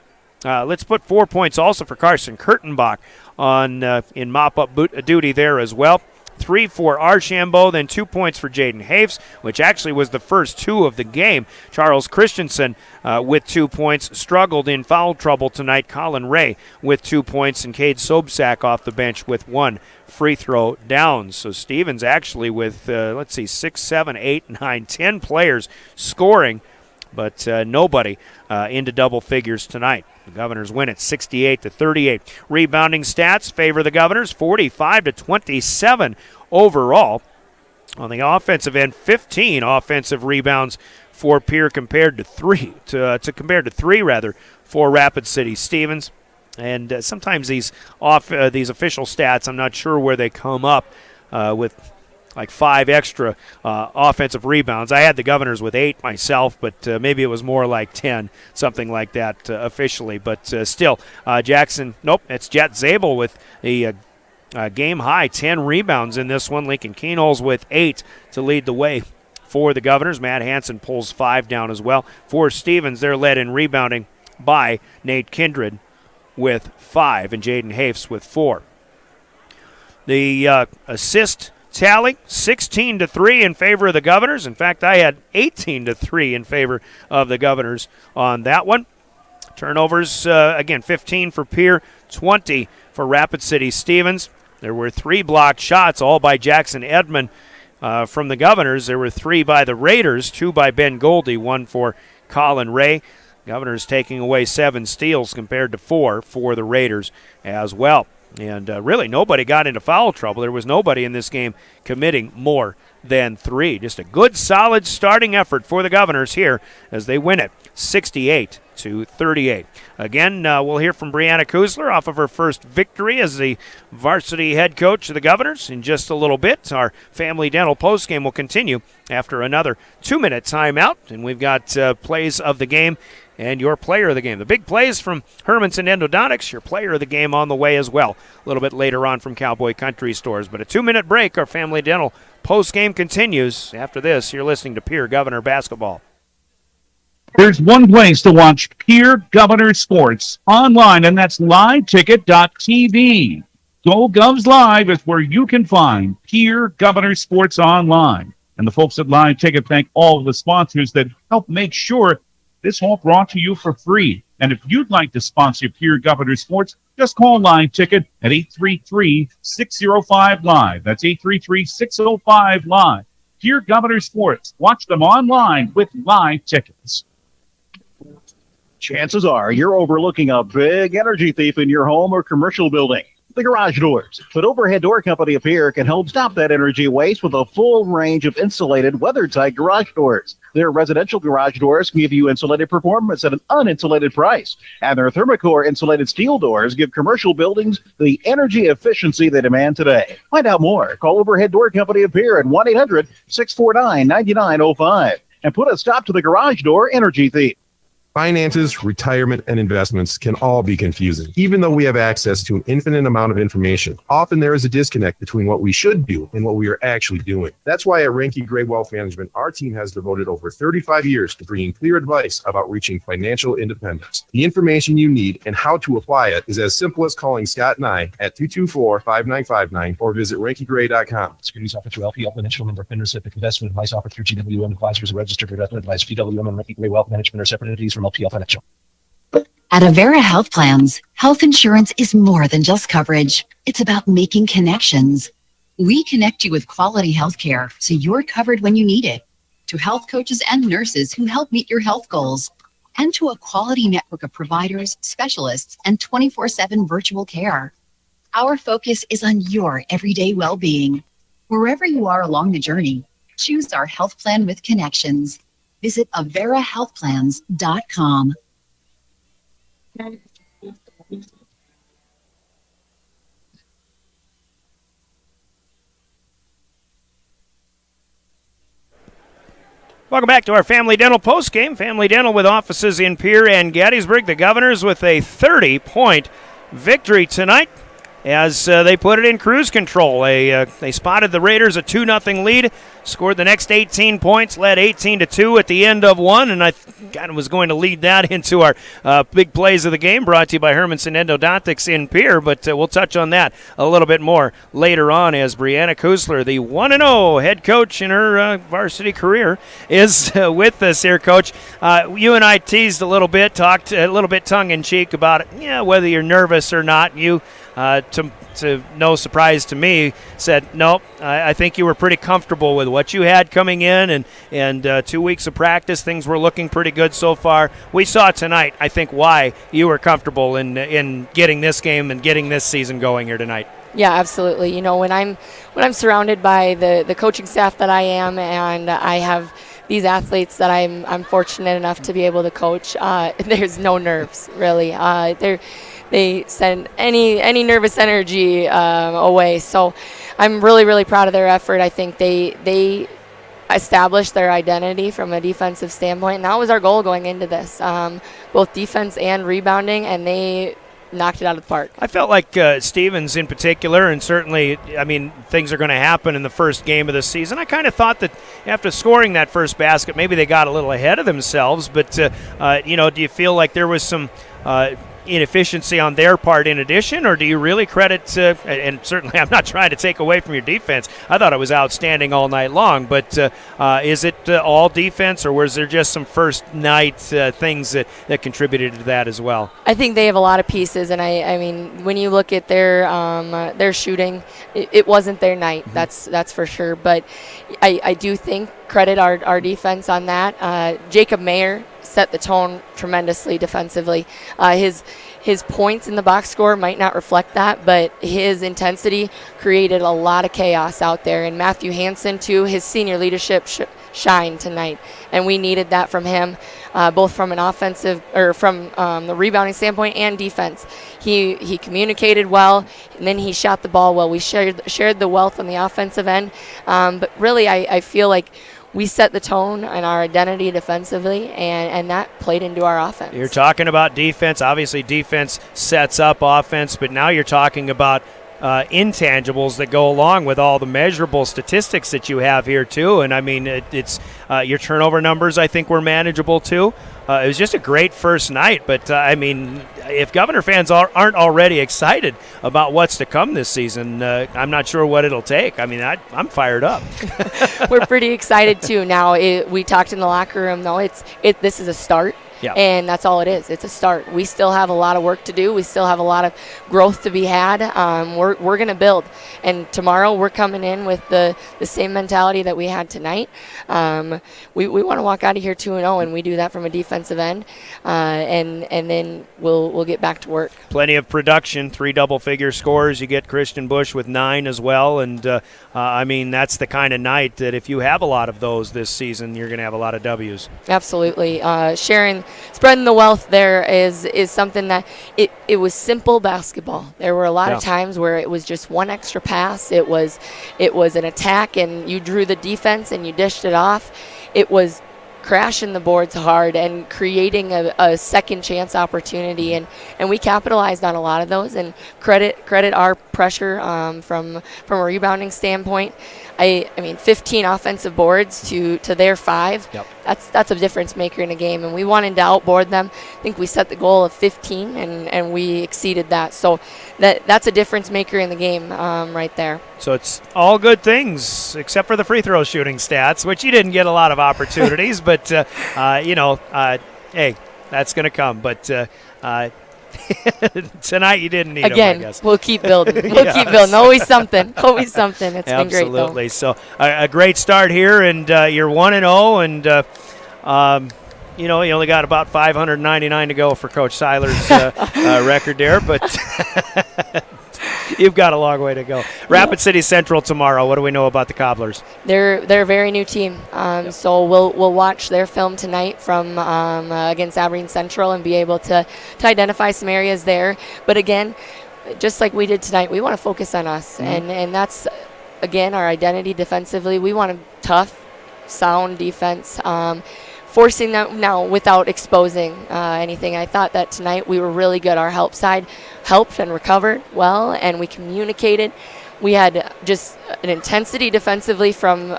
Let's put 4 points also for Carson Kurtenbach on in mop-up duty there as well. 3 for Archambault, then 2 points for Jaden Hafes, which actually was the first 2 of the game. Charles Christensen with 2 points, struggled in foul trouble tonight. Colin Ray with 2 points, and Cade Sobczak off the bench with 1 free throw down. So Stevens actually with, 6, 7, 8, 9, 10 players scoring, but nobody into double figures tonight. The Governors win it 68-38. Rebounding stats favor the Governors, 45-27 overall. On the offensive end, 15 offensive rebounds for Pierre compared to 3 for Rapid City Stevens. And sometimes these official stats, I'm not sure where they come up with like 5 extra offensive rebounds. I had the Governors with 8 myself, but maybe it was more like 10, something like that officially. But still, it's Jet Zabel with a game-high 10 rebounds in this one. Lincoln Keenholz with 8 to lead the way for the Governors. Matt Hansen pulls 5 down as well. For Stevens, they're led in rebounding by Nate Kindred with 5 and Jaden Hafes with 4. The assist tally, 16-3 in favor of the Governors. In fact, I had 18-3 in favor of the Governors on that one. Turnovers, again, 15 for Pierre, 20 for Rapid City Stevens. There were 3 blocked shots, all by Jackson Edmond from the Governors. There were 3 by the Raiders, 2 by Ben Goldie, 1 for Colin Ray. Governors taking away 7 steals compared to 4 for the Raiders as well. And really nobody got into foul trouble. There was nobody in this game committing more than 3. Just a good, solid starting effort for the Governors here as they win it 68-38. Again, we'll hear from Brianna Kuzler off of her first victory as the varsity head coach of the Governors in just a little bit. Our Family Dental postgame will continue after another 2-minute timeout, and we've got plays of the game and your player of the game. The big plays from Hermanson Endodontics, your player of the game on the way as well. A little bit later on from Cowboy Country Stores. But a 2-minute break. Our Family Dental postgame continues. After this, you're listening to Pierre Governor Basketball.
There's one place to watch Pierre Governor Sports online, and that's liveticket.tv. Go Govs Live is where you can find Pierre Governor Sports online. And the folks at Live Ticket thank all of the sponsors that help make sure this all brought to you for free. And if you'd like to sponsor Pierre Governor Sports, just call Live Ticket at 833-605-LIVE. That's 833-605-LIVE. Pierre Governor Sports. Watch them online with Live Tickets.
Chances are you're overlooking a big energy thief in your home or commercial building. The Garage Doors. But Overhead Door Company of Pierre can help stop that energy waste with a full range of insulated, weather-tight garage doors. Their residential garage doors give you insulated performance at an uninsulated price. And their Thermocore insulated steel doors give commercial buildings the energy efficiency they demand today. Find out more. Call Overhead Door Company of Pierre at 1-800-649-9905 and put a stop to the garage door energy thief.
Finances, retirement, and investments can all be confusing. Even though we have access to an infinite amount of information, often there is a disconnect between what we should do and what we are actually doing. That's why at Ranky Gray Wealth Management, our team has devoted over 35 years to bringing clear advice about reaching financial independence. The information you need and how to apply it is as simple as calling Scott and I at 224-5959 or visit rankygray.com.
Securities offered through LPL Financial Member FINRA investment advice offered through GWM Advisors, a registered investment advice. GWM and Ranky Gray Wealth Management are separate entities from LPL Financial.
At Avera Health Plans, health insurance is more than just coverage. It's about making connections. We connect you with quality health care so you're covered when you need it, to health coaches and nurses who help meet your health goals, and to a quality network of providers, specialists, and 24/7 virtual care. Our focus is on your everyday well-being. Wherever you are along the journey, choose our health plan with connections. Visit averahealthplans.com.
Welcome back to our Family Dental postgame. Family Dental with offices in Pierre and Gettysburg. The Governors with a 30-point victory tonight as they put it in cruise control. They spotted the Raiders a 2-0 lead, scored the next 18 points, led 18-2 at the end of one, and I kind of was going to lead that into our big plays of the game, brought to you by Hermanson Endodontics in Pierre, but we'll touch on that a little bit more later on as Brianna Kusler, the 1-0 head coach in her varsity career, is with us here, Coach. You and I teased a little bit, talked a little bit tongue-in-cheek about it, whether you're nervous or not. You to no surprise to me, said, nope, I think you were pretty comfortable with what you had coming in, and 2 weeks of practice, things were looking pretty good so far. We saw tonight, I think, why you were comfortable in getting this game and getting this season going here tonight.
Yeah, absolutely. You know, when I'm surrounded by the coaching staff that I am, and I have these athletes that I'm fortunate enough to be able to coach, there's no nerves, really. They send any nervous energy away. So I'm really, really proud of their effort. I think they established their identity from a defensive standpoint, and that was our goal going into this, both defense and rebounding, and they knocked it out of the park.
I felt like Stevens in particular, and certainly, I mean, things are going to happen in the first game of the season. I kind of thought that after scoring that first basket, maybe they got a little ahead of themselves, but, do you feel like there was some inefficiency on their part in addition, or do you really credit, and certainly I'm not trying to take away from your defense, I thought it was outstanding all night long, but is it all defense, or was there just some first night things that contributed to that as well?
I think they have a lot of pieces, and I mean, when you look at their shooting, it wasn't their night, that's for sure, but I do think credit our defense on that. Jacob Mayer set the tone tremendously defensively. His points in the box score might not reflect that, but his intensity created a lot of chaos out there. And Matthew Hansen, too, his senior leadership shined tonight, and we needed that from him, both from an offensive or from the rebounding standpoint and defense. He communicated well, and then he shot the ball well. We shared the wealth on the offensive end, but really I feel like we set the tone and our identity defensively, and that played into our offense.
You're talking about defense. Obviously, defense sets up offense, but now you're talking about intangibles that go along with all the measurable statistics that you have here, too. And, I mean, it's your turnover numbers, I think, were manageable, too. It was just a great first night, but, I mean, if Governor fans aren't already excited about what's to come this season, I'm not sure what it'll take. I mean, I'm fired up.
We're pretty excited, too. Now, we talked in the locker room, though. This is a start. And that's all it is. It's a start. We still have a lot of work to do. We still have a lot of growth to be had. We're going to build. And tomorrow we're coming in with the same mentality that we had tonight. We want to walk out of here 2-0, and we do that from a defensive end. And then we'll get back to work.
Plenty of production, 3 double-figure scores. You get Christian Bush with 9 as well. And, I mean, that's the kind of night that if you have a lot of those this season, you're going to have a lot of W's.
Absolutely. Spreading the wealth there is something that it was simple basketball. There were a lot of times where it was just one extra pass. It was an attack, and you drew the defense and you dished it off. It was crashing the boards hard and creating a second chance opportunity, and we capitalized on a lot of those, and credit our pressure from a rebounding standpoint. I mean 15 offensive boards to their 5. That's a difference maker in a game, and we wanted to outboard them. I think we set the goal of 15 and we exceeded that, so that's a difference maker in the game right there.
So it's all good things except for the free throw shooting stats, which you didn't get a lot of opportunities, but hey, that's going to come. But tonight you didn't need them, I guess.
We'll keep building. We'll keep building. Always something. Always something. It's been great, though.
Absolutely. So a great start here, and you're 1-0, and you only got about 599 to go for Coach Seiler's record there, but you've got a long way to go. Rapid City Central tomorrow. What do we know about the Cobblers?
They're a very new team, so we'll watch their film tonight from against Aberdeen Central and be able to identify some areas there. But again, just like we did tonight, we want to focus on us, and that's again our identity defensively. We want a tough, sound defense. Forcing them now without exposing anything. I thought that tonight we were really good. Our help side helped and recovered well, and we communicated. We had just an intensity defensively from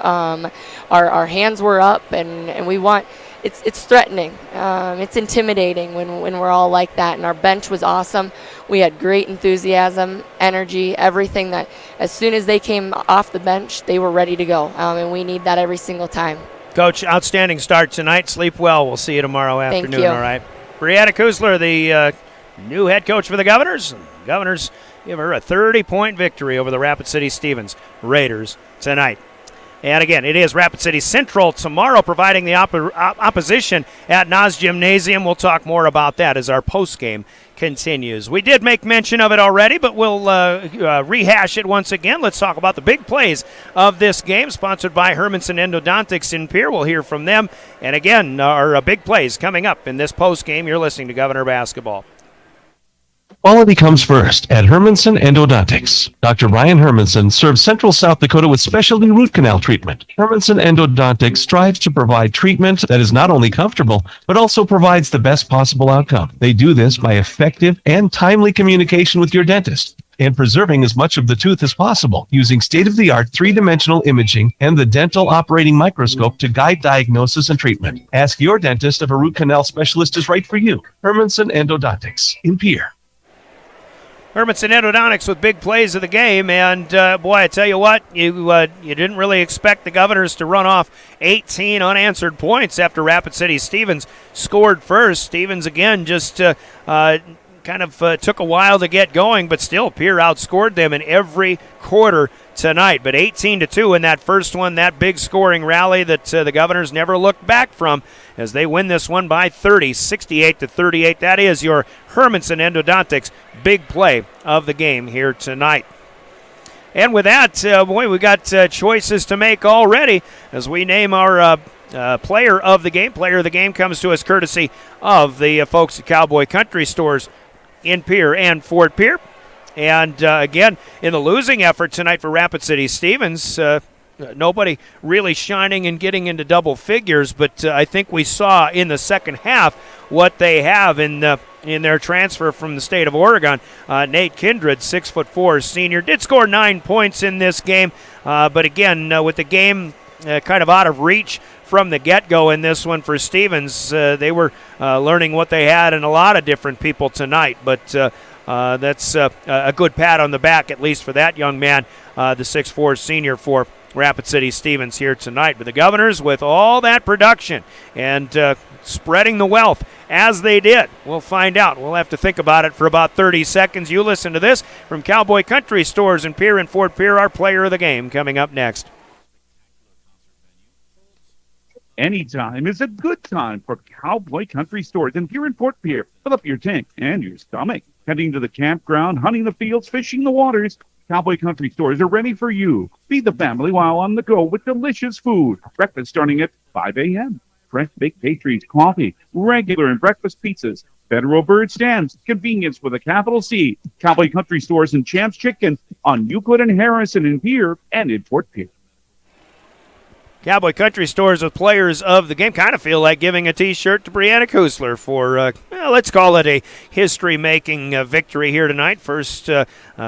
our hands were up, and we want it's threatening. It's intimidating when we're all like that, and our bench was awesome. We had great enthusiasm, energy, everything that as soon as they came off the bench, they were ready to go, and we need that every single time.
Coach, outstanding start tonight. Sleep well. We'll see you tomorrow afternoon.
Thank you.
All right. Brianna Kusler, the new head coach for the Governors. Governors give her a 30-point victory over the Rapid City Stevens Raiders tonight. And again, it is Rapid City Central tomorrow, providing the opposition at Nas Gymnasium. We'll talk more about that as our postgame continues. We did make mention of it already, but we'll rehash it once again. Let's talk about the big plays of this game, sponsored by Hermanson Endodontics in Pierre. We'll hear from them. And again, our big plays coming up in this postgame. You're listening to Governor Basketball.
Quality comes first at Hermanson Endodontics. Dr. Ryan Hermanson serves Central South Dakota with specialty root canal treatment. Hermanson Endodontics strives to provide treatment that is not only comfortable, but also provides the best possible outcome. They do this by effective and timely communication with your dentist and preserving as much of the tooth as possible using state-of-the-art 3-dimensional imaging and the dental operating microscope to guide diagnosis and treatment. Ask your dentist if a root canal specialist is right for you. Hermanson Endodontics in Pierre.
Hermanson Endodontics with big plays of the game, and boy, I tell you what, you didn't really expect the Governors to run off 18 unanswered points after Rapid City Stevens scored first. Stevens again just kind of took a while to get going, but still Pierre outscored them in every quarter tonight. But 18-2 in that first one, that big scoring rally that the Governors never looked back from as they win this one by 30, 68-38. That is your Hermanson Endodontics big play of the game here tonight. And with that, boy, we got choices to make already as we name our player of the game. Player of the game comes to us courtesy of the folks at Cowboy Country Stores in Pierre and Fort Pierre. And again, in the losing effort tonight for Rapid City Stevens, nobody really shining and getting into double figures, but I think we saw in the second half what they have in their transfer from the state of Oregon. Nate Kindred, 6'4" senior, did score 9 points in this game, but again, with the game kind of out of reach from the get-go in this one for Stevens, they were learning what they had in a lot of different people tonight, but that's a good pat on the back, at least for that young man, the 6'4" senior for Rapid City Stevens here tonight. But the Governors, with all that production and spreading the wealth as they did, we'll find out. We'll have to think about it for about 30 seconds. You listen to this from Cowboy Country Stores in Pierre and Fort Pierre, our player of the game, coming up next.
Anytime is a good time for Cowboy Country Stores in Pierre and Fort Pierre. Fill up your tank and your stomach. Heading to the campground, hunting the fields, fishing the waters, Cowboy Country Stores are ready for you. Feed the family while on the go with delicious food. Breakfast starting at 5 a.m. Fresh baked pastries, coffee, regular and breakfast pizzas, Federal Bird Stands, convenience with a capital C. Cowboy Country Stores and Champs Chicken on Euclid and Harrison in Pierre and in Fort Pierre.
Cowboy Country Stores with players of the game. Kind of feel like giving a T-shirt to Brianna Kusler for, let's call it a history-making victory here tonight. First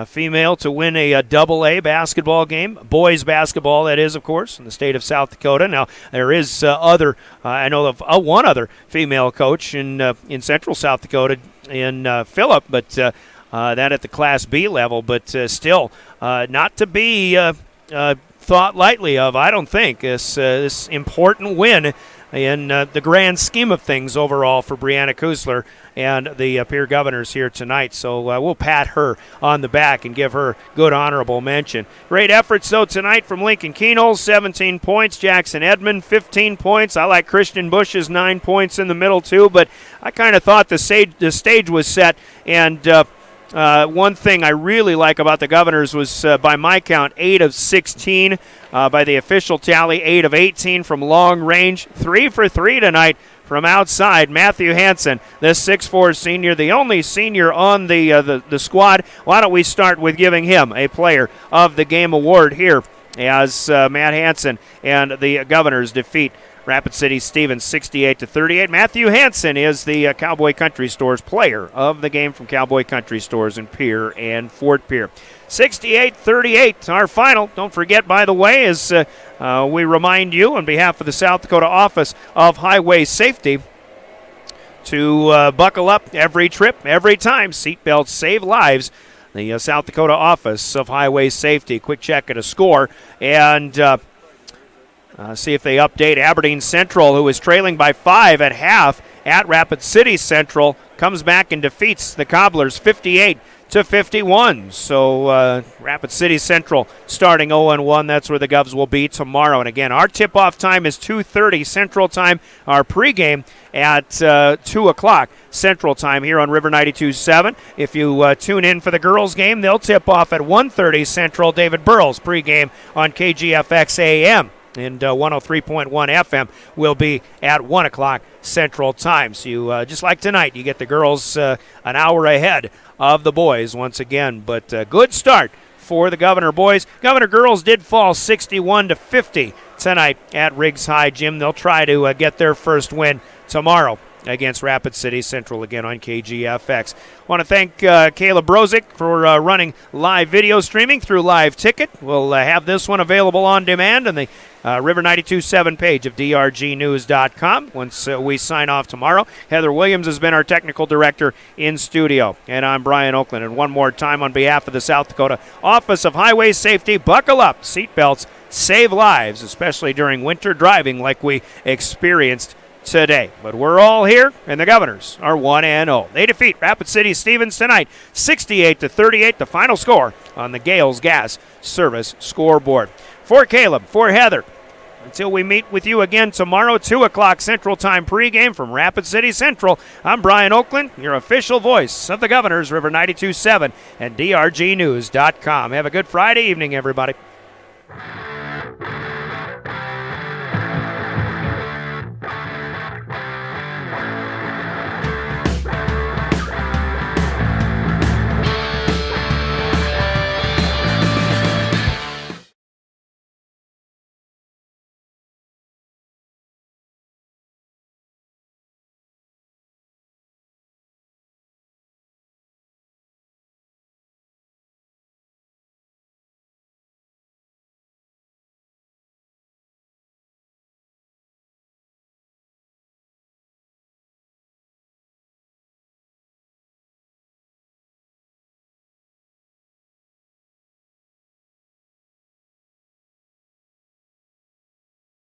female to win a double-A basketball game. Boys basketball, that is, of course, in the state of South Dakota. Now, there is I know of one other female coach in central South Dakota in Phillip, but that at the Class B level. But still, not to be thought lightly of, I don't think, this important win in the grand scheme of things overall for Brianna Kusler and the Pierre Governors here tonight. So we'll pat her on the back and give her good honorable mention. Great efforts, though, tonight from Lincoln Keenol, 17 points. Jackson Edmond, 15 points. I like Christian Bush's 9 points in the middle, too, but I kind of thought the stage was set, and one thing I really like about the Governors was, by my count, 8 of 16. By the official tally, 8 of 18 from long range. 3 for 3 tonight from outside. Matthew Hansen, the 6'4 senior, the only senior on the squad. Why don't we start with giving him a Player of the Game award here as Matt Hansen and the Governors defeat Rapid City Stevens 68-38. Matthew Hansen is the Cowboy Country Stores Player of the Game from Cowboy Country Stores in Pierre and Fort Pierre. 68-38, our final. Don't forget, by the way, as we remind you on behalf of the South Dakota Office of Highway Safety to buckle up every trip, every time. Seatbelts save lives. The South Dakota Office of Highway Safety. Quick check at a score, and see if they update Aberdeen Central, who is trailing by 5 at half at Rapid City Central, comes back and defeats the Cobblers 58-51. So Rapid City Central starting 0-1. That's where the Govs will be tomorrow. And again, our tip-off time is 2:30 Central Time. Our pregame at 2 o'clock Central Time here on River 92.7. If you tune in for the girls' game, they'll tip off at 1:30 Central. David Burrell's pregame on KGFX AM. And 103.1 FM will be at 1 o'clock Central Time. So you, just like tonight, you get the girls an hour ahead of the boys once again. But good start for the Governor boys. Governor girls did fall 61-50 tonight at Riggs High Gym. They'll try to get their first win tomorrow against Rapid City Central again on KGFX. Want to thank Kayla Brozick for running live video streaming through Live Ticket. We'll have this one available on demand on the River 92.7 page of drgnews.com once we sign off tomorrow. Heather Williams has been our technical director in studio, and I'm Brian Oakland. And one more time on behalf of the South Dakota Office of Highway Safety, buckle up, seatbelts save lives, especially during winter driving like we experienced today. But we're all here, and the Governors are 1-0. They defeat Rapid City Stevens tonight, 68-38, the final score on the Gales Gas Service scoreboard. For Caleb, for Heather, until we meet with you again tomorrow, 2 o'clock Central Time pregame from Rapid City Central, I'm Brian Oakland, your official voice of the Governors, River 92.7 and drgnews.com. Have a good Friday evening, everybody.